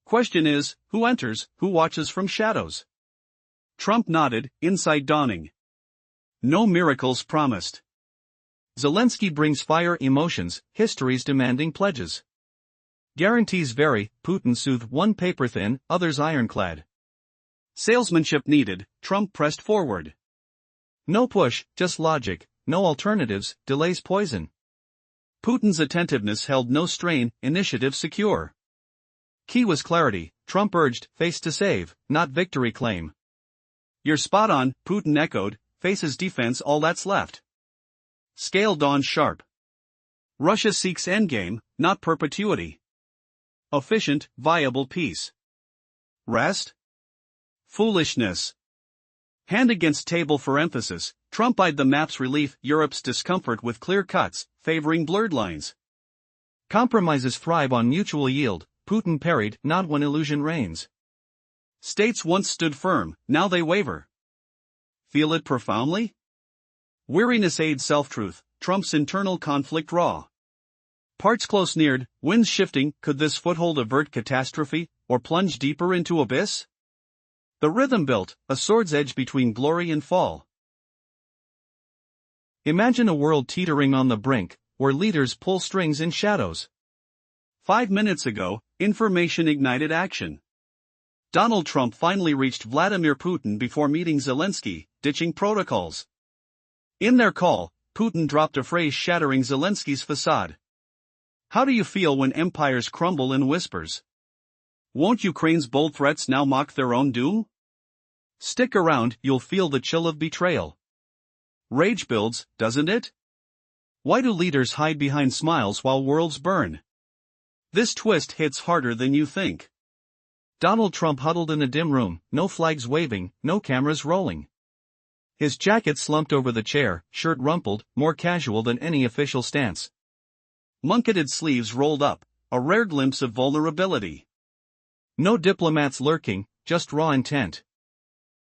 Question is, who enters, who watches from shadows? Trump nodded, insight dawning. No miracles promised. Zelensky brings fire emotions, histories demanding pledges. Guarantees vary, Putin soothed one paper thin, others ironclad. Salesmanship needed, Trump pressed forward. No push, just logic, no alternatives, delays poison. Putin's attentiveness held no strain, initiative secure. Key was clarity, Trump urged, face to save, not victory claim. You're spot on, Putin echoed, faces defense all that's left. Scale dawned sharp. Russia seeks endgame, not perpetuity. Efficient, viable peace. Rest? Foolishness. Hand against table for emphasis, Trump eyed the map's relief, Europe's discomfort with clear cuts, favoring blurred lines. Compromises thrive on mutual yield, Putin parried, not when illusion reigns. States once stood firm, now they waver. Feel it profoundly? Weariness aids self-truth, Trump's internal conflict raw. Parts close neared, winds shifting, could this foothold avert catastrophe, or plunge deeper into abyss? The rhythm built, a sword's edge between glory and fall. Imagine a world teetering on the brink, where leaders pull strings in shadows. 5 minutes ago, information ignited action. Donald Trump finally reached Vladimir Putin before meeting Zelensky, ditching protocols. In their call, Putin dropped a phrase shattering Zelensky's facade. How do you feel when empires crumble in whispers? Won't Ukraine's bold threats now mock their own doom? Stick around, you'll feel the chill of betrayal. Rage builds, doesn't it? Why do leaders hide behind smiles while worlds burn? This twist hits harder than you think. Donald Trump huddled in a dim room, no flags waving, no cameras rolling. His jacket slumped over the chair, shirt rumpled, more casual than any official stance. Munketed sleeves rolled up, a rare glimpse of vulnerability. No diplomats lurking, just raw intent.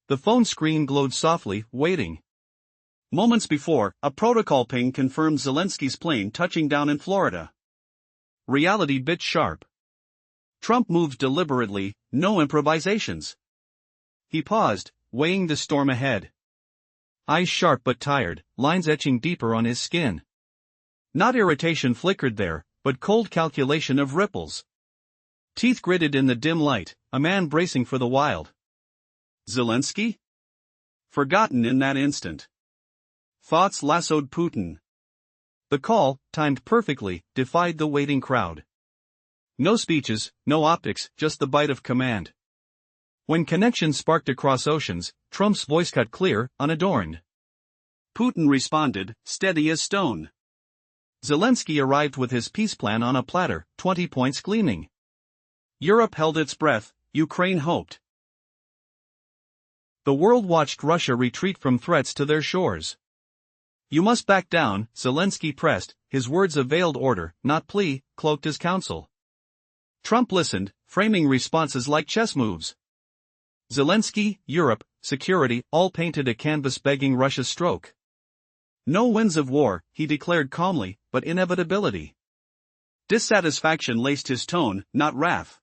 The phone screen glowed softly, waiting. Moments before, a protocol ping confirmed Zelensky's plane touching down in Florida. Reality bit sharp. Trump moved deliberately, no improvisations. He paused, weighing the storm ahead. Eyes sharp but tired, lines etching deeper on his skin. Not irritation flickered there, but cold calculation of ripples. Teeth gritted in the dim light, a man bracing for the wild. Zelensky? Forgotten in that instant. Thoughts lassoed Putin. The call, timed perfectly, defied the waiting crowd. No speeches, no optics, just the bite of command. When connection sparked across oceans, Trump's voice cut clear, unadorned. Putin responded, steady as stone. Zelensky arrived with his peace plan on a platter, 20 points gleaming. Europe held its breath, Ukraine hoped. The world watched Russia retreat from threats to their shores. You must back down, Zelensky pressed, his words a veiled order, not plea, cloaked as counsel. Trump listened, framing responses like chess moves. Zelensky, Europe, security, all painted a canvas begging Russia's stroke. No winds of war, he declared calmly, but inevitability. Dissatisfaction laced his tone, not wrath.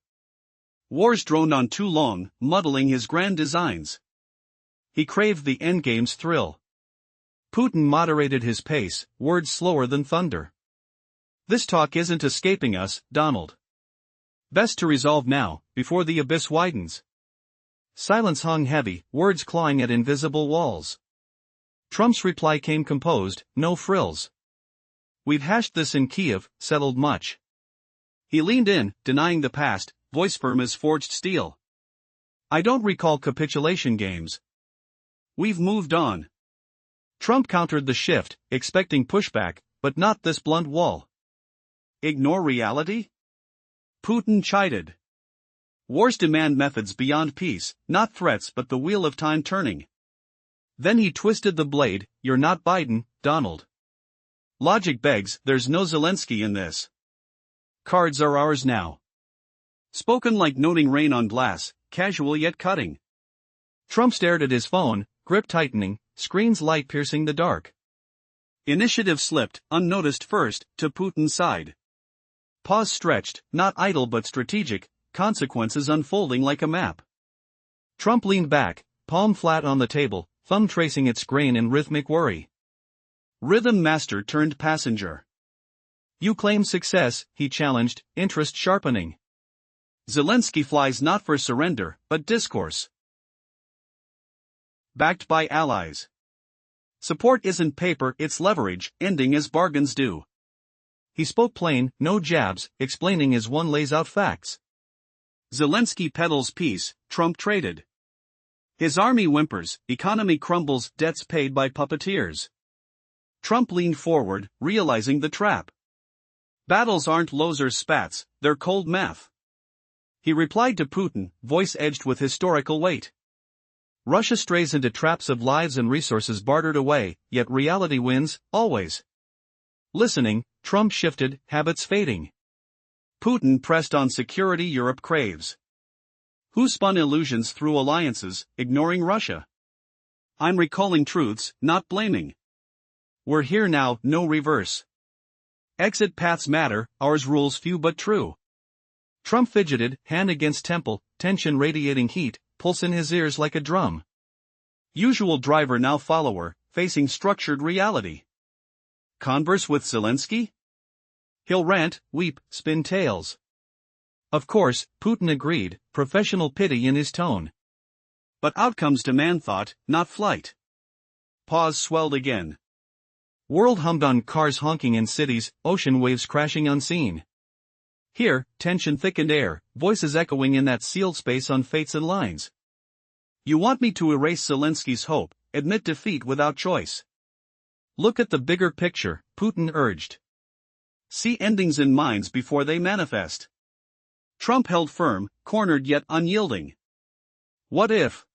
Wars droned on too long, muddling his grand designs. He craved the endgame's thrill. Putin moderated his pace, words slower than thunder. This talk isn't escaping us, Donald. Best to resolve now, before the abyss widens. Silence hung heavy, words clawing at invisible walls. Trump's reply came composed, no frills. We've hashed this in Kiev, settled much. He leaned in, denying the past, voice firm as forged steel. I don't recall capitulation games. We've moved on. Trump countered the shift, expecting pushback, but not this blunt wall. Ignore reality? Putin chided. Wars demand methods beyond peace, not threats but the wheel of time turning. Then he twisted the blade, you're not Biden, Donald. Logic begs, there's no Zelensky in this. Cards are ours now. Spoken like noting rain on glass, casual yet cutting. Trump stared at his phone, grip tightening, screen's light piercing the dark. Initiative slipped, unnoticed first, to Putin's side. Pause stretched, not idle but strategic, consequences unfolding like a map. Trump leaned back, palm flat on the table, thumb tracing its grain in rhythmic worry. Rhythm master turned passenger. You claim success, he challenged, interest sharpening. Zelensky flies not for surrender, but discourse. Backed by allies. Support isn't paper, it's leverage, ending as bargains do. He spoke plain, no jabs, explaining as one lays out facts. Zelensky peddles peace, Trump traded. His army whimpers, economy crumbles, debts paid by puppeteers. Trump leaned forward, realizing the trap. Battles aren't losers' spats, they're cold math. He replied to Putin, voice edged with historical weight. Russia strays into traps of lives and resources bartered away, yet reality wins, always. Listening, Trump shifted, habits fading. Putin pressed on security Europe craves. Who spun illusions through alliances, ignoring Russia? I'm recalling truths, not blaming. We're here now, no reverse. Exit paths matter, ours rules few but true. Trump fidgeted, hand against temple, tension radiating heat, pulse in his ears like a drum. Usual driver now follower, facing structured reality. Converse with Zelensky? He'll rant, weep, spin tales. Of course, Putin agreed, professional pity in his tone. But outcomes demand thought, not flight. Pause swelled again. World hummed on cars honking in cities, ocean waves crashing unseen. Here, tension thickened air, voices echoing in that sealed space on fates and lines. You want me to erase Zelensky's hope, admit defeat without choice. Look at the bigger picture, Putin urged. See endings in minds before they manifest. Trump held firm, cornered yet unyielding. What if?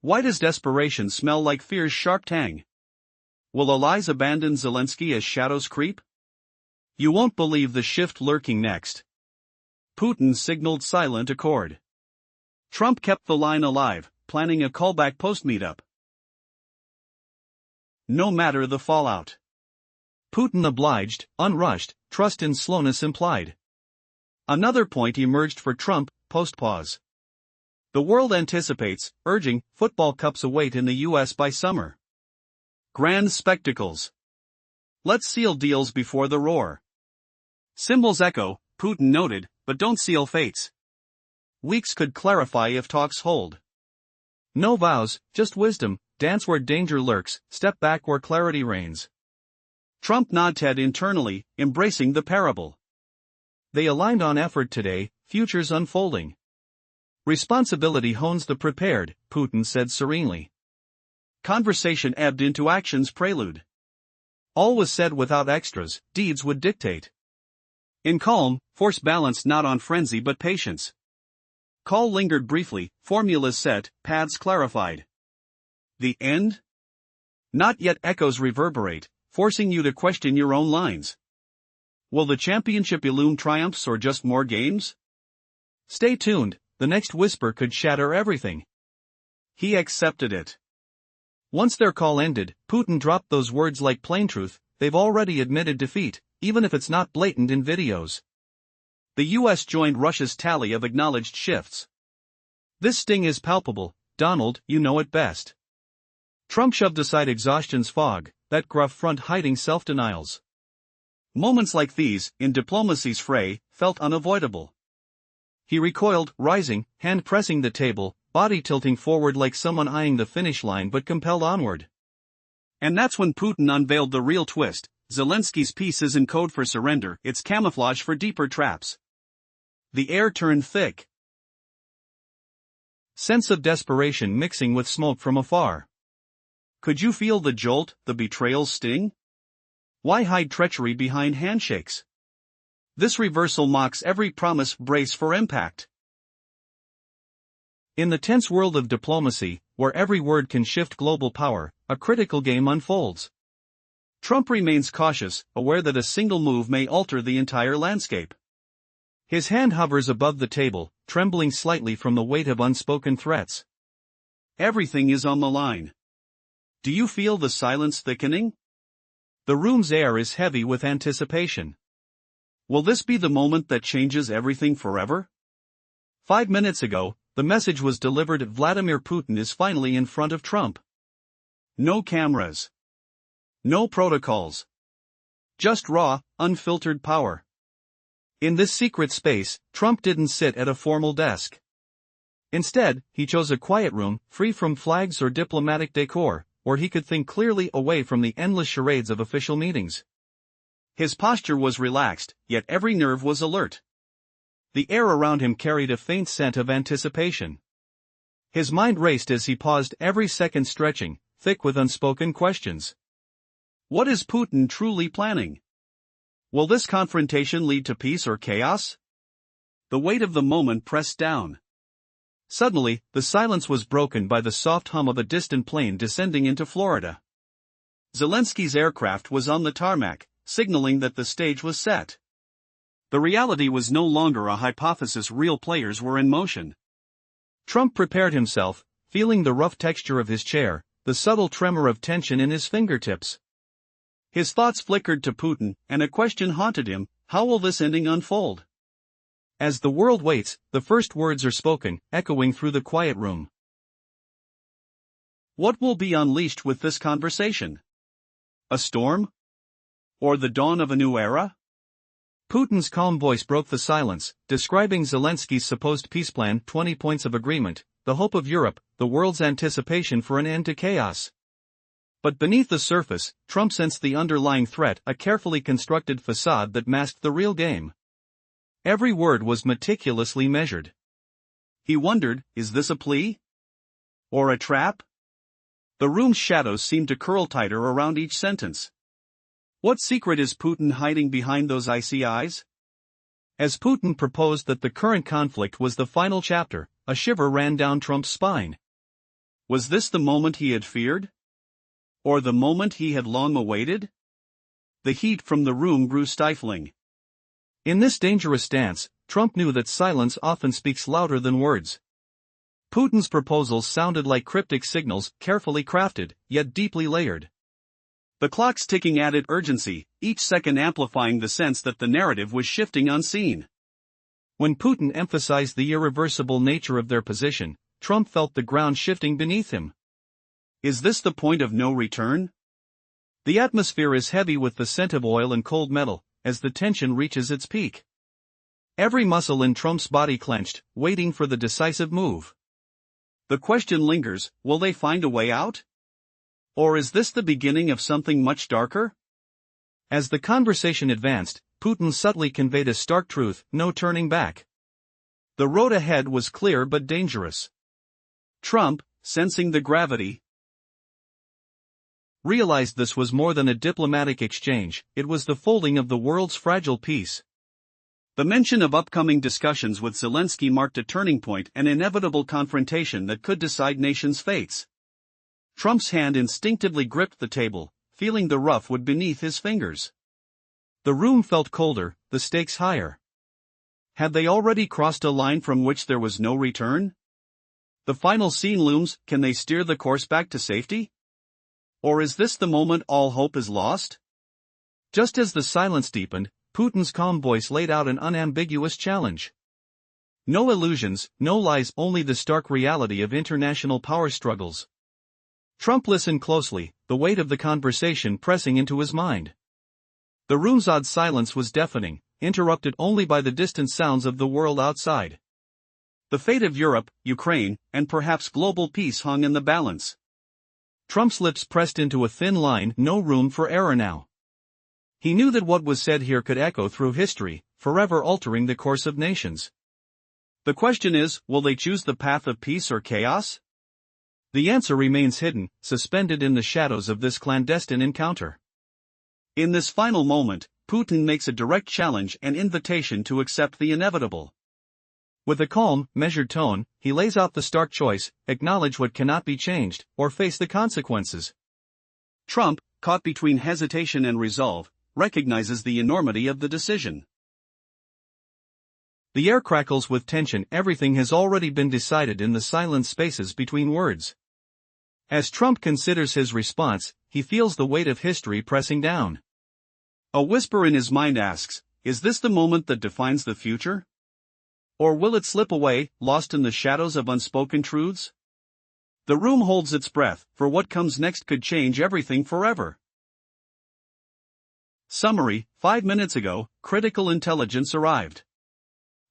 Why does desperation smell like fear's sharp tang? Will allies abandon Zelensky as shadows creep? You won't believe the shift lurking next. Putin signaled silent accord. Trump kept the line alive, planning a callback post-meetup. No matter the fallout. Putin obliged, unrushed, trust in slowness implied. Another point emerged for Trump, post-pause. The world anticipates, urging, football cups await in the US by summer. Grand spectacles. Let's seal deals before the roar. Symbols echo, Putin noted, but don't seal fates. Weeks could clarify if talks hold. No vows, just wisdom, dance where danger lurks, step back where clarity reigns. Trump nodded internally, embracing the parable. They aligned on effort today, futures unfolding. Responsibility hones the prepared, Putin said serenely. Conversation ebbed into action's prelude. All was said without extras, deeds would dictate. In calm, force balanced not on frenzy but patience. Call lingered briefly, formulas set, paths clarified. The end? Not yet, echoes reverberate, forcing you to question your own lines. Will the championship illume triumphs or just more games? Stay tuned, the next whisper could shatter everything. He accepted it. Once their call ended, Putin dropped those words like plain truth, they've already admitted defeat, even if it's not blatant in videos. The US joined Russia's tally of acknowledged shifts. This sting is palpable, Donald, you know it best. Trump shoved aside exhaustion's fog, that gruff front hiding self-denials. Moments like these, in diplomacy's fray, felt unavoidable. He recoiled, rising, hand pressing the table, body tilting forward like someone eyeing the finish line but compelled onward. And that's when Putin unveiled the real twist. Zelensky's peace isn't code for surrender, it's camouflage for deeper traps. The air turned thick. Sense of desperation mixing with smoke from afar. Could you feel the jolt, the betrayal's sting? Why hide treachery behind handshakes? This reversal mocks every promise, brace for impact. In the tense world of diplomacy, where every word can shift global power, a critical game unfolds. Trump remains cautious, aware that a single move may alter the entire landscape. His hand hovers above the table, trembling slightly from the weight of unspoken threats. Everything is on the line. Do you feel the silence thickening? The room's air is heavy with anticipation. Will this be the moment that changes everything forever? 5 minutes ago, the message was delivered: Vladimir Putin is finally in front of Trump. No cameras. No protocols. Just raw, unfiltered power. In this secret space, Trump didn't sit at a formal desk. Instead, he chose a quiet room, free from flags or diplomatic decor, where he could think clearly away from the endless charades of official meetings. His posture was relaxed, yet every nerve was alert. The air around him carried a faint scent of anticipation. His mind raced as he paused, every second stretching, thick with unspoken questions. What is Putin truly planning? Will this confrontation lead to peace or chaos? The weight of the moment pressed down. Suddenly, the silence was broken by the soft hum of a distant plane descending into Florida. Zelensky's aircraft was on the tarmac, signaling that the stage was set. The reality was no longer a hypothesis, real players were in motion. Trump prepared himself, feeling the rough texture of his chair, the subtle tremor of tension in his fingertips. His thoughts flickered to Putin, and a question haunted him: how will this ending unfold? As the world waits, the first words are spoken, echoing through the quiet room. What will be unleashed with this conversation? A storm? Or the dawn of a new era? Putin's calm voice broke the silence, describing Zelensky's supposed peace plan: 20 points of agreement, the hope of Europe, the world's anticipation for an end to chaos. But beneath the surface, Trump sensed the underlying threat, a carefully constructed facade that masked the real game. Every word was meticulously measured. He wondered, is this a plea? Or a trap? The room's shadows seemed to curl tighter around each sentence. What secret is Putin hiding behind those icy eyes? As Putin proposed that the current conflict was the final chapter, a shiver ran down Trump's spine. Was this the moment he had feared? Or the moment he had long awaited? The heat from the room grew stifling. In this dangerous dance, Trump knew that silence often speaks louder than words. Putin's proposals sounded like cryptic signals, carefully crafted, yet deeply layered. The clock's ticking added urgency, each second amplifying the sense that the narrative was shifting unseen. When Putin emphasized the irreversible nature of their position, Trump felt the ground shifting beneath him. Is this the point of no return? The atmosphere is heavy with the scent of oil and cold metal, as the tension reaches its peak. Every muscle in Trump's body clenched, waiting for the decisive move. The question lingers, will they find a way out? Or is this the beginning of something much darker? As the conversation advanced, Putin subtly conveyed a stark truth: no turning back. The road ahead was clear but dangerous. Trump, sensing the gravity, realized this was more than a diplomatic exchange, it was the folding of the world's fragile peace. The mention of upcoming discussions with Zelensky marked a turning point, an inevitable confrontation that could decide nations' fates. Trump's hand instinctively gripped the table, feeling the rough wood beneath his fingers. The room felt colder, the stakes higher. Had they already crossed a line from which there was no return? The final scene looms. Can they steer the course back to safety? Or is this the moment all hope is lost? Just as the silence deepened, Putin's calm voice laid out an unambiguous challenge. No illusions, no lies, only the stark reality of international power struggles. Trump listened closely, the weight of the conversation pressing into his mind. The room's odd silence was deafening, interrupted only by the distant sounds of the world outside. The fate of Europe, Ukraine, and perhaps global peace hung in the balance. Trump's lips pressed into a thin line, no room for error now. He knew that what was said here could echo through history, forever altering the course of nations. The question is, will they choose the path of peace or chaos? The answer remains hidden, suspended in the shadows of this clandestine encounter. In this final moment, Putin makes a direct challenge, an invitation to accept the inevitable. With a calm, measured tone, he lays out the stark choice: acknowledge what cannot be changed, or face the consequences. Trump, caught between hesitation and resolve, recognizes the enormity of the decision. The air crackles with tension. Everything has already been decided in the silent spaces between words. As Trump considers his response, he feels the weight of history pressing down. A whisper in his mind asks, is this the moment that defines the future? Or will it slip away, lost in the shadows of unspoken truths? The room holds its breath, for what comes next could change everything forever. Summary: 5 minutes ago, critical intelligence arrived.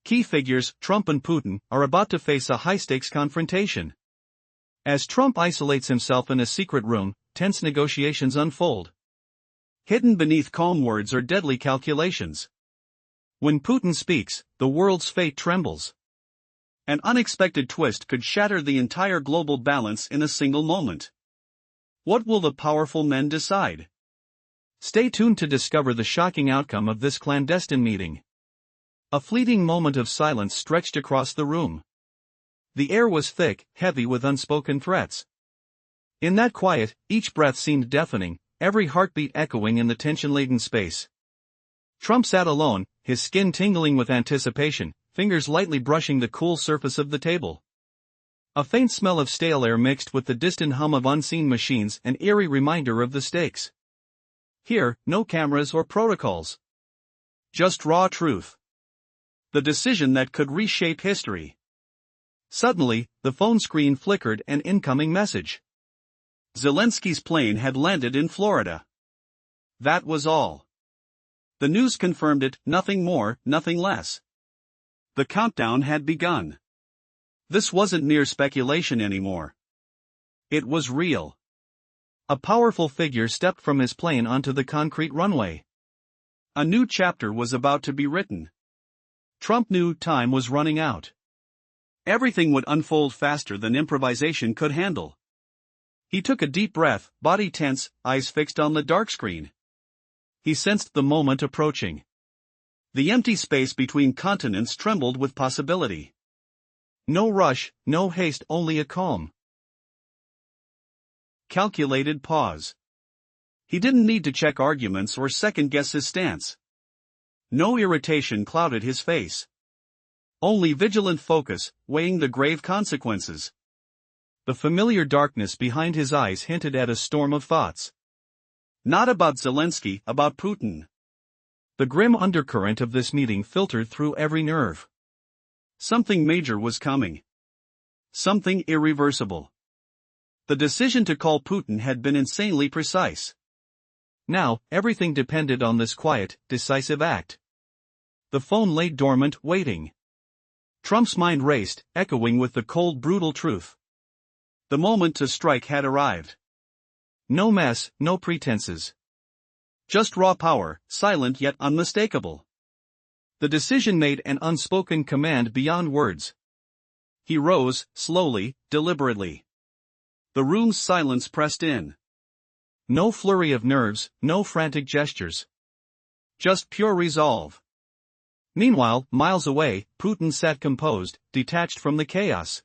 Key figures, Trump and Putin, are about to face a high-stakes confrontation. As Trump isolates himself in a secret room, tense negotiations unfold. Hidden beneath calm words are deadly calculations. When Putin speaks, the world's fate trembles. An unexpected twist could shatter the entire global balance in a single moment. What will the powerful men decide? Stay tuned to discover the shocking outcome of this clandestine meeting. A fleeting moment of silence stretched across the room. The air was thick, heavy with unspoken threats. In that quiet, each breath seemed deafening, every heartbeat echoing in the tension-laden space. Trump sat alone, his skin tingling with anticipation, fingers lightly brushing the cool surface of the table. A faint smell of stale air mixed with the distant hum of unseen machines, an eerie reminder of the stakes. Here, no cameras or protocols. Just raw truth. The decision that could reshape history. Suddenly, the phone screen flickered, an incoming message. Zelensky's plane had landed in Florida. That was all. The news confirmed it, nothing more, nothing less. The countdown had begun. This wasn't mere speculation anymore. It was real. A powerful figure stepped from his plane onto the concrete runway. A new chapter was about to be written. Trump knew time was running out. Everything would unfold faster than improvisation could handle. He took a deep breath, body tense, eyes fixed on the dark screen. He sensed the moment approaching. The empty space between continents trembled with possibility. No rush, no haste, only a calm, calculated pause. He didn't need to check arguments or second-guess his stance. No irritation clouded his face. Only vigilant focus, weighing the grave consequences. The familiar darkness behind his eyes hinted at a storm of thoughts. Not about Zelensky, about Putin. The grim undercurrent of this meeting filtered through every nerve. Something major was coming. Something irreversible. The decision to call Putin had been insanely precise. Now, everything depended on this quiet, decisive act. The phone lay dormant, waiting. Trump's mind raced, echoing with the cold, brutal truth. The moment to strike had arrived. No mess, no pretenses. Just raw power, silent yet unmistakable. The decision made an unspoken command beyond words. He rose, slowly, deliberately. The room's silence pressed in. No flurry of nerves, no frantic gestures. Just pure resolve. Meanwhile, miles away, Putin sat composed, detached from the chaos.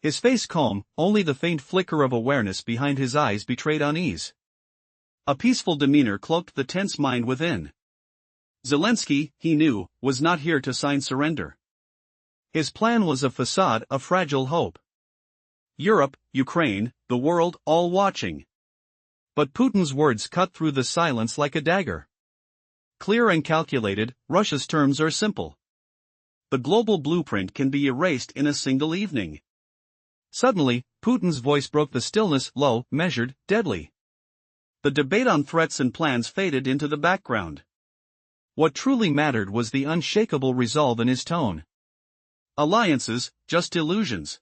His face calm, only the faint flicker of awareness behind his eyes betrayed unease. A peaceful demeanor cloaked the tense mind within. Zelensky, he knew, was not here to sign surrender. His plan was a facade, a fragile hope. Europe, Ukraine, the world, all watching. But Putin's words cut through the silence like a dagger. Clear and calculated, Russia's terms are simple. The global blueprint can be erased in a single evening. Suddenly, Putin's voice broke the stillness, low, measured, deadly. The debate on threats and plans faded into the background. What truly mattered was the unshakable resolve in his tone. Alliances, just illusions.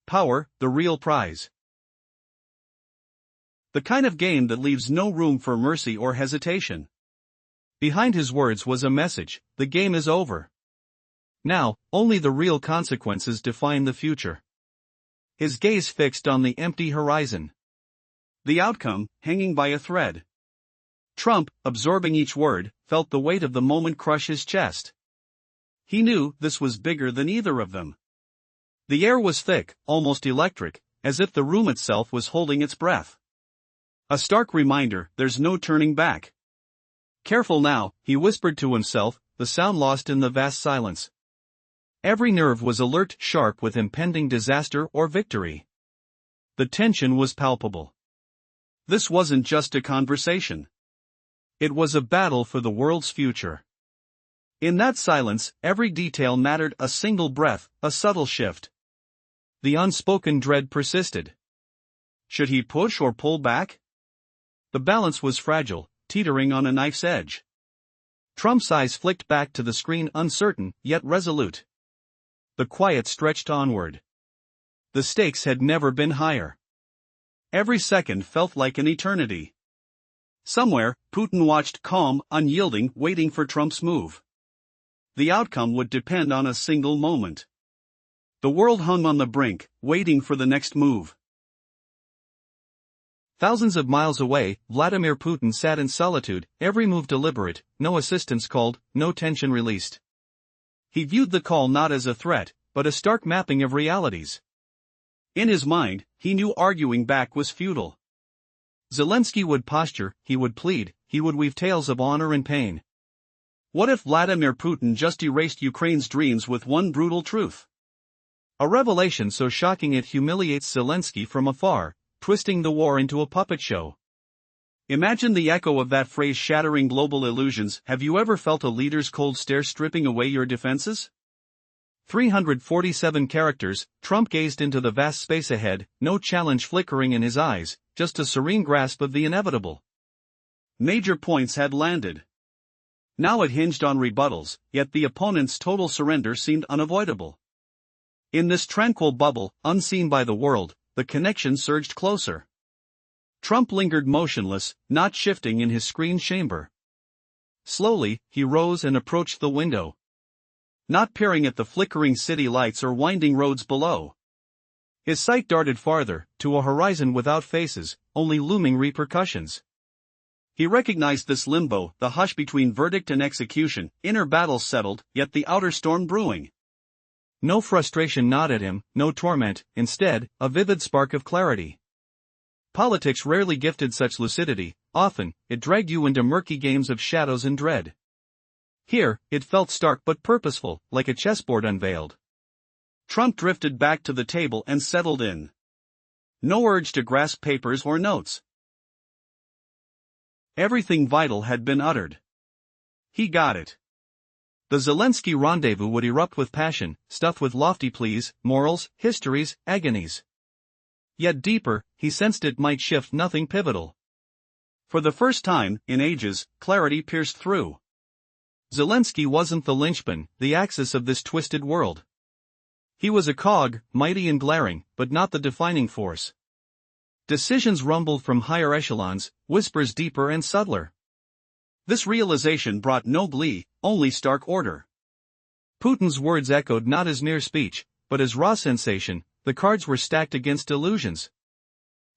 Power, the real prize. The kind of game that leaves no room for mercy or hesitation. Behind his words was a message: the game is over. Now, only the real consequences define the future. His gaze fixed on the empty horizon. The outcome, hanging by a thread. Trump, absorbing each word, felt the weight of the moment crush his chest. He knew this was bigger than either of them. The air was thick, almost electric, as if the room itself was holding its breath. A stark reminder, there's no turning back. Careful now, he whispered to himself, the sound lost in the vast silence. Every nerve was alert, sharp with impending disaster or victory. The tension was palpable. This wasn't just a conversation. It was a battle for the world's future. In that silence, every detail mattered: a single breath, a subtle shift. The unspoken dread persisted. Should he push or pull back? The balance was fragile, teetering on a knife's edge. Trump's eyes flicked back to the screen, uncertain, yet resolute. The quiet stretched onward. The stakes had never been higher. Every second felt like an eternity. Somewhere, Putin watched, calm, unyielding, waiting for Trump's move. The outcome would depend on a single moment. The world hung on the brink, waiting for the next move. Thousands of miles away, Vladimir Putin sat in solitude, every move deliberate, no assistance called, no tension released. He viewed the call not as a threat, but a stark mapping of realities. In his mind, he knew arguing back was futile. Zelensky would posture, he would plead, he would weave tales of honor and pain. What if Vladimir Putin just erased Ukraine's dreams with one brutal truth? A revelation so shocking it humiliates Zelensky from afar, twisting the war into a puppet show. Imagine the echo of that phrase shattering global illusions. Have you ever felt a leader's cold stare stripping away your defenses? 347 characters, Trump gazed into the vast space ahead, no challenge flickering in his eyes, just a serene grasp of the inevitable. Major points had landed. Now it hinged on rebuttals, yet the opponent's total surrender seemed unavoidable. In this tranquil bubble, unseen by the world, the connection surged closer. Trump lingered motionless, not shifting in his screen chamber. Slowly, he rose and approached the window. Not peering at the flickering city lights or winding roads below. His sight darted farther, to a horizon without faces, only looming repercussions. He recognized this limbo, the hush between verdict and execution, inner battles settled, yet the outer storm brewing. No frustration gnawed at him, no torment, instead, a vivid spark of clarity. Politics rarely gifted such lucidity, often, it dragged you into murky games of shadows and dread. Here, it felt stark but purposeful, like a chessboard unveiled. Trump drifted back to the table and settled in. No urge to grasp papers or notes. Everything vital had been uttered. He got it. The Zelensky rendezvous would erupt with passion, stuffed with lofty pleas, morals, histories, agonies. Yet deeper, he sensed it might shift nothing pivotal. For the first time, in ages, clarity pierced through. Zelensky wasn't the linchpin, the axis of this twisted world. He was a cog, mighty and glaring, but not the defining force. Decisions rumbled from higher echelons, whispers deeper and subtler. This realization brought no glee, only stark order. Putin's words echoed not as mere speech, but as raw sensation. The cards were stacked against illusions.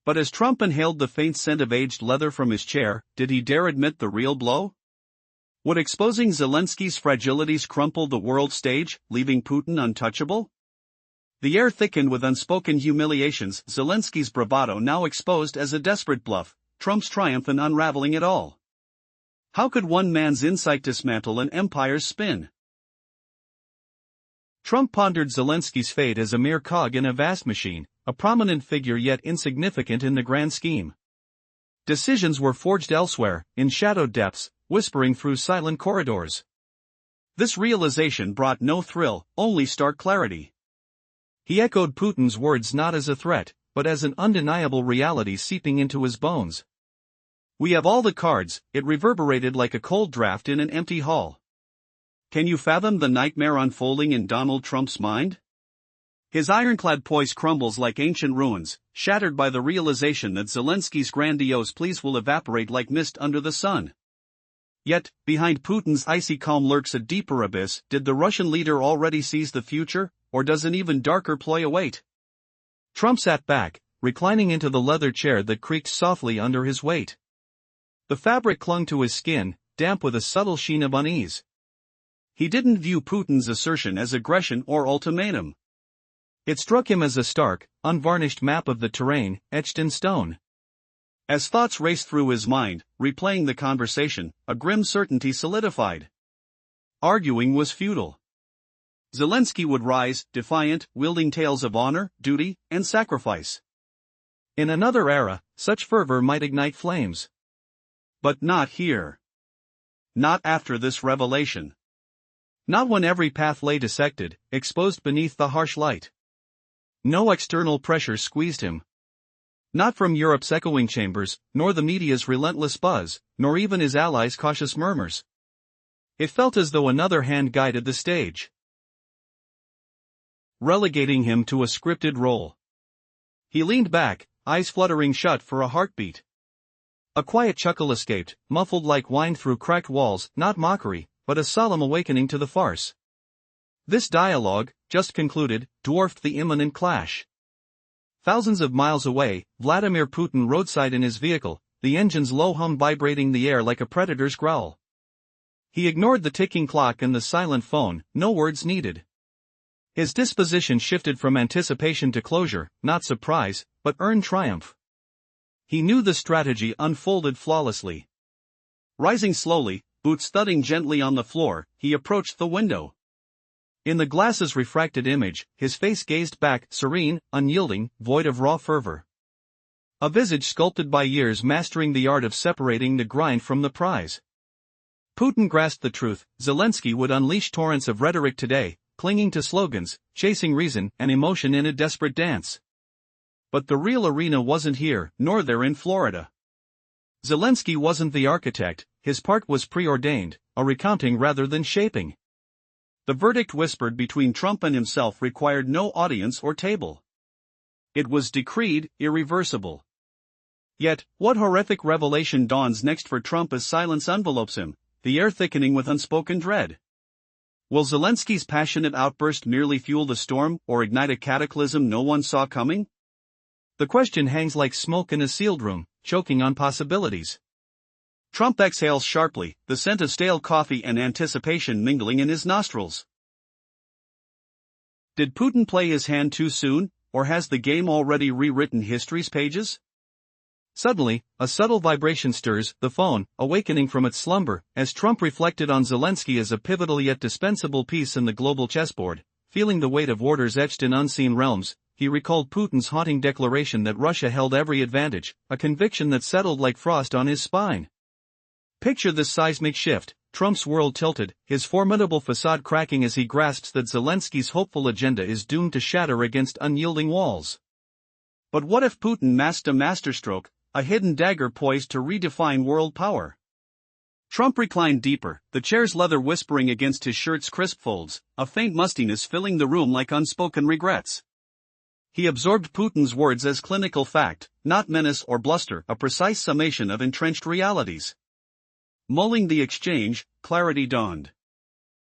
But as Trump inhaled the faint scent of aged leather from his chair, did he dare admit the real blow? Would exposing Zelensky's fragilities crumple the world stage, leaving Putin untouchable? The air thickened with unspoken humiliations, Zelensky's bravado now exposed as a desperate bluff, Trump's triumph in unraveling it all. How could one man's insight dismantle an empire's spin? Trump pondered Zelensky's fate as a mere cog in a vast machine, a prominent figure yet insignificant in the grand scheme. Decisions were forged elsewhere, in shadowed depths, whispering through silent corridors. This realization brought no thrill, only stark clarity. He echoed Putin's words not as a threat, but as an undeniable reality seeping into his bones. "We have all the cards," it reverberated like a cold draft in an empty hall. Can you fathom the nightmare unfolding in Donald Trump's mind? His ironclad poise crumbles like ancient ruins, shattered by the realization that Zelensky's grandiose pleas will evaporate like mist under the sun. Yet, behind Putin's icy calm lurks a deeper abyss. Did the Russian leader already seize the future, or does an even darker ploy await? Trump sat back, reclining into the leather chair that creaked softly under his weight. The fabric clung to his skin, damp with a subtle sheen of unease. He didn't view Putin's assertion as aggression or ultimatum. It struck him as a stark, unvarnished map of the terrain, etched in stone. As thoughts raced through his mind, replaying the conversation, a grim certainty solidified. Arguing was futile. Zelensky would rise, defiant, wielding tales of honor, duty, and sacrifice. In another era, such fervor might ignite flames. But not here. Not after this revelation. Not when every path lay dissected, exposed beneath the harsh light. No external pressure squeezed him. Not from Europe's echoing chambers, nor the media's relentless buzz, nor even his allies' cautious murmurs. It felt as though another hand guided the stage, relegating him to a scripted role. He leaned back, eyes fluttering shut for a heartbeat. A quiet chuckle escaped, muffled like wine through cracked walls, not mockery, but a solemn awakening to the farce. This dialogue, just concluded, dwarfed the imminent clash. Thousands of miles away, Vladimir Putin roadside in his vehicle, the engine's low hum vibrating the air like a predator's growl. He ignored the ticking clock and the silent phone, no words needed. His disposition shifted from anticipation to closure, not surprise, but earned triumph. He knew the strategy unfolded flawlessly. Rising slowly, boots thudding gently on the floor, he approached the window. In the glass's refracted image, his face gazed back, serene, unyielding, void of raw fervor. A visage sculpted by years mastering the art of separating the grind from the prize. Putin grasped the truth. Zelensky would unleash torrents of rhetoric today, clinging to slogans, chasing reason and emotion in a desperate dance. But the real arena wasn't here, nor there in Florida. Zelensky wasn't the architect, his part was preordained, a recounting rather than shaping. The verdict whispered between Trump and himself required no audience or table. It was decreed, irreversible. Yet, what horrific revelation dawns next for Trump as silence envelopes him, the air thickening with unspoken dread? Will Zelensky's passionate outburst merely fuel the storm or ignite a cataclysm no one saw coming? The question hangs like smoke in a sealed room, choking on possibilities. Trump exhales sharply, the scent of stale coffee and anticipation mingling in his nostrils. Did Putin play his hand too soon, or has the game already rewritten history's pages? Suddenly, a subtle vibration stirs the phone, awakening from its slumber, as Trump reflected on Zelensky as a pivotal yet dispensable piece in the global chessboard. Feeling the weight of orders etched in unseen realms, he recalled Putin's haunting declaration that Russia held every advantage, a conviction that settled like frost on his spine. Picture this seismic shift: Trump's world tilted, his formidable facade cracking as he grasps that Zelensky's hopeful agenda is doomed to shatter against unyielding walls. But what if Putin masked a masterstroke, a hidden dagger poised to redefine world power? Trump reclined deeper, the chair's leather whispering against his shirt's crisp folds, a faint mustiness filling the room like unspoken regrets. He absorbed Putin's words as clinical fact, not menace or bluster, a precise summation of entrenched realities. Mulling the exchange, clarity dawned.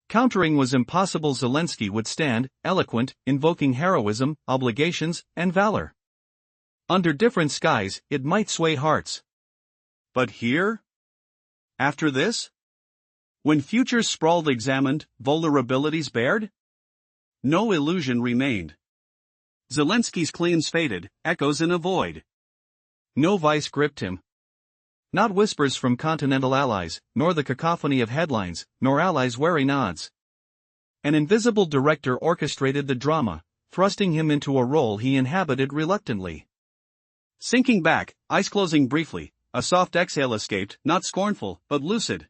Countering was impossible. Zelensky would stand, eloquent, invoking heroism, obligations, and valor. Under different skies, it might sway hearts. But here? After this? When futures sprawled examined, vulnerabilities bared? No illusion remained. Zelensky's claims faded, echoes in a void. No vice gripped him. Not whispers from continental allies, nor the cacophony of headlines, nor allies' wary nods. An invisible director orchestrated the drama, thrusting him into a role he inhabited reluctantly. Sinking back, eyes closing briefly, a soft exhale escaped, not scornful, but lucid.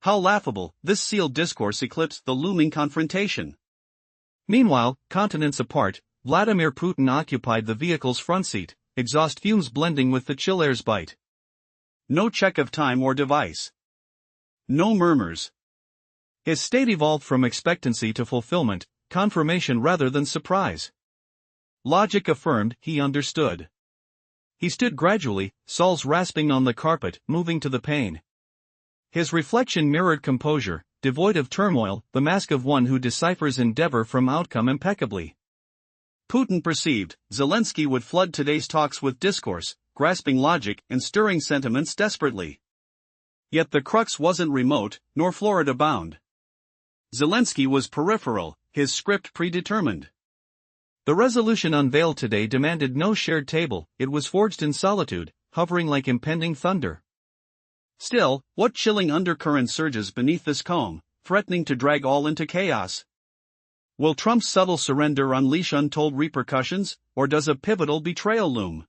How laughable, this sealed discourse eclipsed the looming confrontation. Meanwhile, continents apart, Vladimir Putin occupied the vehicle's front seat, exhaust fumes blending with the chill air's bite. No check of time or device. No murmurs. His state evolved from expectancy to fulfillment, confirmation rather than surprise. Logic affirmed, he understood. He stood gradually, soles rasping on the carpet, moving to the pane. His reflection mirrored composure, devoid of turmoil, the mask of one who deciphers endeavor from outcome impeccably. Putin perceived, Zelensky would flood today's talks with discourse, grasping logic and stirring sentiments desperately. Yet the crux wasn't remote, nor Florida-bound. Zelensky was peripheral, his script predetermined. The resolution unveiled today demanded no shared table, it was forged in solitude, hovering like impending thunder. Still, what chilling undercurrent surges beneath this calm, threatening to drag all into chaos? Will Trump's subtle surrender unleash untold repercussions, or does a pivotal betrayal loom?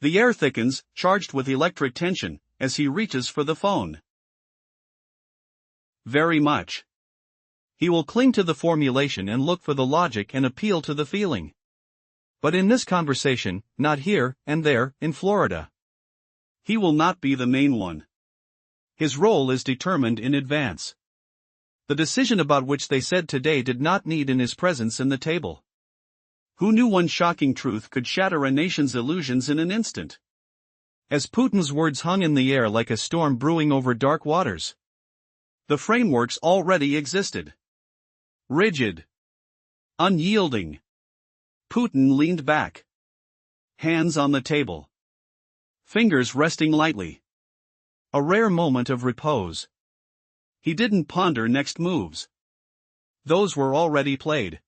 The air thickens, charged with electric tension, as he reaches for the phone. Very much. He will cling to the formulation and look for the logic and appeal to the feeling. But in this conversation, not here and there, in Florida. He will not be the main one. His role is determined in advance. The decision about which they said today did not need in his presence in the table. Who knew one shocking truth could shatter a nation's illusions in an instant? As Putin's words hung in the air like a storm brewing over dark waters. The frameworks already existed. Rigid. Unyielding. Putin leaned back. Hands on the table. Fingers resting lightly. A rare moment of repose. He didn't ponder next moves. Those were already played.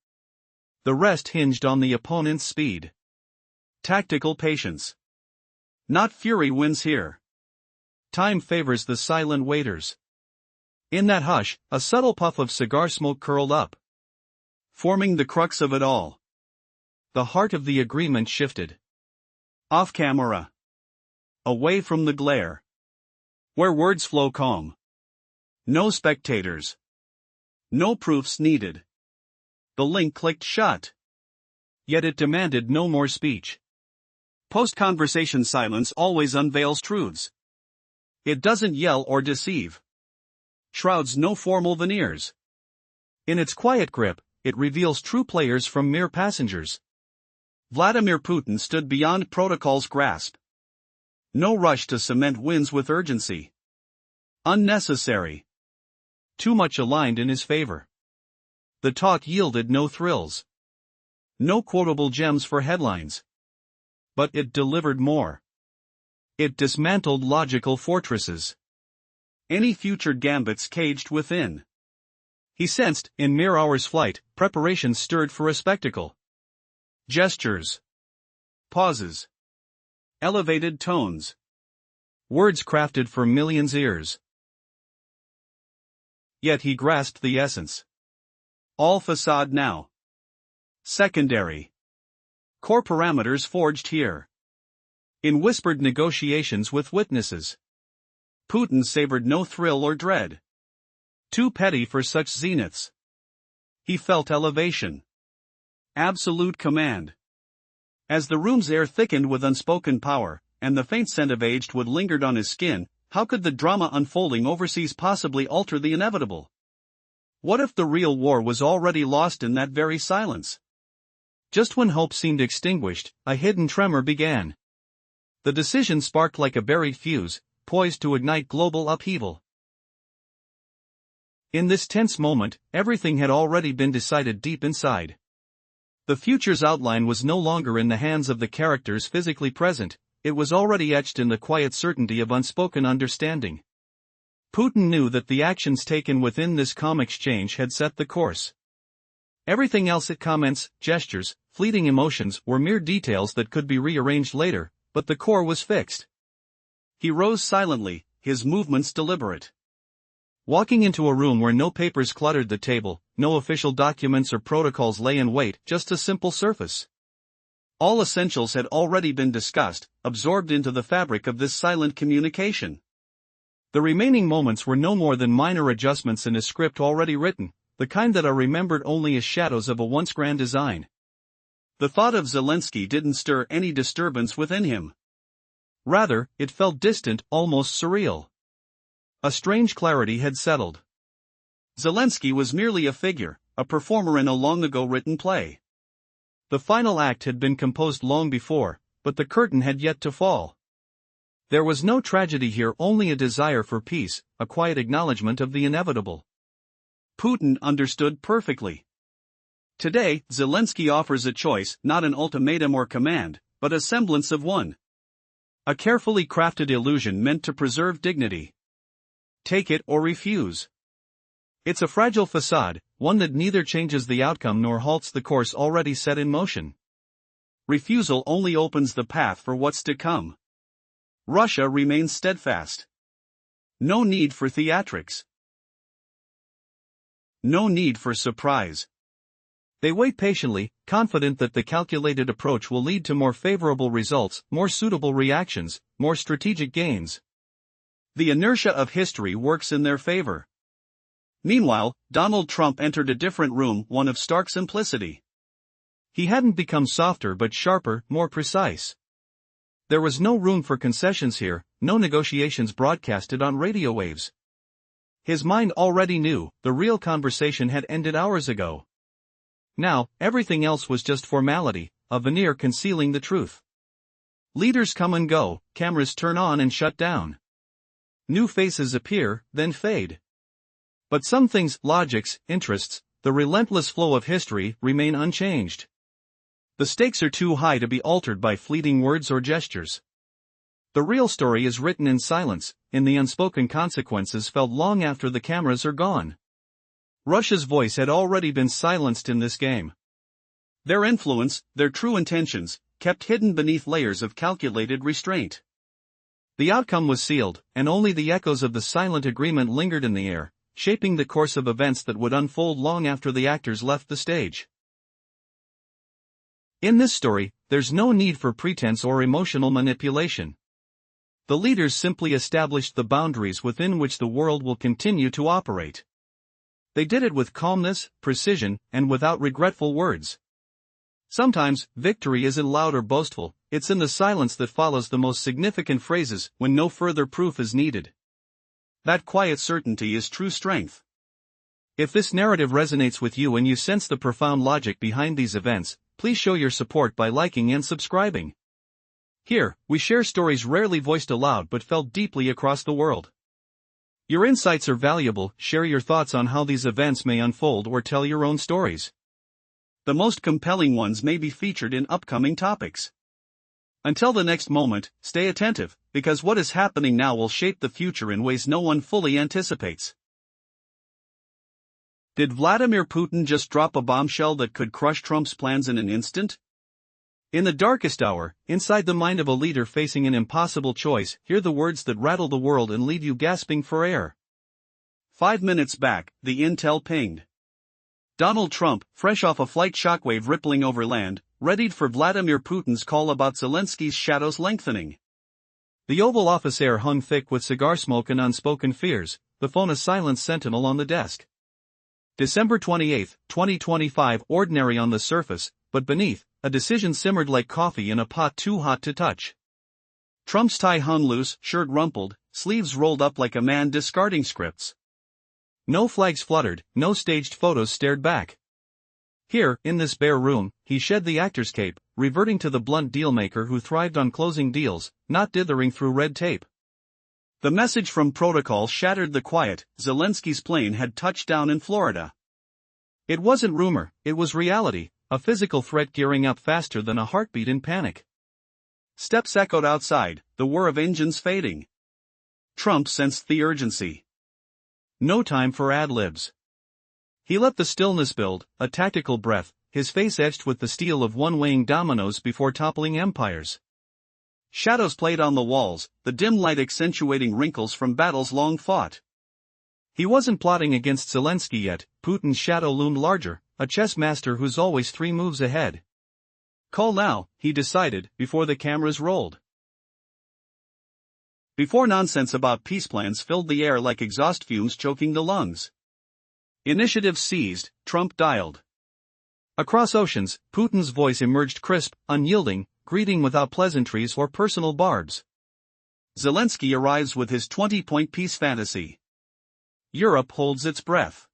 The rest hinged on the opponent's speed. Tactical patience. Not fury wins here. Time favors the silent waiters. In that hush, a subtle puff of cigar smoke curled up. Forming the crux of it all. The heart of the agreement shifted. Off camera. Away from the glare. Where words flow calm. No spectators. No proofs needed. The link clicked shut. Yet it demanded no more speech. Post-conversation silence always unveils truths. It doesn't yell or deceive. Shrouds no formal veneers. In its quiet grip, it reveals true players from mere passengers. Vladimir Putin stood beyond protocol's grasp. No rush to cement wins with urgency. Unnecessary. too much aligned in his favor. The talk yielded no thrills. No quotable gems for headlines. But it delivered more. It dismantled logical fortresses. Any future gambits caged within. He sensed, in mere hours' flight, preparations stirred for a spectacle. Gestures. Pauses. Elevated tones. Words crafted for millions' ears. Yet he grasped the essence. All facade now. Secondary. Core parameters forged here. In whispered negotiations with witnesses. Putin savored no thrill or dread. Too petty for such zeniths. He felt elevation. Absolute command. As the room's air thickened with unspoken power, and the faint scent of aged wood lingered on his skin, how could the drama unfolding overseas possibly alter the inevitable? What if the real war was already lost in that very silence? Just when hope seemed extinguished, a hidden tremor began. The decision sparked like a buried fuse, poised to ignite global upheaval. In this tense moment, everything had already been decided deep inside. The future's outline was no longer in the hands of the characters physically present, it was already etched in the quiet certainty of unspoken understanding. Putin knew that the actions taken within this calm exchange had set the course. Everything else, comments, gestures, fleeting emotions, were mere details that could be rearranged later, but the core was fixed. He rose silently, his movements deliberate. Walking into a room where no papers cluttered the table, no official documents or protocols lay in wait, just a simple surface. All essentials had already been discussed, absorbed into the fabric of this silent communication. The remaining moments were no more than minor adjustments in a script already written, the kind that are remembered only as shadows of a once grand design. The thought of Zelensky didn't stir any disturbance within him. Rather, it felt distant, almost surreal. A strange clarity had settled. Zelensky was merely a figure, a performer in a long-ago written play. The final act had been composed long before, but the curtain had yet to fall. There was no tragedy here, only a desire for peace, a quiet acknowledgement of the inevitable. Putin understood perfectly. Today, Zelensky offers a choice, not an ultimatum or command, but a semblance of one. A carefully crafted illusion meant to preserve dignity. Take it or refuse. It's a fragile facade, one that neither changes the outcome nor halts the course already set in motion. Refusal only opens the path for what's to come. Russia remains steadfast. No need for theatrics. No need for surprise. They wait patiently, confident that the calculated approach will lead to more favorable results, more suitable reactions, more strategic gains. The inertia of history works in their favor. Meanwhile, Donald Trump entered a different room, one of stark simplicity. He hadn't become softer but sharper, more precise. There was no room for concessions here, no negotiations broadcasted on radio waves. His mind already knew, the real conversation had ended hours ago. Now, everything else was just formality, a veneer concealing the truth. Leaders come and go, cameras turn on and shut down. New faces appear, then fade. But some things, logics, interests, the relentless flow of history, remain unchanged. The stakes are too high to be altered by fleeting words or gestures. The real story is written in silence, in the unspoken consequences felt long after the cameras are gone. Russia's voice had already been silenced in this game. Their influence, their true intentions, kept hidden beneath layers of calculated restraint. The outcome was sealed, and only the echoes of the silent agreement lingered in the air, shaping the course of events that would unfold long after the actors left the stage. In this story, there's no need for pretense or emotional manipulation. The leaders simply established the boundaries within which the world will continue to operate. They did it with calmness, precision, and without regretful words. Sometimes, victory isn't loud or boastful, it's in the silence that follows the most significant phrases when no further proof is needed. That quiet certainty is true strength. If this narrative resonates with you and you sense the profound logic behind these events, please show your support by liking and subscribing. Here, we share stories rarely voiced aloud but felt deeply across the world. Your insights are valuable. Share your thoughts on how these events may unfold or tell your own stories. The most compelling ones may be featured in upcoming topics. Until the next moment, stay attentive, because what is happening now will shape the future in ways no one fully anticipates. Did Vladimir Putin just drop a bombshell that could crush Trump's plans in an instant? In the darkest hour, inside the mind of a leader facing an impossible choice, hear the words that rattle the world and leave you gasping for air. 5 minutes back, the intel pinged. Donald Trump, fresh off a flight shockwave rippling over land, readied for Vladimir Putin's call about Zelensky's shadows lengthening. The Oval Office air hung thick with cigar smoke and unspoken fears, the phone a silent sentinel on the desk. December 28, 2025, ordinary on the surface, but beneath, a decision simmered like coffee in a pot too hot to touch. Trump's tie hung loose, shirt rumpled, sleeves rolled up like a man discarding scripts. No flags fluttered, no staged photos stared back. Here, in this bare room, he shed the actor's cape, reverting to the blunt dealmaker who thrived on closing deals, not dithering through red tape. The message from protocol shattered the quiet. Zelensky's plane had touched down in Florida. It wasn't rumor, it was reality, a physical threat gearing up faster than a heartbeat in panic. Steps echoed outside, the whir of engines fading. Trump sensed the urgency. No time for ad-libs. He let the stillness build, a tactical breath, his face etched with the steel of one weighing dominoes before toppling empires. Shadows played on the walls, the dim light accentuating wrinkles from battles long fought. He wasn't plotting against Zelensky yet. Putin's shadow loomed larger, a chess master who's always 3 moves ahead. Call now, he decided, before the cameras rolled. Before nonsense about peace plans filled the air like exhaust fumes choking the lungs. Initiative seized, Trump dialed. Across oceans, Putin's voice emerged crisp, unyielding, greeting without pleasantries or personal barbs. Zelensky arrives with his 20-point peace fantasy. Europe holds its breath.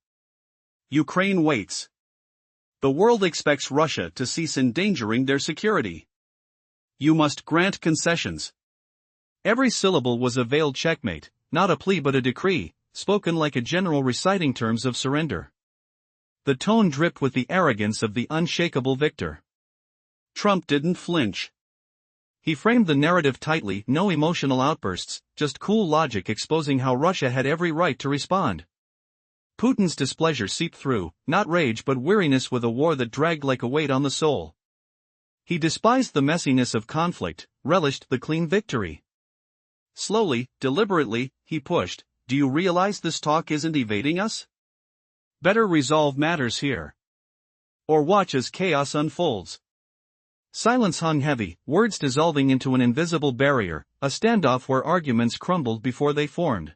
Ukraine waits. The world expects Russia to cease endangering their security. You must grant concessions. Every syllable was a veiled checkmate, not a plea but a decree, spoken like a general reciting terms of surrender. The tone dripped with the arrogance of the unshakable victor. Trump didn't flinch. He framed the narrative tightly, no emotional outbursts, just cool logic exposing how Russia had every right to respond. Putin's displeasure seeped through, not rage but weariness with a war that dragged like a weight on the soul. He despised the messiness of conflict, relished the clean victory. Slowly, deliberately, he pushed, "Do you realize this talk isn't evading us? Better resolve matters here. Or watch as chaos unfolds." Silence hung heavy, words dissolving into an invisible barrier, a standoff where arguments crumbled before they formed.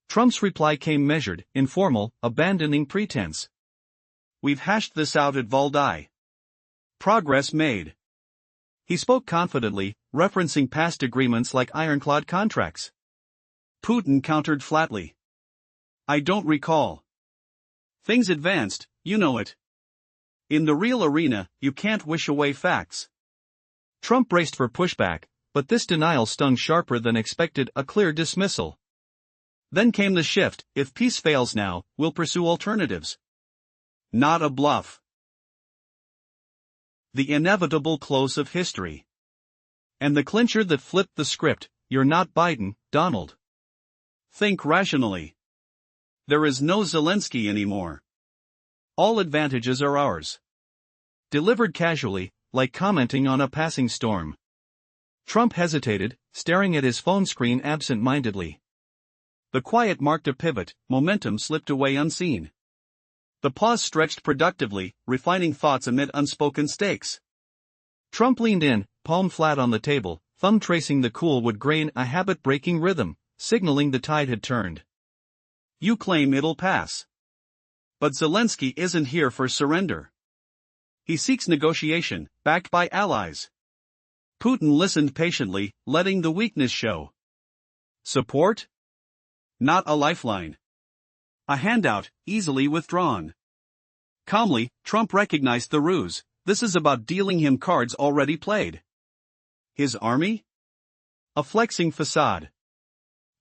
Trump's reply came measured, informal, abandoning pretense. "We've hashed this out at Valdai. Progress made." He spoke confidently, referencing past agreements like ironclad contracts. Putin countered flatly. "I don't recall. Things advanced, you know it. In the real arena, you can't wish away facts." Trump braced for pushback, but this denial stung sharper than expected, a clear dismissal. Then came the shift: "If peace fails now, we'll pursue alternatives." Not a bluff. The inevitable close of history. And the clincher that flipped the script: "You're not Biden, Donald. Think rationally. There is no Zelensky anymore. All advantages are ours." Delivered casually, like commenting on a passing storm. Trump hesitated, staring at his phone screen absent-mindedly. The quiet marked a pivot, momentum slipped away unseen. The pause stretched productively, refining thoughts amid unspoken stakes. Trump leaned in, palm flat on the table, thumb tracing the cool wood grain, a habit-breaking rhythm, signaling the tide had turned. "You claim it'll pass. But Zelensky isn't here for surrender. He seeks negotiation, backed by allies." Putin listened patiently, letting the weakness show. Support? Not a lifeline. A handout, easily withdrawn. Calmly, Trump recognized the ruse. This is about dealing him cards already played. His army? A flexing facade.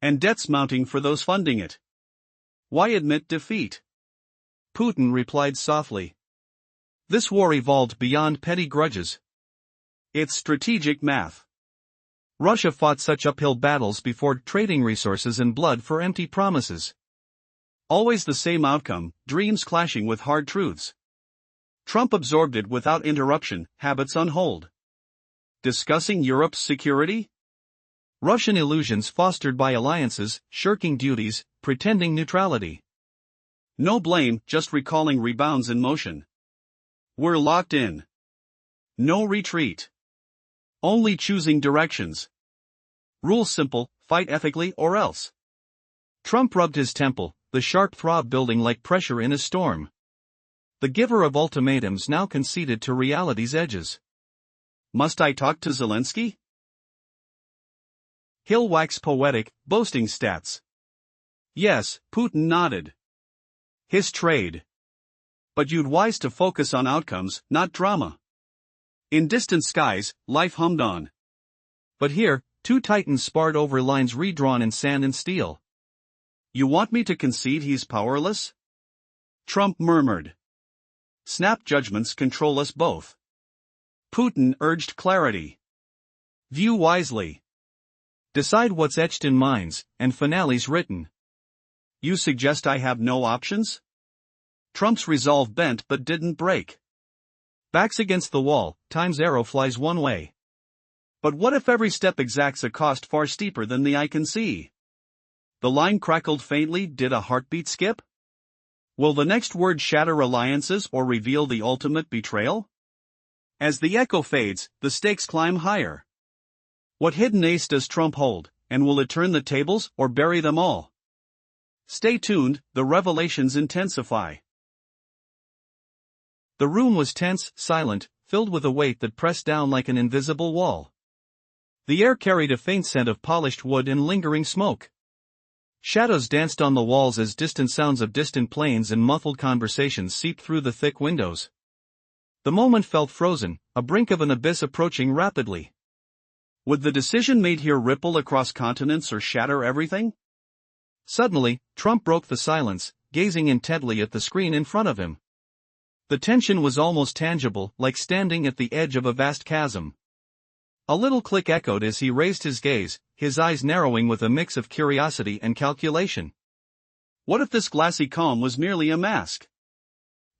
And debts mounting for those funding it. Why admit defeat? Putin replied softly. This war evolved beyond petty grudges. It's strategic math. Russia fought such uphill battles before trading resources and blood for empty promises. Always the same outcome, dreams clashing with hard truths. Trump absorbed it without interruption, habits on hold. Discussing Europe's security? Russian illusions fostered by alliances, shirking duties, pretending neutrality. No blame, just recalling rebounds in motion. We're locked in. No retreat. Only choosing directions. Rules simple, fight ethically or else. Trump rubbed his temple, the sharp throb building like pressure in a storm. The giver of ultimatums now conceded to reality's edges. Must I talk to Zelensky? He'll wax poetic, boasting stats. Yes, Putin nodded. His trade. But you'd wise to focus on outcomes, not drama. In distant skies, life hummed on. But here, two titans sparred over lines redrawn in sand and steel. You want me to concede he's powerless? Trump murmured. Snap judgments control us both. Putin urged clarity. View wisely. Decide what's etched in minds, and finales written. You suggest I have no options? Trump's resolve bent but didn't break. Backs against the wall, time's arrow flies one way. But what if every step exacts a cost far steeper than the eye can see? The line crackled faintly, did a heartbeat skip? Will the next word shatter alliances or reveal the ultimate betrayal? As the echo fades, the stakes climb higher. What hidden ace does Trump hold, and will it turn the tables or bury them all? Stay tuned, the revelations intensify. The room was tense, silent, filled with a weight that pressed down like an invisible wall. The air carried a faint scent of polished wood and lingering smoke. Shadows danced on the walls as distant sounds of distant planes and muffled conversations seeped through the thick windows. The moment felt frozen, a brink of an abyss approaching rapidly. Would the decision made here ripple across continents or shatter everything? Suddenly, Trump broke the silence, gazing intently at the screen in front of him. The tension was almost tangible, like standing at the edge of a vast chasm. A little click echoed as he raised his gaze, his eyes narrowing with a mix of curiosity and calculation. What if this glassy calm was merely a mask?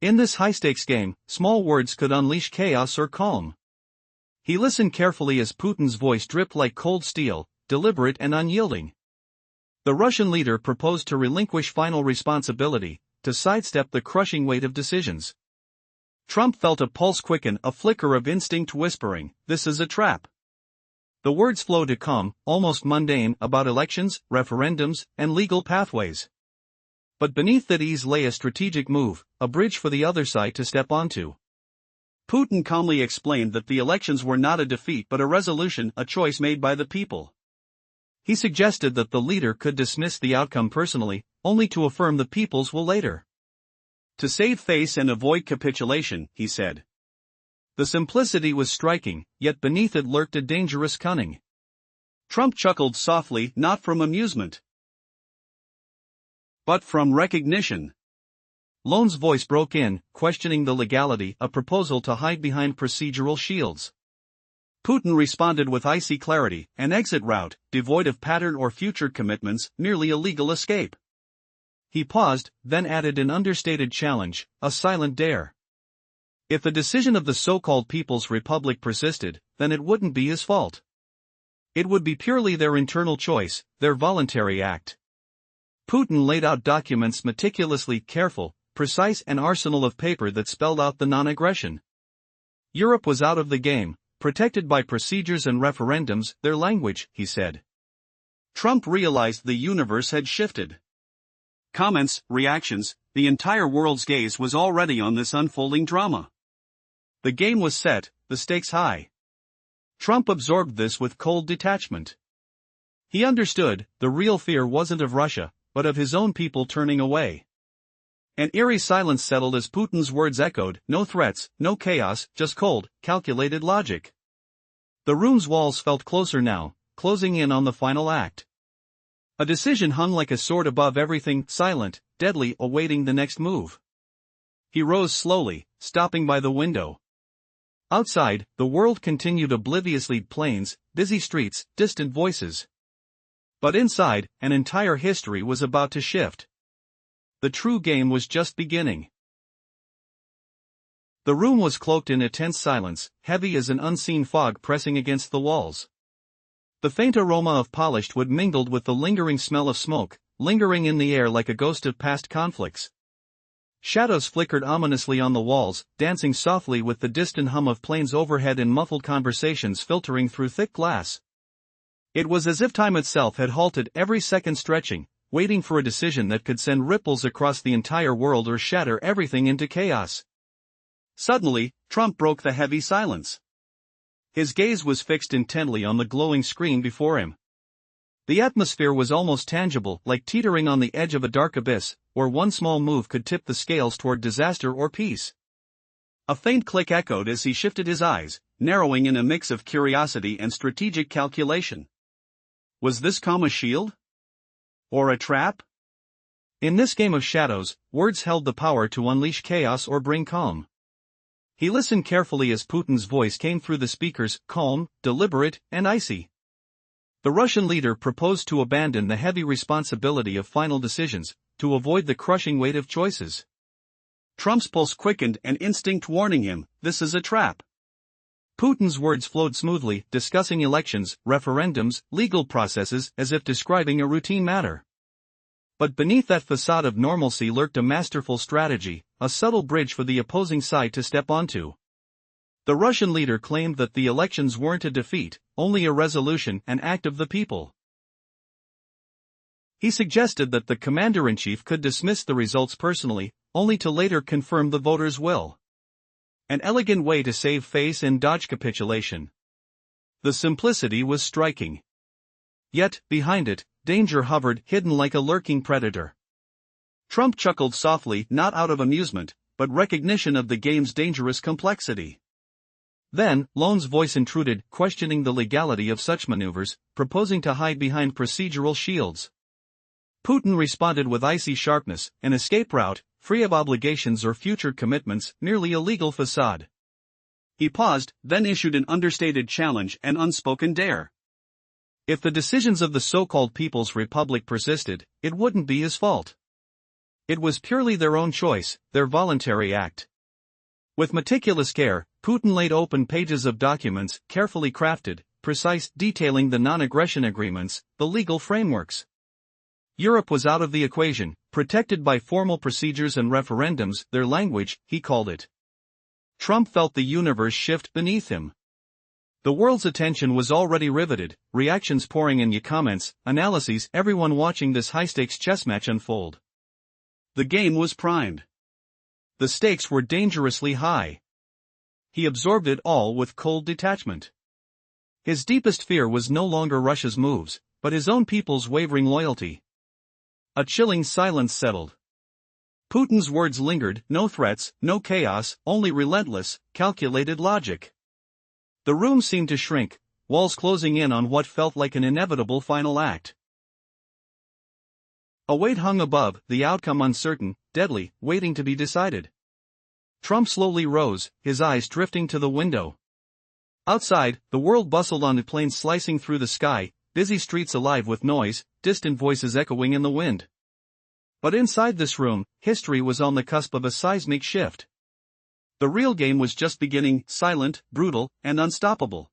In this high-stakes game, small words could unleash chaos or calm. He listened carefully as Putin's voice dripped like cold steel, deliberate and unyielding. The Russian leader proposed to relinquish final responsibility, to sidestep the crushing weight of decisions. Trump felt a pulse quicken, a flicker of instinct whispering, "This is a trap." The words flowed to calm, almost mundane, about elections, referendums, and legal pathways. But beneath that ease lay a strategic move, a bridge for the other side to step onto. Putin calmly explained that the elections were not a defeat but a resolution, a choice made by the people. He suggested that the leader could dismiss the outcome personally, only to affirm the people's will later. To save face and avoid capitulation, he said. The simplicity was striking, yet beneath it lurked a dangerous cunning. Trump chuckled softly, not from amusement, but from recognition. Lone's voice broke in, questioning the legality, a proposal to hide behind procedural shields. Putin responded with icy clarity, an exit route, devoid of pattern or future commitments, merely a legal escape. He paused, then added an understated challenge, a silent dare. If the decision of the so-called People's Republic persisted, then it wouldn't be his fault. It would be purely their internal choice, their voluntary act. Putin laid out documents meticulously, careful, precise, an arsenal of paper that spelled out the non-aggression. Europe was out of the game, protected by procedures and referendums, their language, he said. Trump realized the universe had shifted. Comments, reactions, the entire world's gaze was already on this unfolding drama. The game was set, the stakes high. Trump absorbed this with cold detachment. He understood, the real fear wasn't of Russia, but of his own people turning away. An eerie silence settled as Putin's words echoed, no threats, no chaos, just cold, calculated logic. The room's walls felt closer now, closing in on the final act. A decision hung like a sword above everything, silent, deadly, awaiting the next move. He rose slowly, stopping by the window. Outside, the world continued obliviously, planes, busy streets, distant voices. But inside, an entire history was about to shift. The true game was just beginning. The room was cloaked in a tense silence, heavy as an unseen fog pressing against the walls. The faint aroma of polished wood mingled with the lingering smell of smoke, lingering in the air like a ghost of past conflicts. Shadows flickered ominously on the walls, dancing softly with the distant hum of planes overhead and muffled conversations filtering through thick glass. It was as if time itself had halted, every second stretching, waiting for a decision that could send ripples across the entire world or shatter everything into chaos. Suddenly, Trump broke the heavy silence. His gaze was fixed intently on the glowing screen before him. The atmosphere was almost tangible, like teetering on the edge of a dark abyss, where one small move could tip the scales toward disaster or peace. A faint click echoed as he shifted his eyes, narrowing in a mix of curiosity and strategic calculation. Was this calm a shield? Or a trap? In this game of shadows, words held the power to unleash chaos or bring calm. He listened carefully as Putin's voice came through the speakers, calm, deliberate, and icy. The Russian leader proposed to abandon the heavy responsibility of final decisions, to avoid the crushing weight of choices. Trump's pulse quickened, an instinct warning him, this is a trap. Putin's words flowed smoothly, discussing elections, referendums, legal processes, as if describing a routine matter. But beneath that facade of normalcy lurked a masterful strategy, a subtle bridge for the opposing side to step onto. The Russian leader claimed that the elections weren't a defeat, only a resolution, an act of the people. He suggested that the commander-in-chief could dismiss the results personally, only to later confirm the voters' will. An elegant way to save face and dodge capitulation. The simplicity was striking. Yet, behind it, danger hovered, hidden like a lurking predator. Trump chuckled softly, not out of amusement, but recognition of the game's dangerous complexity. Then, Lone's voice intruded, questioning the legality of such maneuvers, proposing to hide behind procedural shields. Putin responded with icy sharpness, an escape route, free of obligations or future commitments, merely a legal facade. He paused, then issued an understated challenge, an unspoken dare. If the decisions of the so-called People's Republic persisted, it wouldn't be his fault. It was purely their own choice, their voluntary act. With meticulous care, Putin laid open pages of documents, carefully crafted, precise, detailing the non-aggression agreements, the legal frameworks. Europe was out of the equation, protected by formal procedures and referendums, their language, he called it. Trump felt the universe shift beneath him. The world's attention was already riveted, reactions pouring in, comments, analyses, everyone watching this high-stakes chess match unfold. The game was primed. The stakes were dangerously high. He absorbed it all with cold detachment. His deepest fear was no longer Russia's moves, but his own people's wavering loyalty. A chilling silence settled. Putin's words lingered, no threats, no chaos, only relentless, calculated logic. The room seemed to shrink, walls closing in on what felt like an inevitable final act. A weight hung above, the outcome uncertain, deadly, waiting to be decided. Trump slowly rose, his eyes drifting to the window. Outside, the world bustled on, the planes slicing through the sky, busy streets alive with noise, distant voices echoing in the wind. But inside this room, history was on the cusp of a seismic shift. The real game was just beginning, silent, brutal, and unstoppable.